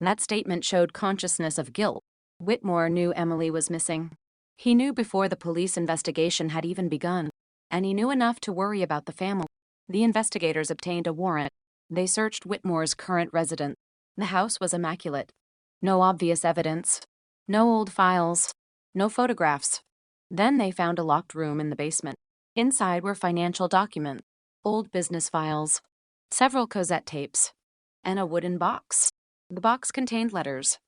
That statement showed consciousness of guilt. Whitmore knew Emily was missing. He knew before the police investigation had even begun, and he knew enough to worry about the family. The investigators obtained a warrant. They searched Whitmore's current residence. The house was immaculate. No obvious evidence. No old files. No photographs. Then they found a locked room in the basement. Inside were financial documents, old business files, several cassette tapes, and a wooden box. The box contained letters.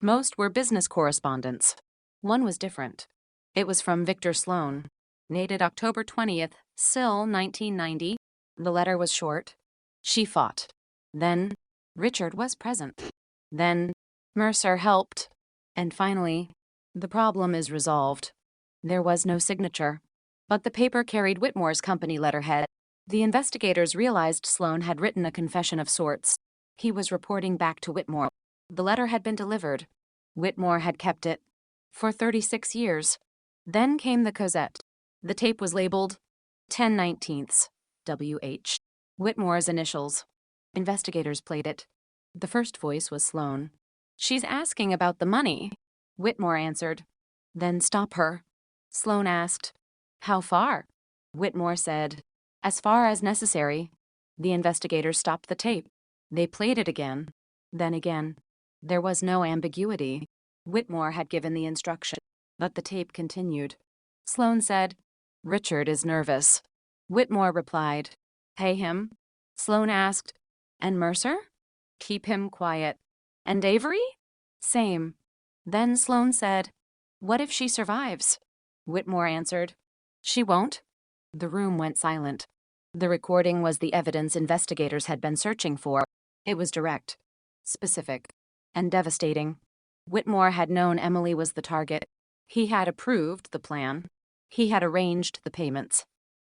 Most were business correspondence. One was different. It was from Victor Sloan, dated October 20th, Sill, 1990. The letter was short. She fought. Then, Richard was present. Then, Mercer helped. And finally, the problem is resolved. There was no signature, but the paper carried Whitmore's company letterhead. The investigators realized Sloan had written a confession of sorts. He was reporting back to Whitmore. The letter had been delivered. Whitmore had kept it for 36 years. Then came the cassette. The tape was labeled 10/19, WH. Whitmore's initials. Investigators played it. The first voice was Sloan. "She's asking about the money." Whitmore answered. "Then stop her." Sloan asked, "How far?" Whitmore said, "As far as necessary." The investigators stopped the tape. They played it again. Then again. There was no ambiguity. Whitmore had given the instruction, but the tape continued. Sloan said, "Richard is nervous." Whitmore replied, "Pay him." Sloan asked, "And Mercer?" "Keep him quiet." "And Avery?" "Same." Then Sloan said, "What if she survives?" Whitmore answered, "She won't." The room went silent. The recording was the evidence investigators had been searching for. It was direct, specific, and devastating. Whitmore had known Emily was the target. He had approved the plan. He had arranged the payments.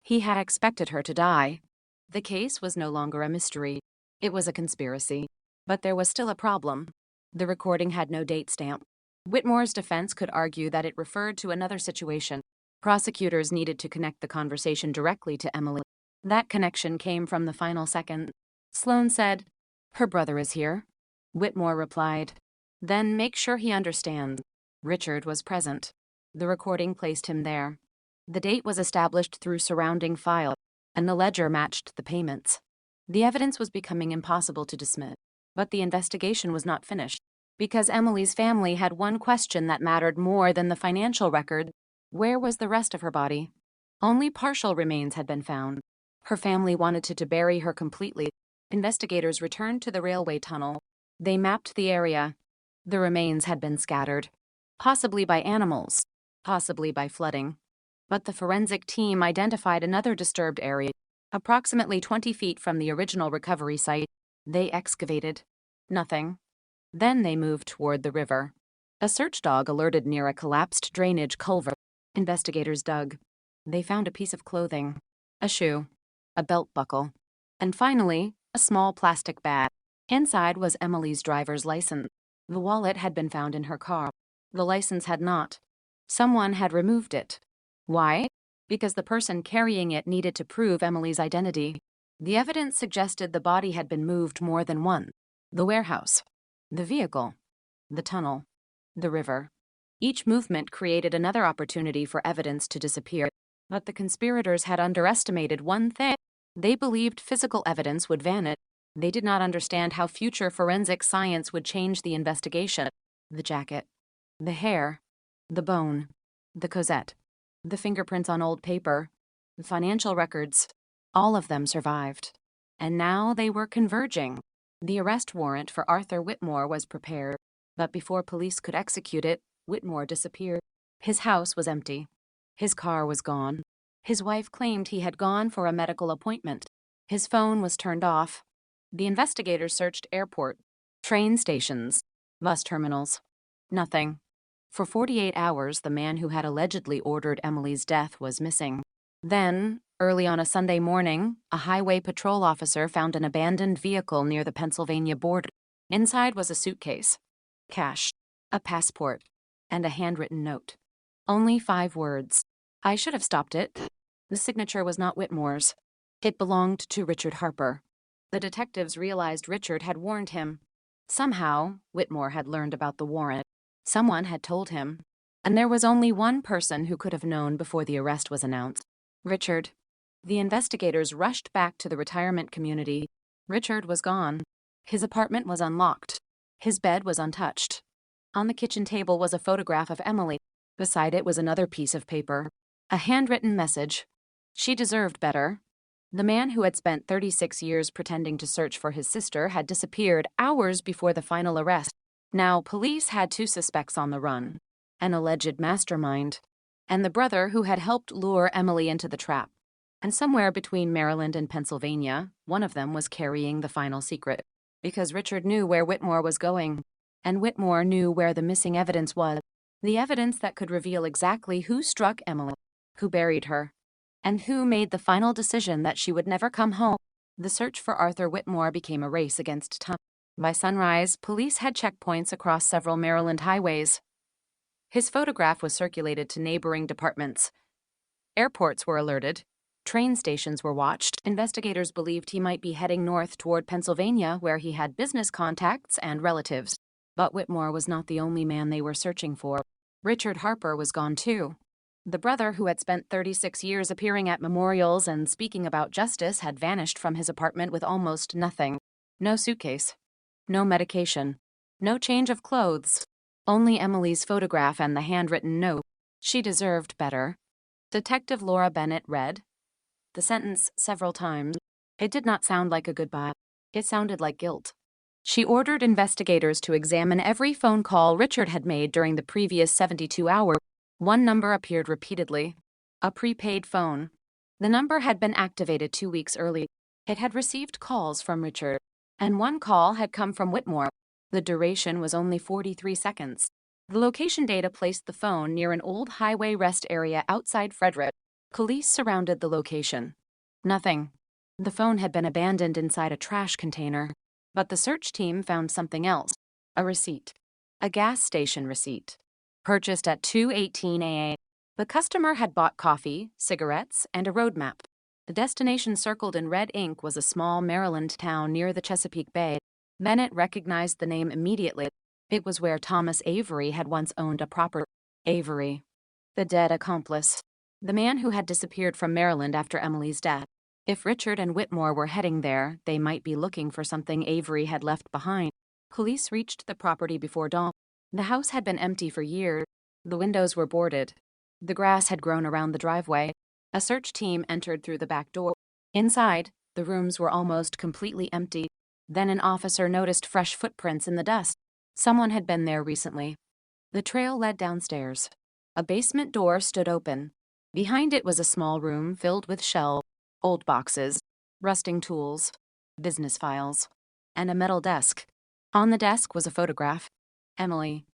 He had expected her to die. The case was no longer a mystery. It was a conspiracy. But there was still a problem. The recording had no date stamp. Whitmore's defense could argue that it referred to another situation. Prosecutors needed to connect the conversation directly to Emily. That connection came from the final second. Sloan said, "Her brother is here." Whitmore replied, "Then make sure he understands." Richard was present. The recording placed him there. The date was established through surrounding files, and the ledger matched the payments. The evidence was becoming impossible to dismiss, but the investigation was not finished, because Emily's family had one question that mattered more than the financial record. Where was the rest of her body? Only partial remains had been found. Her family wanted to bury her completely. Investigators returned to the railway tunnel. They mapped the area. The remains had been scattered, possibly by animals, possibly by flooding. But the forensic team identified another disturbed area, approximately 20 feet from the original recovery site. They excavated. Nothing. Then they moved toward the river. A search dog alerted near a collapsed drainage culvert. Investigators dug. They found a piece of clothing, a shoe, a belt buckle, and finally, a small plastic bag. Inside was Emily's driver's license. The wallet had been found in her car. The license had not. Someone had removed it. Why? Because the person carrying it needed to prove Emily's identity. The evidence suggested the body had been moved more than once. The warehouse, the vehicle, the tunnel, the river. Each movement created another opportunity for evidence to disappear. But the conspirators had underestimated one thing. They believed physical evidence would vanish. They did not understand how future forensic science would change the investigation. The jacket, the hair, the bone, the Cosette, the fingerprints on old paper, the financial records, all of them survived. And now they were converging. The arrest warrant for Arthur Whitmore was prepared, but before police could execute it, Whitmore disappeared. His house was empty. His car was gone. His wife claimed he had gone for a medical appointment. His phone was turned off. The investigators searched airport, train stations, bus terminals. Nothing. For 48 hours, the man who had allegedly ordered Emily's death was missing. Then, early on a Sunday morning, a highway patrol officer found an abandoned vehicle near the Pennsylvania border. Inside was a suitcase, cash, a passport, and a handwritten note. Only 5 words. "I should have stopped it." The signature was not Whitmore's. It belonged to Richard Harper. The detectives realized Richard had warned him. Somehow, Whitmore had learned about the warrant. Someone had told him. And there was only one person who could have known before the arrest was announced. Richard. The investigators rushed back to the retirement community. Richard was gone. His apartment was unlocked. His bed was untouched. On the kitchen table was a photograph of Emily. Beside it was another piece of paper. A handwritten message. She deserved better. The man who had spent 36 years pretending to search for his sister had disappeared hours before the final arrest. Now, police had 2 suspects on the run. An alleged mastermind, and the brother who had helped lure Emily into the trap. And somewhere between Maryland and Pennsylvania, one of them was carrying the final secret. Because Richard knew where Whitmore was going, and Whitmore knew where the missing evidence was. The evidence that could reveal exactly who struck Emily, who buried her, and who made the final decision that she would never come home. The search for Arthur Whitmore became a race against time. By sunrise, police had checkpoints across several Maryland highways. His photograph was circulated to neighboring departments. Airports were alerted. Train stations were watched. Investigators believed he might be heading north toward Pennsylvania, where he had business contacts and relatives. But Whitmore was not the only man they were searching for. Richard Harper was gone too. The brother who had spent 36 years appearing at memorials and speaking about justice had vanished from his apartment with almost nothing. No suitcase. No medication. No change of clothes. Only Emily's photograph and the handwritten note. She deserved better. Detective Laura Bennett read the sentence several times. It did not sound like a goodbye. It sounded like guilt. She ordered investigators to examine every phone call Richard had made during the previous 72 hours. One number appeared repeatedly. A prepaid phone. The number had been activated 2 weeks early. It had received calls from Richard, and one call had come from Whitmore. The duration was only 43 seconds. The location data placed the phone near an old highway rest area outside Frederick. Police surrounded the location. Nothing. The phone had been abandoned inside a trash container. But the search team found something else. A receipt. A gas station receipt. Purchased at 2:18 a.m. The customer had bought coffee, cigarettes, and a road map. The destination circled in red ink was a small Maryland town near the Chesapeake Bay. Bennett recognized the name immediately. It was where Thomas Avery had once owned a property. Avery. The dead accomplice. The man who had disappeared from Maryland after Emily's death. If Richard and Whitmore were heading there, they might be looking for something Avery had left behind. Police reached the property before dawn. The house had been empty for years. The windows were boarded. The grass had grown around the driveway. A search team entered through the back door. Inside, the rooms were almost completely empty. Then an officer noticed fresh footprints in the dust. Someone had been there recently. The trail led downstairs. A basement door stood open. Behind it was a small room filled with shelves, old boxes, rusting tools, business files, and a metal desk. On the desk was a photograph. Emily,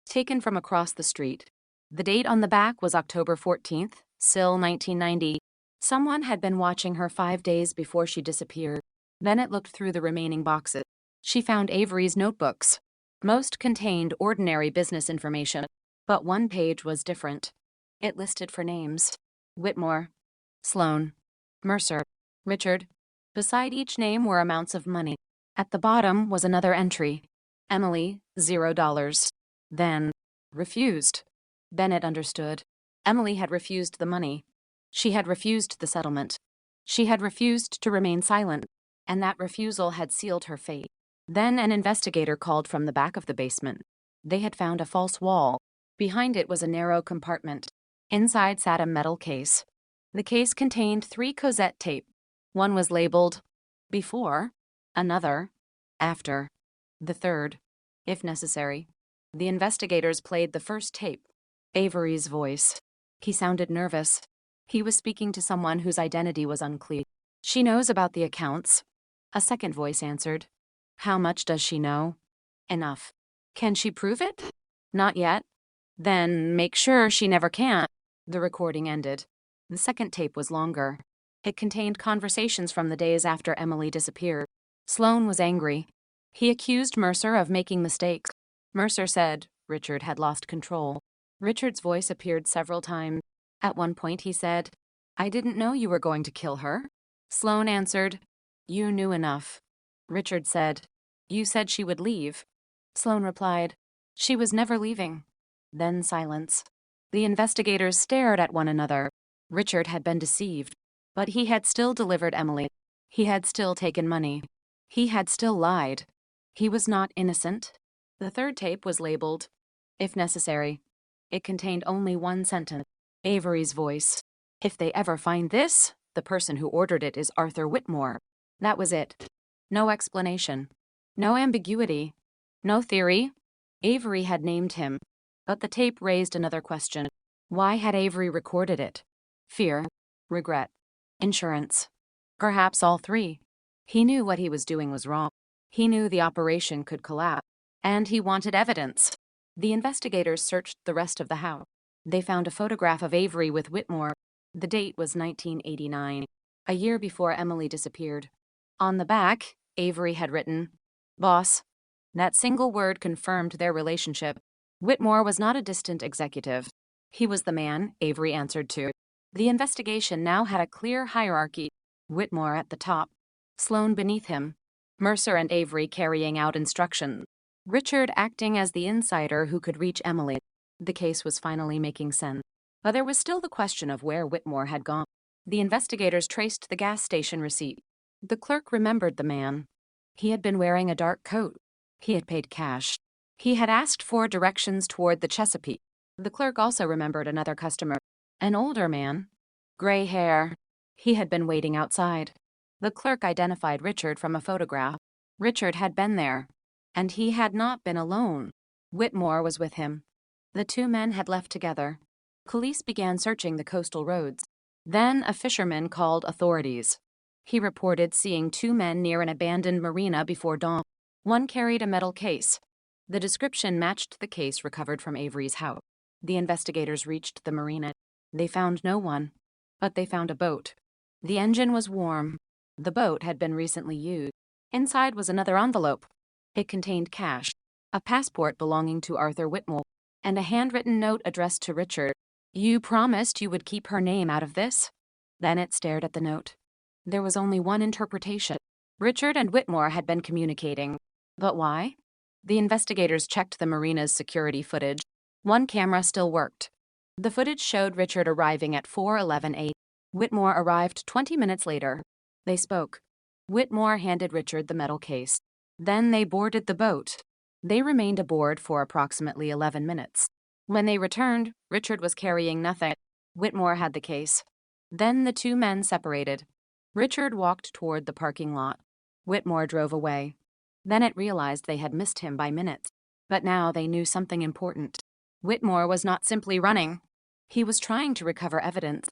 taken from across the street. The date on the back was October 14th, Sill 1990. Someone had been watching her 5 days before she disappeared. Bennett looked through the remaining boxes. She found Avery's notebooks. Most contained ordinary business information, but one page was different. It listed for names. Whitmore, Sloan, Mercer, Richard. Beside each name were amounts of money. At the bottom was another entry. Emily, $0. Then, refused. Bennett understood. Emily had refused the money. She had refused the settlement. She had refused to remain silent, and that refusal had sealed her fate. Then an investigator called from the back of the basement. They had found a false wall. Behind it was a narrow compartment. Inside sat a metal case. The case contained 3 Cosette tape. One was labeled before, another after, the third, if necessary. The investigators played the first tape. Avery's voice. He sounded nervous. He was speaking to someone whose identity was unclear. She knows about the accounts. A second voice answered. How much does she know? Enough. Can she prove it? Not yet. Then make sure she never can. The recording ended. The second tape was longer. It contained conversations from the days after Emily disappeared. Sloan was angry. He accused Mercer of making mistakes. Mercer said Richard had lost control. Richard's voice appeared several times. At one point he said, I didn't know you were going to kill her. Sloan answered, You knew enough. Richard said, You said she would leave. Sloan replied, She was never leaving. Then silence. The investigators stared at one another. Richard had been deceived, but he had still delivered Emily. He had still taken money. He had still lied. He was not innocent. The third tape was labeled, if necessary. It contained only one sentence. Avery's voice. If they ever find this, the person who ordered it is Arthur Whitmore. That was it. No explanation. No ambiguity. No theory. Avery had named him. But the tape raised another question. Why had Avery recorded it? Fear, regret, insurance. Perhaps all 3. He knew what he was doing was wrong. He knew the operation could collapse. And he wanted evidence. The investigators searched the rest of the house. They found a photograph of Avery with Whitmore. The date was 1989, a year before Emily disappeared. On the back, Avery had written, Boss. That single word confirmed their relationship. Whitmore was not a distant executive. He was the man Avery answered to. The investigation now had a clear hierarchy. Whitmore at the top, Sloan beneath him, Mercer and Avery carrying out instructions, Richard acting as the insider who could reach Emily. The case was finally making sense. But there was still the question of where Whitmore had gone. The investigators traced the gas station receipt. The clerk remembered the man. He had been wearing a dark coat. He had paid cash. He had asked for directions toward the Chesapeake. The clerk also remembered another customer, an older man, gray hair. He had been waiting outside. The clerk identified Richard from a photograph. Richard had been there, and he had not been alone. Whitmore was with him. The two men had left together. Police began searching the coastal roads. Then a fisherman called authorities. He reported seeing two men near an abandoned marina before dawn. One carried a metal case. The description matched the case recovered from Avery's house. The investigators reached the marina. They found no one, but they found a boat. The engine was warm. The boat had been recently used. Inside was another envelope. It contained cash, a passport belonging to Arthur Whitmore, and a handwritten note addressed to Richard. "You promised you would keep her name out of this?" Bennett stared at the note. There was only one interpretation. Richard and Whitmore had been communicating. But why? The investigators checked the marina's security footage. One camera still worked. The footage showed Richard arriving at 4:11 a.m. Whitmore arrived 20 minutes later. They spoke. Whitmore handed Richard the metal case. Then they boarded the boat. They remained aboard for approximately 11 minutes. When they returned, Richard was carrying nothing. Whitmore had the case. Then the two men separated. Richard walked toward the parking lot. Whitmore drove away. Bennett realized they had missed him by minutes. But now they knew something important. Whitmore was not simply running. He was trying to recover evidence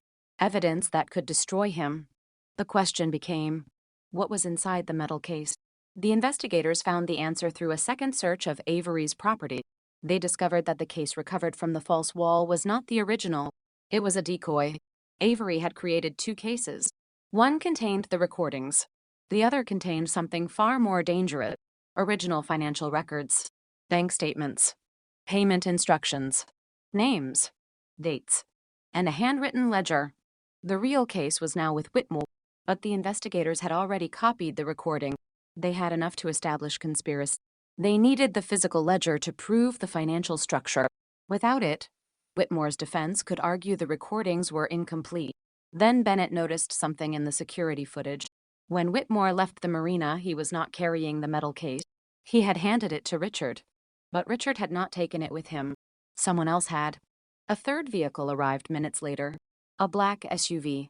that could destroy him. The question became, what was inside the metal case? The investigators found the answer through a second search of Avery's property. They discovered that the case recovered from the false wall was not the original. It was a decoy. Avery had created two cases. One contained the recordings. The other contained something far more dangerous: original financial records, bank statements, payment instructions, names, dates, and a handwritten ledger. The real case was now with Whitmore, but the investigators had already copied the recording. They had enough to establish conspiracy. They needed the physical ledger to prove the financial structure. Without it, Whitmore's defense could argue the recordings were incomplete. Then Bennett noticed something in the security footage. When Whitmore left the marina, he was not carrying the metal case. He had handed it to Richard. But Richard had not taken it with him. Someone else had. A third vehicle arrived minutes later, a black SUV.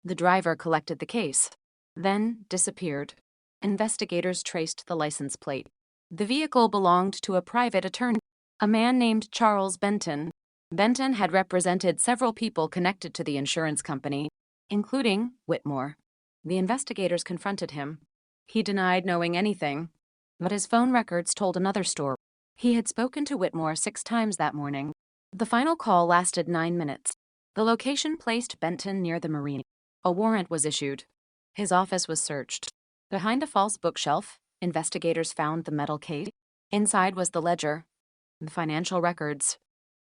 The driver collected the case, then disappeared. Investigators traced the license plate. The vehicle belonged to a private attorney, a man named Charles Benton. Benton had represented several people connected to the insurance company, including Whitmore. The investigators confronted him. He denied knowing anything, but his phone records told another story. He had spoken to Whitmore 6 times that morning. The final call lasted 9 minutes. The location placed Benton near the marina. A warrant was issued. His office was searched. Behind a false bookshelf, investigators found the metal case. Inside was the ledger, the financial records,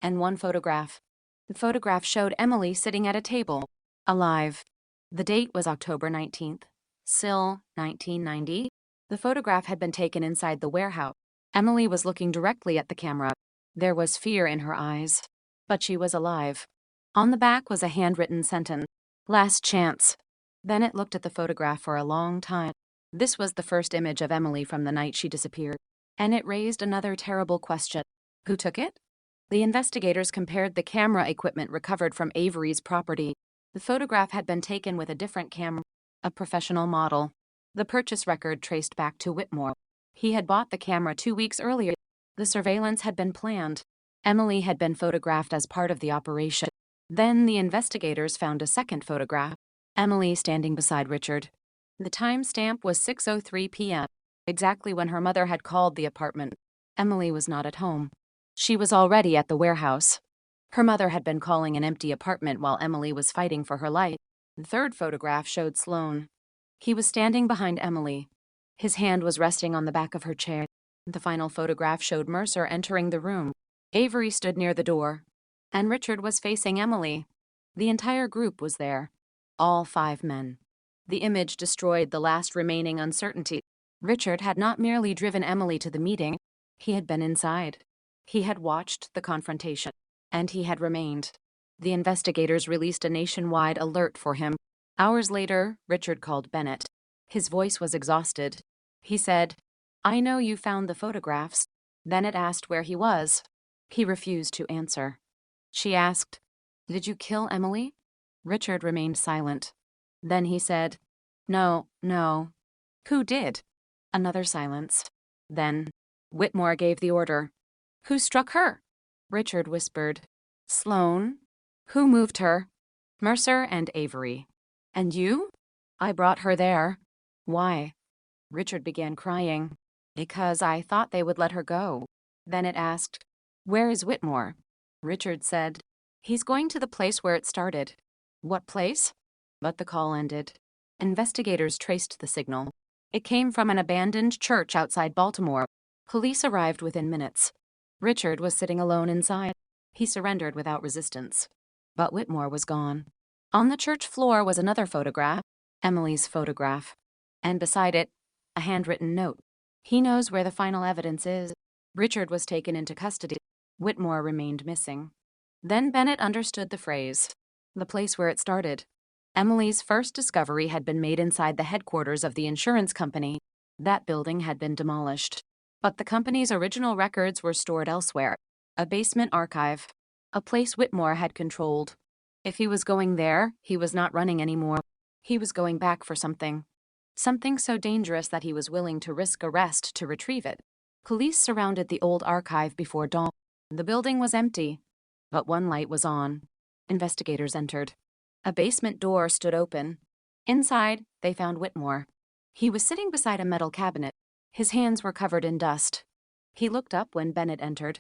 and one photograph. The photograph showed Emily sitting at a table, alive. The date was October 19th, Sill, 1990. The photograph had been taken inside the warehouse. Emily was looking directly at the camera. There was fear in her eyes, but she was alive. On the back was a handwritten sentence, "Last chance." Bennett looked at the photograph for a long time. This was the first image of Emily from the night she disappeared, and it raised another terrible question. Who took it? The investigators compared the camera equipment recovered from Avery's property. The photograph had been taken with a different camera, a professional model. The purchase record traced back to Whitmore. He had bought the camera 2 weeks earlier. The surveillance had been planned. Emily had been photographed as part of the operation. Then the investigators found a second photograph, Emily standing beside Richard. The timestamp was 6:03 p.m., exactly when her mother had called the apartment. Emily was not at home. She was already at the warehouse. Her mother had been calling an empty apartment while Emily was fighting for her life. The third photograph showed Sloan. He was standing behind Emily. His hand was resting on the back of her chair. The final photograph showed Mercer entering the room. Avery stood near the door, and Richard was facing Emily. The entire group was there, all 5 men. The image destroyed the last remaining uncertainty. Richard had not merely driven Emily to the meeting, he had been inside. He had watched the confrontation, and he had remained. The investigators released a nationwide alert for him. Hours later, Richard called Bennett. His voice was exhausted. He said, "I know you found the photographs." Bennett asked where he was. He refused to answer. She asked, "Did you kill Emily?" Richard remained silent. Then he said, "No, no." "Who did?" Another silence. Then, Whitmore gave the order. "Who struck her?" Richard whispered, "Sloan." "Who moved her?" "Mercer and Avery." "And you?" "I brought her there." "Why?" Richard began crying. "Because I thought they would let her go." Then it asked, "Where is Whitmore?" Richard said, "He's going to the place where it started." "What place?" But the call ended. Investigators traced the signal. It came from an abandoned church outside Baltimore. Police arrived within minutes. Richard was sitting alone inside. He surrendered without resistance. But Whitmore was gone. On the church floor was another photograph, Emily's photograph. And beside it, a handwritten note. "He knows where the final evidence is." Richard was taken into custody. Whitmore remained missing. Then Bennett understood the phrase, the place where it started. Emily's first discovery had been made inside the headquarters of the insurance company. That building had been demolished. But the company's original records were stored elsewhere, a basement archive, a place Whitmore had controlled. If he was going there, he was not running anymore. He was going back for something. Something so dangerous that he was willing to risk arrest to retrieve it. Police surrounded the old archive before dawn. The building was empty, but one light was on. Investigators entered. A basement door stood open. Inside, they found Whitmore. He was sitting beside a metal cabinet. His hands were covered in dust. He looked up when Bennett entered.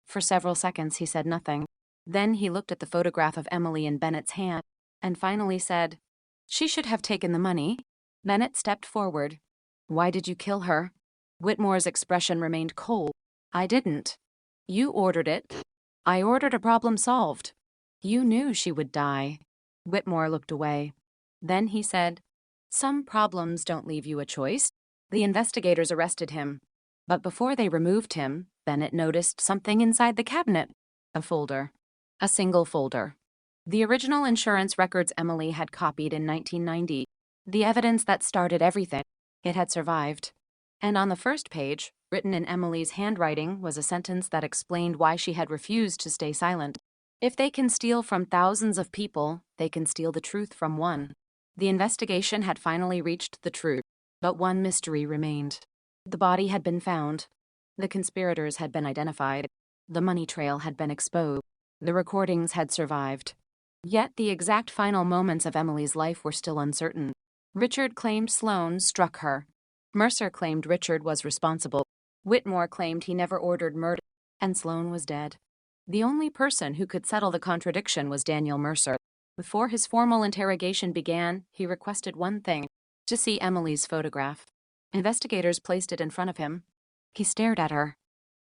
For several seconds, he said nothing. Then he looked at the photograph of Emily in Bennett's hand and finally said, "She should have taken the money." Bennett stepped forward. "Why did you kill her?" Whitmore's expression remained cold. "I didn't." "You ordered it." "I ordered a problem solved." "You knew she would die." Whitmore looked away. Then he said, "Some problems don't leave you a choice." The investigators arrested him. But before they removed him, Bennett noticed something inside the cabinet. A folder. A single folder. The original insurance records Emily had copied in 1990. The evidence that started everything. It had survived. And on the first page, written in Emily's handwriting, was a sentence that explained why she had refused to stay silent. If they can steal from thousands of people, they can steal the truth from one. The investigation had finally reached the truth, but one mystery remained. The body had been found. The conspirators had been identified. The money trail had been exposed. The recordings had survived. Yet the exact final moments of Emily's life were still uncertain. Richard claimed Sloan struck her. Mercer claimed Richard was responsible. Whitmore claimed he never ordered murder, and Sloan was dead. The only person who could settle the contradiction was Daniel Mercer. Before his formal interrogation began, he requested one thing, to see Emily's photograph. Investigators placed it in front of him. He stared at her.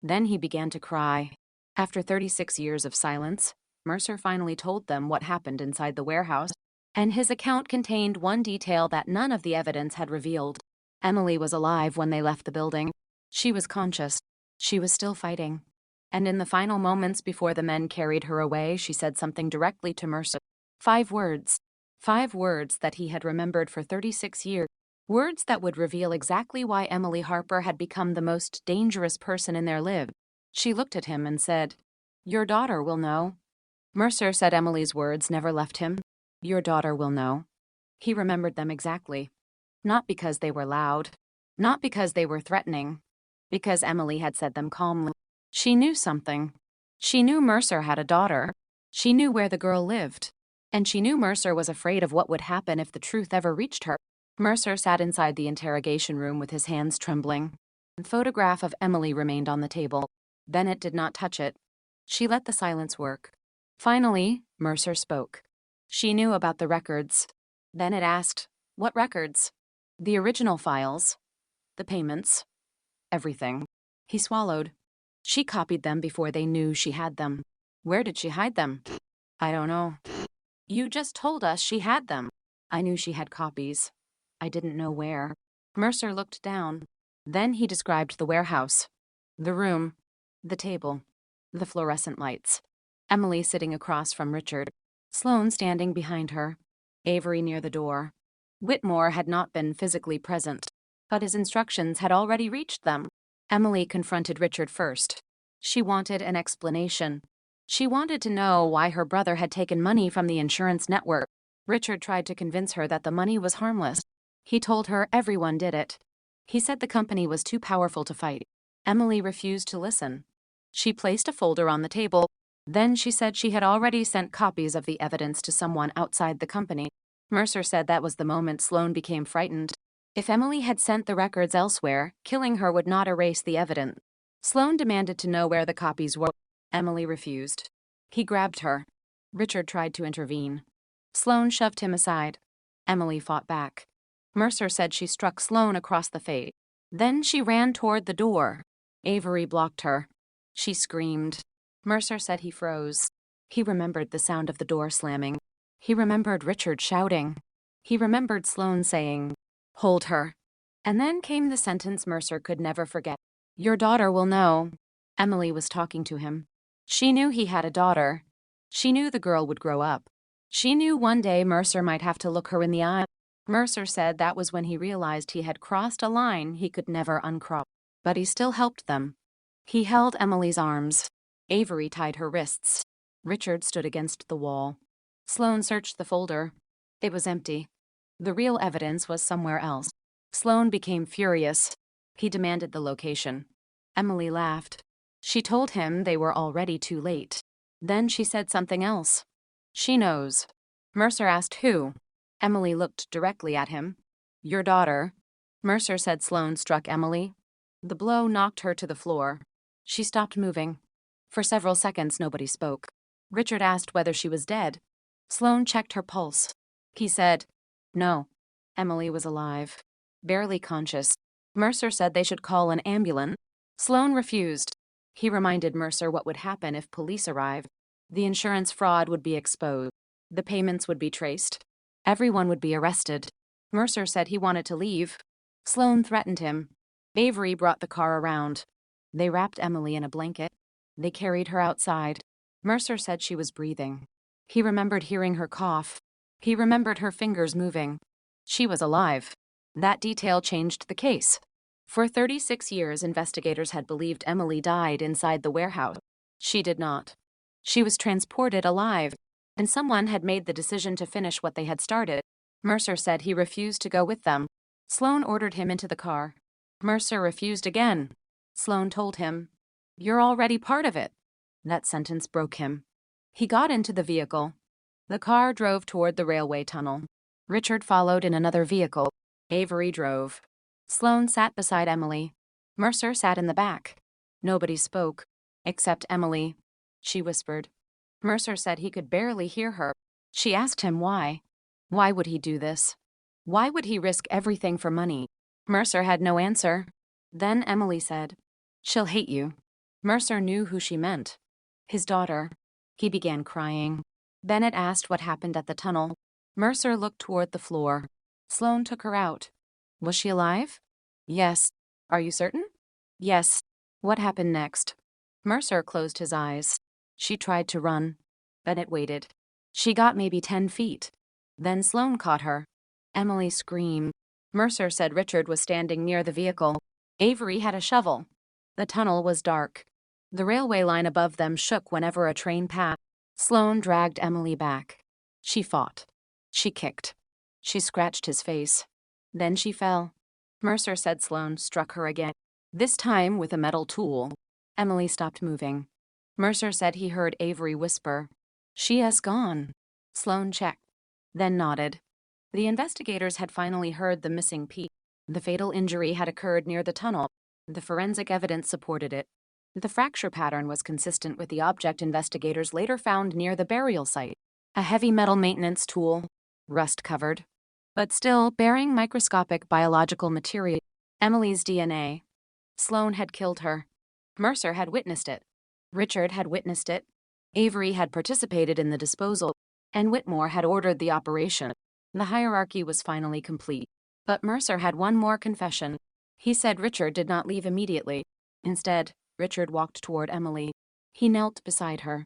Then he began to cry. After 36 years of silence, Mercer finally told them what happened inside the warehouse, and his account contained one detail that none of the evidence had revealed. Emily was alive when they left the building. She was conscious. She was still fighting. And in the final moments before the men carried her away, she said something directly to Mercer. 5 words. 5 words that he had remembered for 36 years. Words that would reveal exactly why Emily Harper had become the most dangerous person in their lives. She looked at him and said, "Your daughter will know." Mercer said Emily's words never left him. "Your daughter will know." He remembered them exactly. Not because they were loud. Not because they were threatening. Because Emily had said them calmly. She knew something. She knew Mercer had a daughter. She knew where the girl lived. And she knew Mercer was afraid of what would happen if the truth ever reached her. Mercer sat inside the interrogation room with his hands trembling. The photograph of Emily remained on the table. Bennett did not touch it. She let the silence work. Finally, Mercer spoke. She knew about the records. Bennett asked, "What records?" "The original files. The payments. Everything." He swallowed. "She copied them before they knew she had them." "Where did she hide them?" "I don't know." "You just told us she had them." "I knew she had copies. I didn't know where." Mercer looked down. Then he described the warehouse, the room, the table, the fluorescent lights. Emily sitting across from Richard, Sloan standing behind her, Avery near the door. Whitmore had not been physically present, but his instructions had already reached them. Emily confronted Richard first. She wanted an explanation. She wanted to know why her brother had taken money from the insurance network. Richard tried to convince her that the money was harmless. He told her everyone did it. He said the company was too powerful to fight. Emily refused to listen. She placed a folder on the table. Then she said she had already sent copies of the evidence to someone outside the company. Mercer said that was the moment Sloan became frightened. If Emily had sent the records elsewhere, killing her would not erase the evidence. Sloan demanded to know where the copies were. Emily refused. He grabbed her. Richard tried to intervene. Sloan shoved him aside. Emily fought back. Mercer said she struck Sloan across the face. Then she ran toward the door. Avery blocked her. She screamed. Mercer said he froze. He remembered the sound of the door slamming. He remembered Richard shouting. He remembered Sloan saying, "Hold her." And then came the sentence Mercer could never forget. "Your daughter will know." Emily was talking to him. She knew he had a daughter. She knew the girl would grow up. She knew one day Mercer might have to look her in the eye. Mercer said that was when he realized he had crossed a line he could never uncross. But he still helped them. He held Emily's arms. Avery tied her wrists. Richard stood against the wall. Sloan searched the folder. It was empty. The real evidence was somewhere else. Sloan became furious. He demanded the location. Emily laughed. She told him they were already too late. Then she said something else. "She knows." Mercer asked who. Emily looked directly at him. "Your daughter." Mercer said Sloan struck Emily. The blow knocked her to the floor. She stopped moving. For several seconds, nobody spoke. Richard asked whether she was dead. Sloan checked her pulse. He said, "No." Emily was alive, barely conscious. Mercer said they should call an ambulance. Sloan refused. He reminded Mercer what would happen if police arrived. The insurance fraud would be exposed. The payments would be traced. Everyone would be arrested. Mercer said he wanted to leave. Sloan threatened him. Avery brought the car around. They wrapped Emily in a blanket. They carried her outside. Mercer said she was breathing. He remembered hearing her cough. He remembered her fingers moving. She was alive. That detail changed the case. For 36 years, investigators had believed Emily died inside the warehouse. She did not. She was transported alive, and someone had made the decision to finish what they had started. Mercer said he refused to go with them. Sloan ordered him into the car. Mercer refused again. Sloan told him, "You're already part of it." That sentence broke him. He got into the vehicle. The car drove toward the railway tunnel. Richard followed in another vehicle. Avery drove. Sloan sat beside Emily. Mercer sat in the back. Nobody spoke, except Emily. She whispered. Mercer said he could barely hear her. She asked him why. Why would he do this? Why would he risk everything for money? Mercer had no answer. Then Emily said, "She'll hate you." Mercer knew who she meant. His daughter. He began crying. Bennett asked what happened at the tunnel. Mercer looked toward the floor. Sloan took her out. Was she alive? Yes. Are you certain? Yes. What happened next? Mercer closed his eyes. She tried to run. Bennett waited. She got maybe 10 feet. Then Sloan caught her. Emily screamed. Mercer said Richard was standing near the vehicle. Avery had a shovel. The tunnel was dark. The railway line above them shook whenever a train passed. Sloan dragged Emily back. She fought. She kicked. She scratched his face. Then she fell. Mercer said Sloan struck her again, this time with a metal tool. Emily stopped moving. Mercer said he heard Avery whisper, "She has gone." Sloan checked, then nodded. The investigators had finally heard the missing piece. The fatal injury had occurred near the tunnel. The forensic evidence supported it. The fracture pattern was consistent with the object investigators later found near the burial site, a heavy metal maintenance tool, rust-covered, but still bearing microscopic biological material. Emily's DNA. Sloan had killed her. Mercer had witnessed it. Richard had witnessed it. Avery had participated in the disposal, and Whitmore had ordered the operation. The hierarchy was finally complete. But Mercer had one more confession. He said Richard did not leave immediately. Instead, Richard walked toward Emily. He knelt beside her.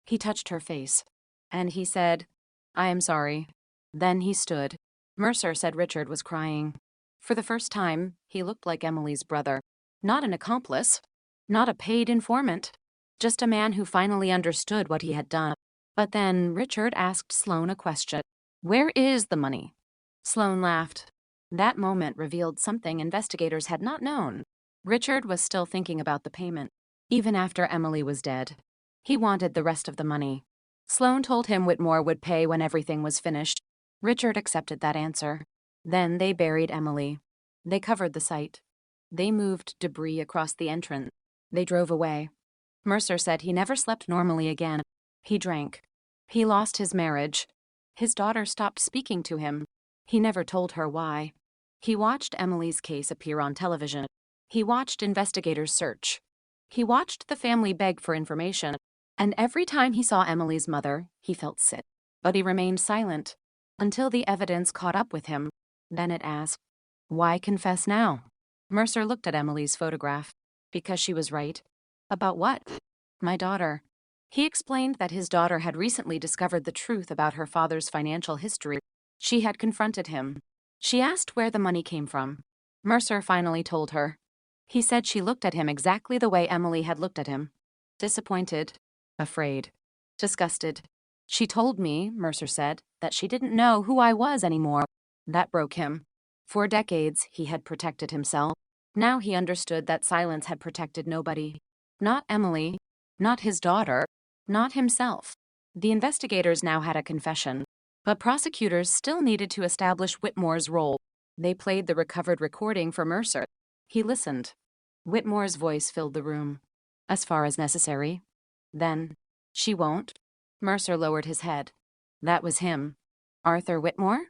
He touched her face, and he said, "I am sorry." Then he stood. Mercer said Richard was crying. For the first time, he looked like Emily's brother. Not an accomplice, not a paid informant, just a man who finally understood what he had done. But then Richard asked Sloane a question. "Where is the money?" Sloane laughed. That moment revealed something investigators had not known. Richard was still thinking about the payment, even after Emily was dead. He wanted the rest of the money. Sloane told him Whitmore would pay when everything was finished. Richard accepted that answer. Then they buried Emily. They covered the site. They moved debris across the entrance. They drove away. Mercer said he never slept normally again. He drank. He lost his marriage. His daughter stopped speaking to him. He never told her why. He watched Emily's case appear on television. He watched investigators search. He watched the family beg for information. And every time he saw Emily's mother, he felt sick. But he remained silent until the evidence caught up with him. Then it asked, "Why confess now?" Mercer looked at Emily's photograph. Because she was right. About what? My daughter. He explained that his daughter had recently discovered the truth about her father's financial history. She had confronted him. She asked where the money came from. Mercer finally told her. He said she looked at him exactly the way Emily had looked at him. Disappointed, afraid, disgusted. She told me, Mercer said, that she didn't know who I was anymore. That broke him. For decades, he had protected himself. Now he understood that silence had protected nobody. Not Emily, not his daughter, not himself. The investigators now had a confession, but prosecutors still needed to establish Whitmore's role. They played the recovered recording for Mercer. He listened. Whitmore's voice filled the room. As far as necessary. Then, "She won't?" Mercer lowered his head. That was him. Arthur Whitmore?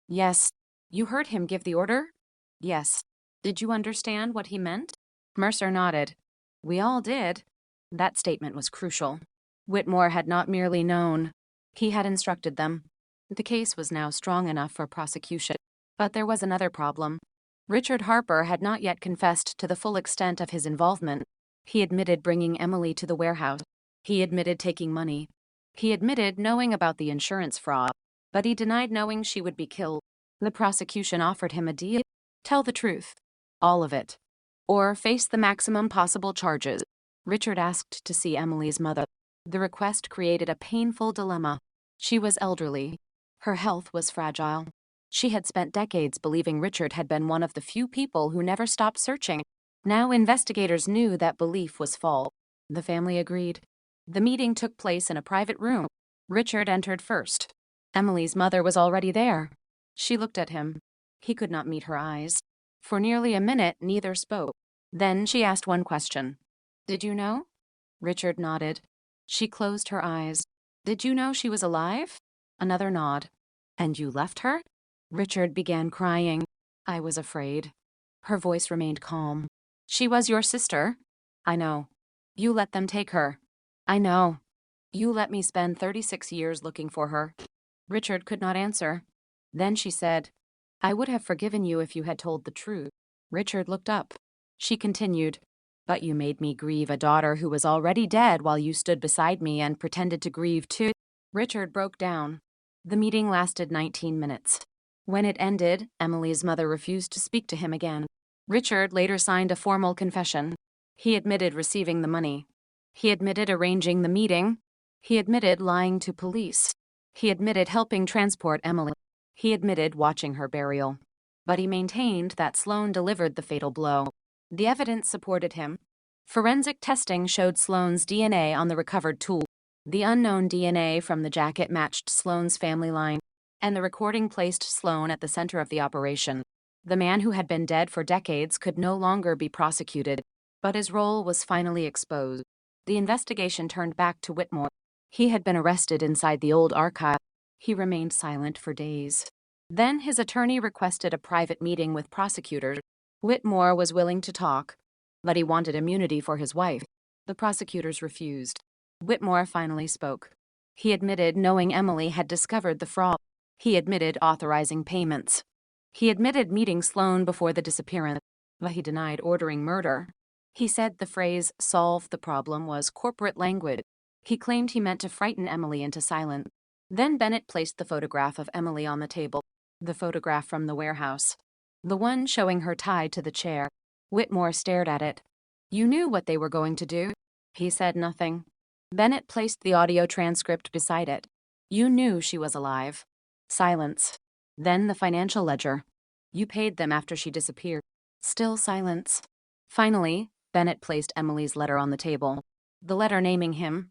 Yes. You heard him give the order? Yes. Did you understand what he meant? Mercer nodded. We all did. That statement was crucial. Whitmore had not merely known. He had instructed them. The case was now strong enough for prosecution. But there was another problem. Richard Harper had not yet confessed to the full extent of his involvement. He admitted bringing Emily to the warehouse. He admitted taking money. He admitted knowing about the insurance fraud. But he denied knowing she would be killed. The prosecution offered him a deal. Tell the truth. All of it. Or face the maximum possible charges. Richard asked to see Emily's mother. The request created a painful dilemma. She was elderly. Her health was fragile. She had spent decades believing Richard had been one of the few people who never stopped searching. Now investigators knew that belief was false. The family agreed. The meeting took place in a private room. Richard entered first. Emily's mother was already there. She looked at him. He could not meet her eyes. For nearly a minute, neither spoke. Then she asked one question. Did you know? Richard nodded. She closed her eyes. Did you know she was alive? Another nod. And you left her? Richard began crying. I was afraid. Her voice remained calm. She was your sister. I know. You let them take her. I know. You let me spend 36 years looking for her. Richard could not answer. Then she said, I would have forgiven you if you had told the truth. Richard looked up. She continued, but you made me grieve a daughter who was already dead while you stood beside me and pretended to grieve too. Richard broke down. The meeting lasted 19 minutes. When it ended, Emily's mother refused to speak to him again. Richard later signed a formal confession. He admitted receiving the money. He admitted arranging the meeting. He admitted lying to police. He admitted helping transport Emily. He admitted watching her burial. But he maintained that Sloane delivered the fatal blow. The evidence supported him. Forensic testing showed Sloane's DNA on the recovered tool. The unknown DNA from the jacket matched Sloane's family line, and the recording placed Sloane at the center of the operation. The man who had been dead for decades could no longer be prosecuted, but his role was finally exposed. The investigation turned back to Whitmore. He had been arrested inside the old archive. He remained silent for days. Then his attorney requested a private meeting with prosecutors. Whitmore was willing to talk, but he wanted immunity for his wife. The prosecutors refused. Whitmore finally spoke. He admitted knowing Emily had discovered the fraud. He admitted authorizing payments. He admitted meeting Sloane before the disappearance, but he denied ordering murder. He said the phrase, solve the problem, was corporate language. He claimed he meant to frighten Emily into silence. Then Bennett placed the photograph of Emily on the table, the photograph from the warehouse, the one showing her tied to the chair. Whitmore stared at it. You knew what they were going to do. He said nothing. Bennett placed the audio transcript beside it. You knew she was alive. Silence. Then the financial ledger. You paid them after she disappeared. Still silence. Finally, Bennett placed Emily's letter on the table. The letter naming him.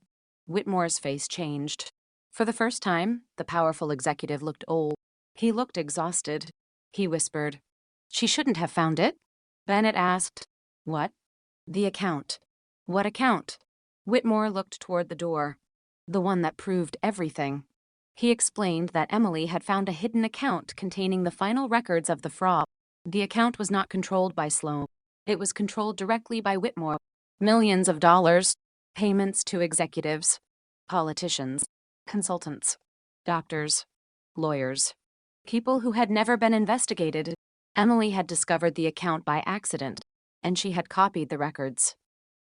Whitmore's face changed. For the first time, the powerful executive looked old. He looked exhausted. He whispered, She shouldn't have found it. Bennett asked, What? The account. What account? Whitmore looked toward the door. The one that proved everything. He explained that Emily had found a hidden account containing the final records of the fraud. The account was not controlled by Sloan. It was controlled directly by Whitmore. Millions of dollars. Payments to executives, politicians, consultants, doctors, lawyers, people who had never been investigated. Emily had discovered the account by accident, and she had copied the records.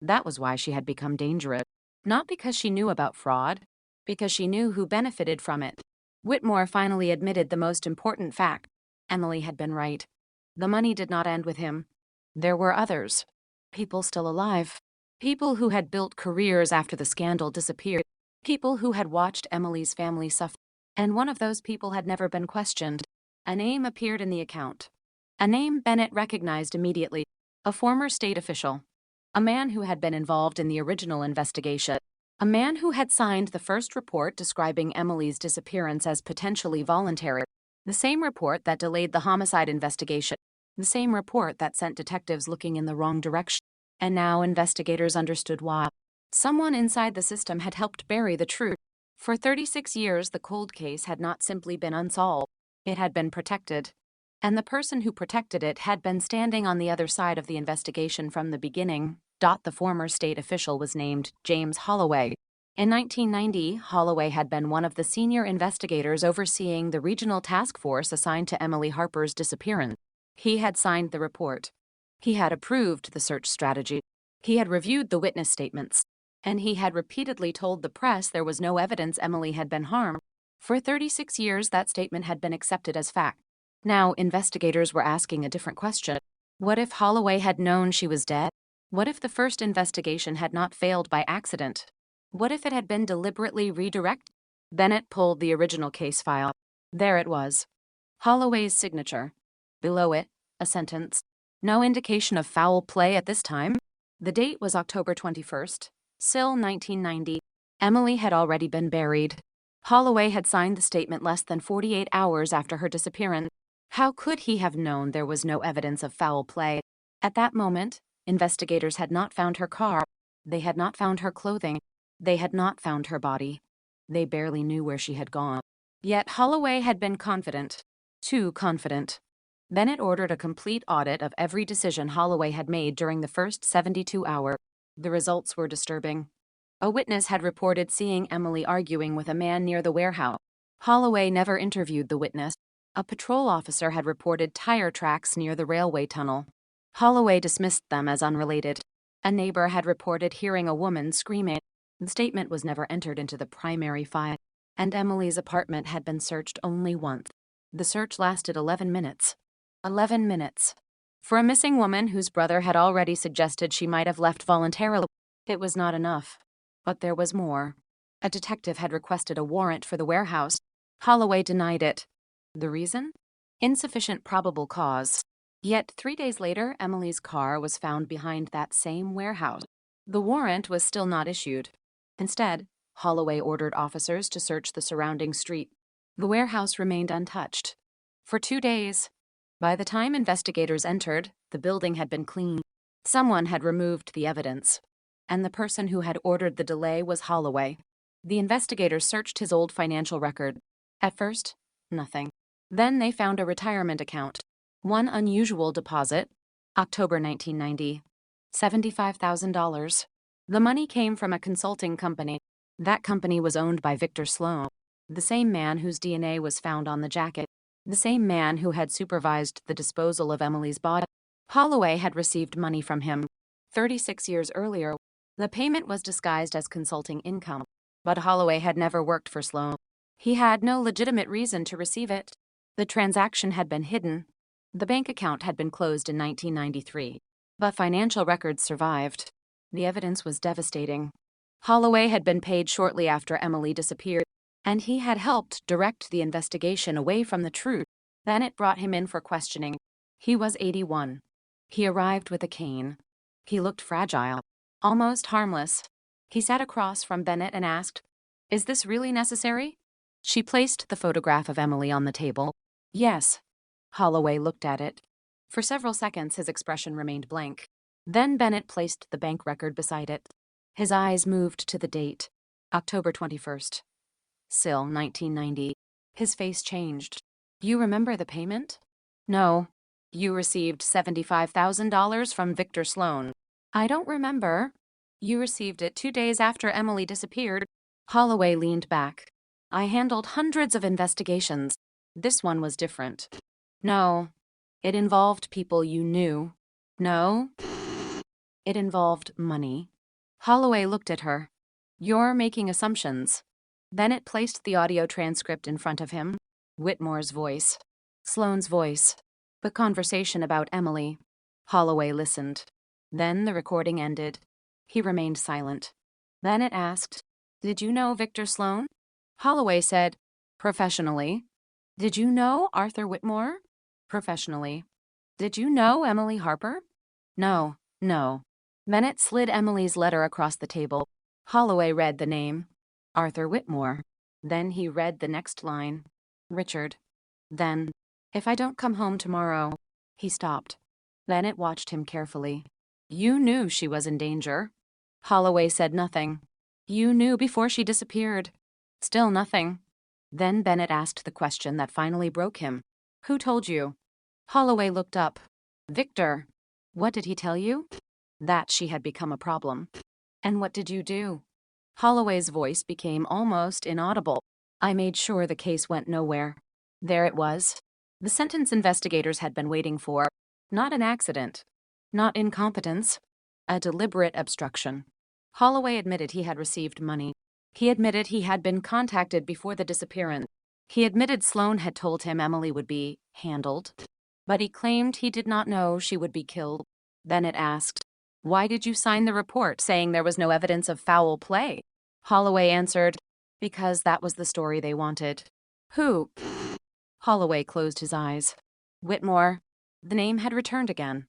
That was why she had become dangerous. Not because she knew about fraud, because she knew who benefited from it. Whitmore finally admitted the most important fact. Emily had been right. The money did not end with him. There were others. People still alive. People who had built careers after the scandal disappeared. People who had watched Emily's family suffer. And one of those people had never been questioned. A name appeared in the account. A name Bennett recognized immediately. A former state official. A man who had been involved in the original investigation. A man who had signed the first report describing Emily's disappearance as potentially voluntary. The same report that delayed the homicide investigation. The same report that sent detectives looking in the wrong direction. And now investigators understood why. Someone inside the system had helped bury the truth. For 36 years, the cold case had not simply been unsolved. It had been protected. And the person who protected it had been standing on the other side of the investigation from the beginning. The former state official was named James Holloway. In 1990, Holloway had been one of the senior investigators overseeing the regional task force assigned to Emily Harper's disappearance. He had signed the report. He had approved the search strategy. He had reviewed the witness statements. And he had repeatedly told the press there was no evidence Emily had been harmed. For 36 years, that statement had been accepted as fact. Now, investigators were asking a different question. What if Holloway had known she was dead? What if the first investigation had not failed by accident? What if it had been deliberately redirected? Bennett pulled the original case file. There it was. Holloway's signature. Below it, a sentence. No indication of foul play at this time. The date was October 21st. Still 1990. Emily had already been buried. Holloway had signed the statement less than 48 hours after her disappearance. How could he have known there was no evidence of foul play? At that moment, investigators had not found her car. They had not found her clothing. They had not found her body. They barely knew where she had gone. Yet Holloway had been confident. Too confident. Bennett ordered a complete audit of every decision Holloway had made during the first 72 hours. The results were disturbing. A witness had reported seeing Emily arguing with a man near the warehouse. Holloway never interviewed the witness. A patrol officer had reported tire tracks near the railway tunnel. Holloway dismissed them as unrelated. A neighbor had reported hearing a woman screaming. The statement was never entered into the primary file. And Emily's apartment had been searched only once. The search lasted 11 minutes. 11 minutes. For a missing woman whose brother had already suggested she might have left voluntarily, it was not enough. But there was more. A detective had requested a warrant for the warehouse. Holloway denied it. The reason? Insufficient probable cause. Yet 3 days later, Emily's car was found behind that same warehouse. The warrant was still not issued. Instead, Holloway ordered officers to search the surrounding street. The warehouse remained untouched. For 2 days. By the time investigators entered, the building had been cleaned. Someone had removed the evidence. And the person who had ordered the delay was Holloway. The investigators searched his old financial record. At first, nothing. Then they found a retirement account. One unusual deposit. October 1990. $75,000. The money came from a consulting company. That company was owned by Victor Sloan, the same man whose DNA was found on the jacket. The same man who had supervised the disposal of Emily's body. Holloway had received money from him. 36 years earlier, the payment was disguised as consulting income. But Holloway had never worked for Sloan. He had no legitimate reason to receive it. The transaction had been hidden. The bank account had been closed in 1993, but financial records survived. The evidence was devastating. Holloway had been paid shortly after Emily disappeared, and he had helped direct the investigation away from the truth. Then it brought him in for questioning. He was 81. He arrived with a cane. He looked fragile, almost harmless. He sat across from Bennett and asked, "Is this really necessary?" She placed the photograph of Emily on the table. "Yes." Holloway looked at it. For several seconds, his expression remained blank. Then Bennett placed the bank record beside it. His eyes moved to the date, October 21st. Sill, 1990. His face changed. "You remember the payment?" "No." "You received $75,000 from Victor Sloan." "I don't remember." "You received it 2 days after Emily disappeared." Holloway leaned back. "I handled hundreds of investigations. This one was different." "No." "It involved people you knew." "No." "It involved money." Holloway looked at her. "You're making assumptions." Bennett placed the audio transcript in front of him. Whitmore's voice. Sloane's voice. The conversation about Emily. Holloway listened. Then the recording ended. He remained silent. Bennett asked, "Did you know Victor Sloan?" Holloway said, "Professionally." "Did you know Arthur Whitmore?" "Professionally." "Did you know Emily Harper?" "No, no." Bennett slid Emily's letter across the table. Holloway read the name. Arthur Whitmore. Then he read the next line. Richard. Then, "If I don't come home tomorrow." He stopped. Bennett watched him carefully. "You knew she was in danger." Holloway said nothing. "You knew before she disappeared." Still nothing. Then Bennett asked the question that finally broke him. "Who told you?" Holloway looked up. "Victor." "What did he tell you?" "That she had become a problem." "And what did you do?" Holloway's voice became almost inaudible. "I made sure the case went nowhere." There it was. The sentence investigators had been waiting for. Not an accident. Not incompetence. A deliberate obstruction. Holloway admitted he had received money. He admitted he had been contacted before the disappearance. He admitted Sloan had told him Emily would be handled. But he claimed he did not know she would be killed. Bennett asked, "Why did you sign the report saying there was no evidence of foul play?" Holloway answered, "Because that was the story they wanted." "Who?" Holloway closed his eyes. "Whitmore." The name had returned again.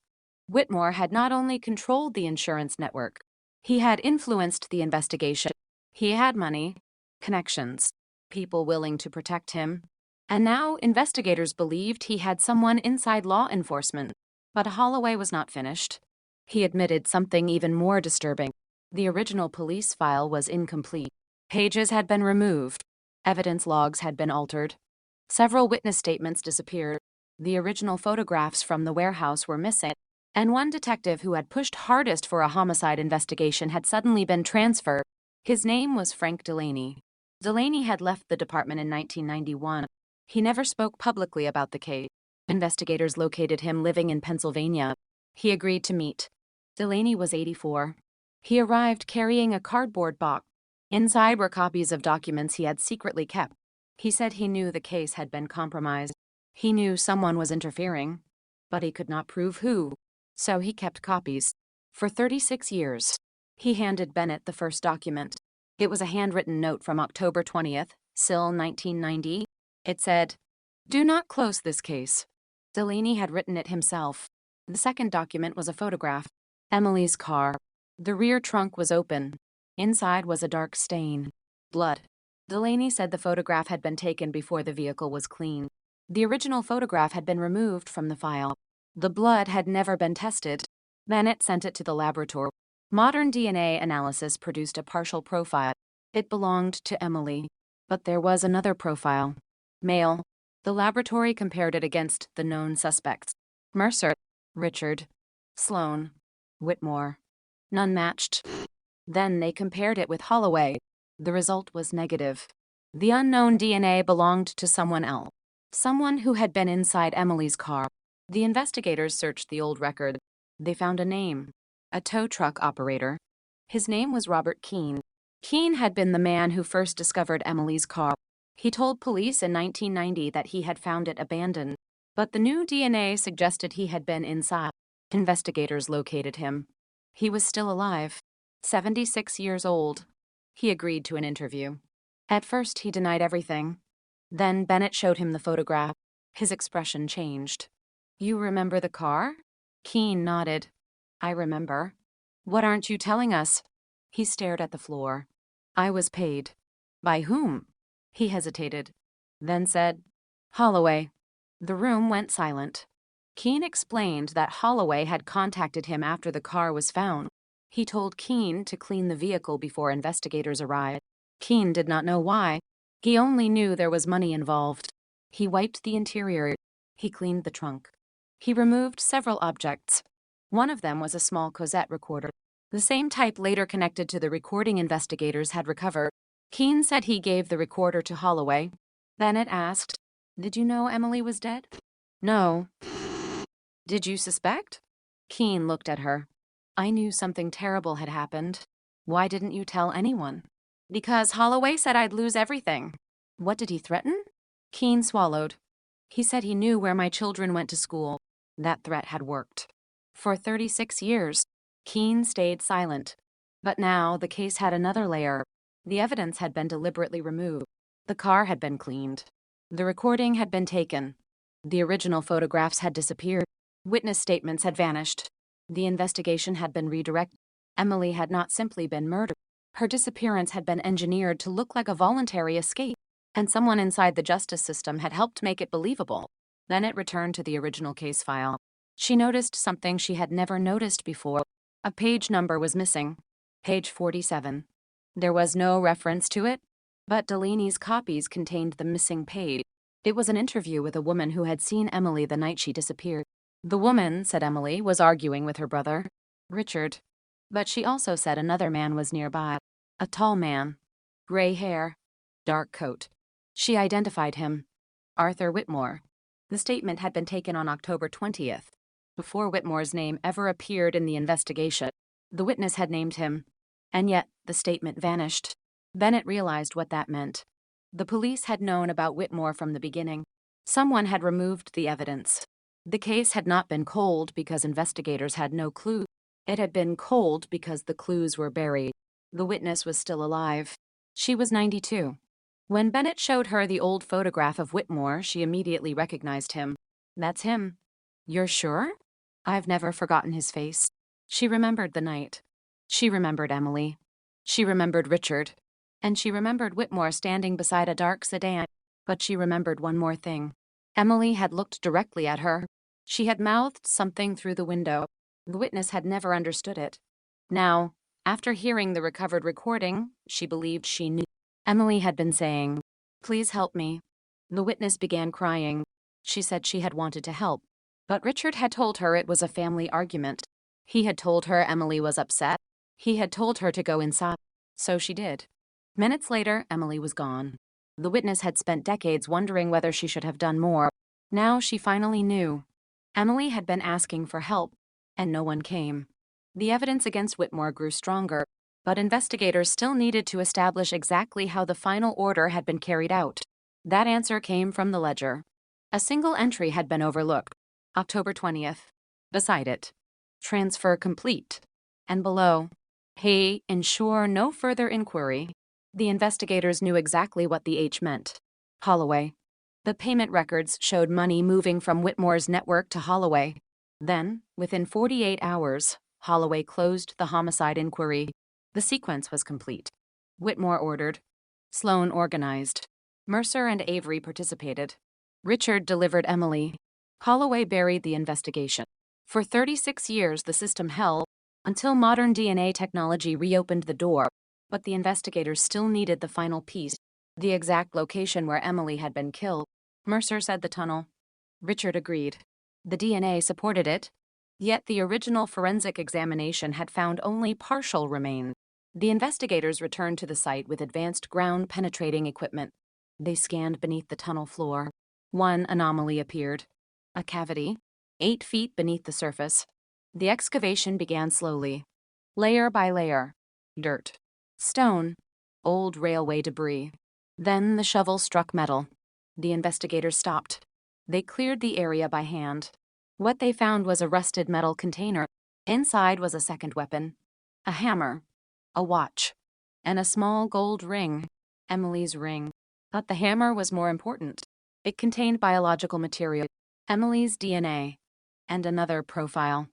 Whitmore had not only controlled the insurance network, he had influenced the investigation. He had money, connections, people willing to protect him. And now investigators believed he had someone inside law enforcement. But Holloway was not finished. He admitted something even more disturbing. The original police file was incomplete. Pages had been removed. Evidence logs had been altered. Several witness statements disappeared. The original photographs from the warehouse were missing. And one detective who had pushed hardest for a homicide investigation had suddenly been transferred. His name was Frank Delaney. Delaney had left the department in 1991. He never spoke publicly about the case. Investigators located him living in Pennsylvania. He agreed to meet. Delaney was 84. He arrived carrying a cardboard box. Inside were copies of documents he had secretly kept. He said he knew the case had been compromised. He knew someone was interfering, but he could not prove who. So he kept copies. For 36 years. He handed Bennett the first document. It was a handwritten note from October 20th, Sill, 1990. It said, "Do not close this case." Delaney had written it himself. The second document was a photograph. Emily's car. The rear trunk was open. Inside was a dark stain. Blood. Delaney said the photograph had been taken before the vehicle was cleaned. The original photograph had been removed from the file. The blood had never been tested. Bennett sent it to the laboratory. Modern DNA analysis produced a partial profile. It belonged to Emily. But there was another profile. Male. The laboratory compared it against the known suspects. Mercer. Richard. Sloan. Whitmore. None matched. Then they compared it with Holloway. The result was negative. The unknown DNA belonged to someone else. Someone who had been inside Emily's car. The investigators searched the old record. They found a name. A tow truck operator. His name was Robert Keene. Keene had been the man who first discovered Emily's car. He told police in 1990 that he had found it abandoned, but the new DNA suggested he had been inside. Investigators located him. He was still alive, 76 years old. He agreed to an interview. At first, he denied everything. Then Bennett showed him the photograph. His expression changed. "You remember the car?" Keene nodded. "I remember." "What aren't you telling us?" He stared at the floor. "I was paid." "By whom?" He hesitated, then said, "Holloway." The room went silent. Keene explained that Holloway had contacted him after the car was found. He told Keene to clean the vehicle before investigators arrived. Keene did not know why. He only knew there was money involved. He wiped the interior. He cleaned the trunk. He removed several objects. One of them was a small cassette recorder, the same type later connected to the recording investigators had recovered. Keene said he gave the recorder to Holloway. Bennett asked, "Did you know Emily was dead?" "No." "Did you suspect?" Keene looked at her. "I knew something terrible had happened. Why didn't you tell anyone?" "Because Holloway said I'd lose everything." "What did he threaten?" Keene swallowed. "He said he knew where my children went to school." That threat had worked. For 36 years, Keene stayed silent. But now the case had another layer. The evidence had been deliberately removed. The car had been cleaned. The recording had been taken. The original photographs had disappeared. Witness statements had vanished. The investigation had been redirected. Emily had not simply been murdered. Her disappearance had been engineered to look like a voluntary escape, and someone inside the justice system had helped make it believable. Then it returned to the original case file. She noticed something she had never noticed before. A page number was missing. Page 47. There was no reference to it, but Delaney's copies contained the missing page. It was an interview with a woman who had seen Emily the night she disappeared. The woman, said Emily, was arguing with her brother, Richard. But she also said another man was nearby. A tall man. Gray hair. Dark coat. She identified him. Arthur Whitmore. The statement had been taken on October 20th, before Whitmore's name ever appeared in the investigation. The witness had named him. And yet, the statement vanished. Bennett realized what that meant. The police had known about Whitmore from the beginning. Someone had removed the evidence. The case had not been cold because investigators had no clue. It had been cold because the clues were buried. The witness was still alive. She was 92. When Bennett showed her the old photograph of Whitmore, she immediately recognized him. "That's him." "You're sure?" "I've never forgotten his face." She remembered the night. She remembered Emily. She remembered Richard. And she remembered Whitmore standing beside a dark sedan. But she remembered one more thing. Emily had looked directly at her. She had mouthed something through the window. The witness had never understood it. Now, after hearing the recovered recording, she believed she knew. Emily had been saying, "Please help me." The witness began crying. She said she had wanted to help. But Richard had told her it was a family argument. He had told her Emily was upset. He had told her to go inside. So she did. Minutes later, Emily was gone. The witness had spent decades wondering whether she should have done more. Now she finally knew. Emily had been asking for help, and no one came. The evidence against Whitmore grew stronger, but investigators still needed to establish exactly how the final order had been carried out. That answer came from the ledger. A single entry had been overlooked. October 20th. Beside it, transfer complete. And below, pay, ensure no further inquiry. The investigators knew exactly what the H meant. Holloway. The payment records showed money moving from Whitmore's network to Holloway. Then, within 48 hours, Holloway closed the homicide inquiry. The sequence was complete. Whitmore ordered. Sloan organized. Mercer and Avery participated. Richard delivered Emily. Holloway buried the investigation. For 36 years, the system held until modern DNA technology reopened the door, but the investigators still needed the final piece, the exact location where Emily had been killed. Mercer said the tunnel. Richard agreed. The DNA supported it, yet the original forensic examination had found only partial remains. The investigators returned to the site with advanced ground-penetrating equipment. They scanned beneath the tunnel floor. One anomaly appeared. A cavity, 8 feet beneath the surface. The excavation began slowly, layer by layer. Dirt, stone, old railway debris. Then the shovel struck metal. The investigators stopped. They cleared the area by hand. What they found was a rusted metal container. Inside was a second weapon, a hammer, a watch, and a small gold ring, Emily's ring. But the hammer was more important. It contained biological material, Emily's DNA, and another profile.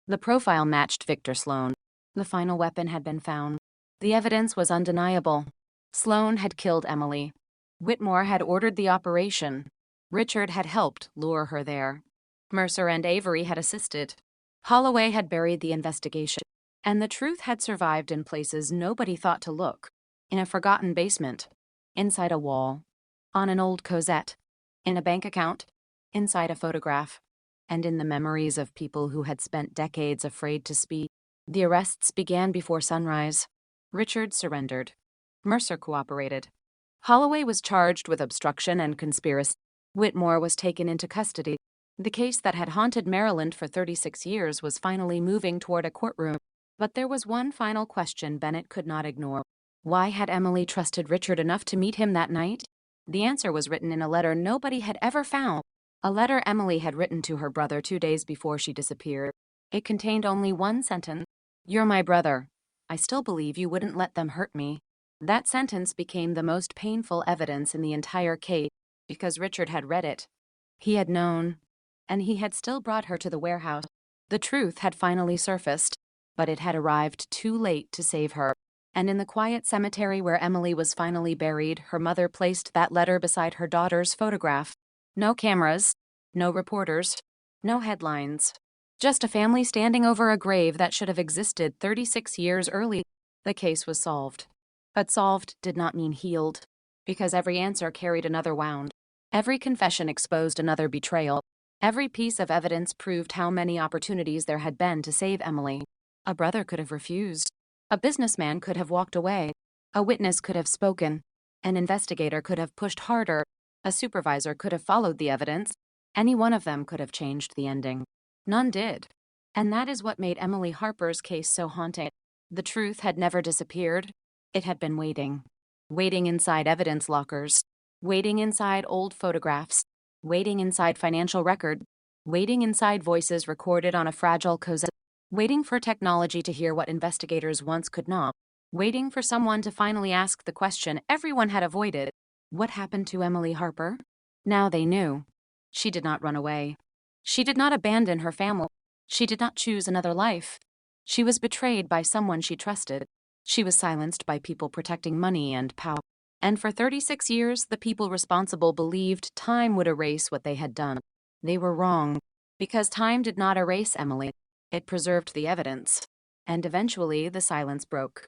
The profile matched Victor Sloan. The final weapon had been found. The evidence was undeniable. Sloan had killed Emily. Whitmore had ordered the operation. Richard had helped lure her there. Mercer and Avery had assisted. Holloway had buried the investigation, and the truth had survived in places nobody thought to look. In a forgotten basement, inside a wall, on an old Cosette, in a bank account, inside a photograph, and in the memories of people who had spent decades afraid to speak. The arrests began before sunrise. Richard surrendered. Mercer cooperated. Holloway was charged with obstruction and conspiracy. Whitmore was taken into custody. The case that had haunted Maryland for 36 years was finally moving toward a courtroom. But there was one final question Bennett could not ignore. Why had Emily trusted Richard enough to meet him that night? The answer was written in a letter nobody had ever found. A letter Emily had written to her brother 2 days before she disappeared. It contained only one sentence. "You're my brother. I still believe you wouldn't let them hurt me." That sentence became the most painful evidence in the entire case because Richard had read it. He had known, and he had still brought her to the warehouse. The truth had finally surfaced, but it had arrived too late to save her. And in the quiet cemetery where Emily was finally buried, her mother placed that letter beside her daughter's photograph. No cameras, no reporters, no headlines. Just a family standing over a grave that should have existed 36 years early. The case was solved. But solved did not mean healed, because every answer carried another wound. Every confession exposed another betrayal. Every piece of evidence proved how many opportunities there had been to save Emily. A brother could have refused. A businessman could have walked away. A witness could have spoken. An investigator could have pushed harder. A supervisor could have followed the evidence. Any one of them could have changed the ending. None did. And that is what made Emily Harper's case so haunting. The truth had never disappeared. It had been waiting. Waiting inside evidence lockers. Waiting inside old photographs. Waiting inside financial record. Waiting inside voices recorded on a fragile Cosette. Waiting for technology to hear what investigators once could not. Waiting for someone to finally ask the question everyone had avoided. What happened to Emily Harper? Now they knew. She did not run away. She did not abandon her family. She did not choose another life. She was betrayed by someone she trusted. She was silenced by people protecting money and power. And for 36 years, the people responsible believed time would erase what they had done. They were wrong, because time did not erase Emily. It preserved the evidence. And eventually, the silence broke.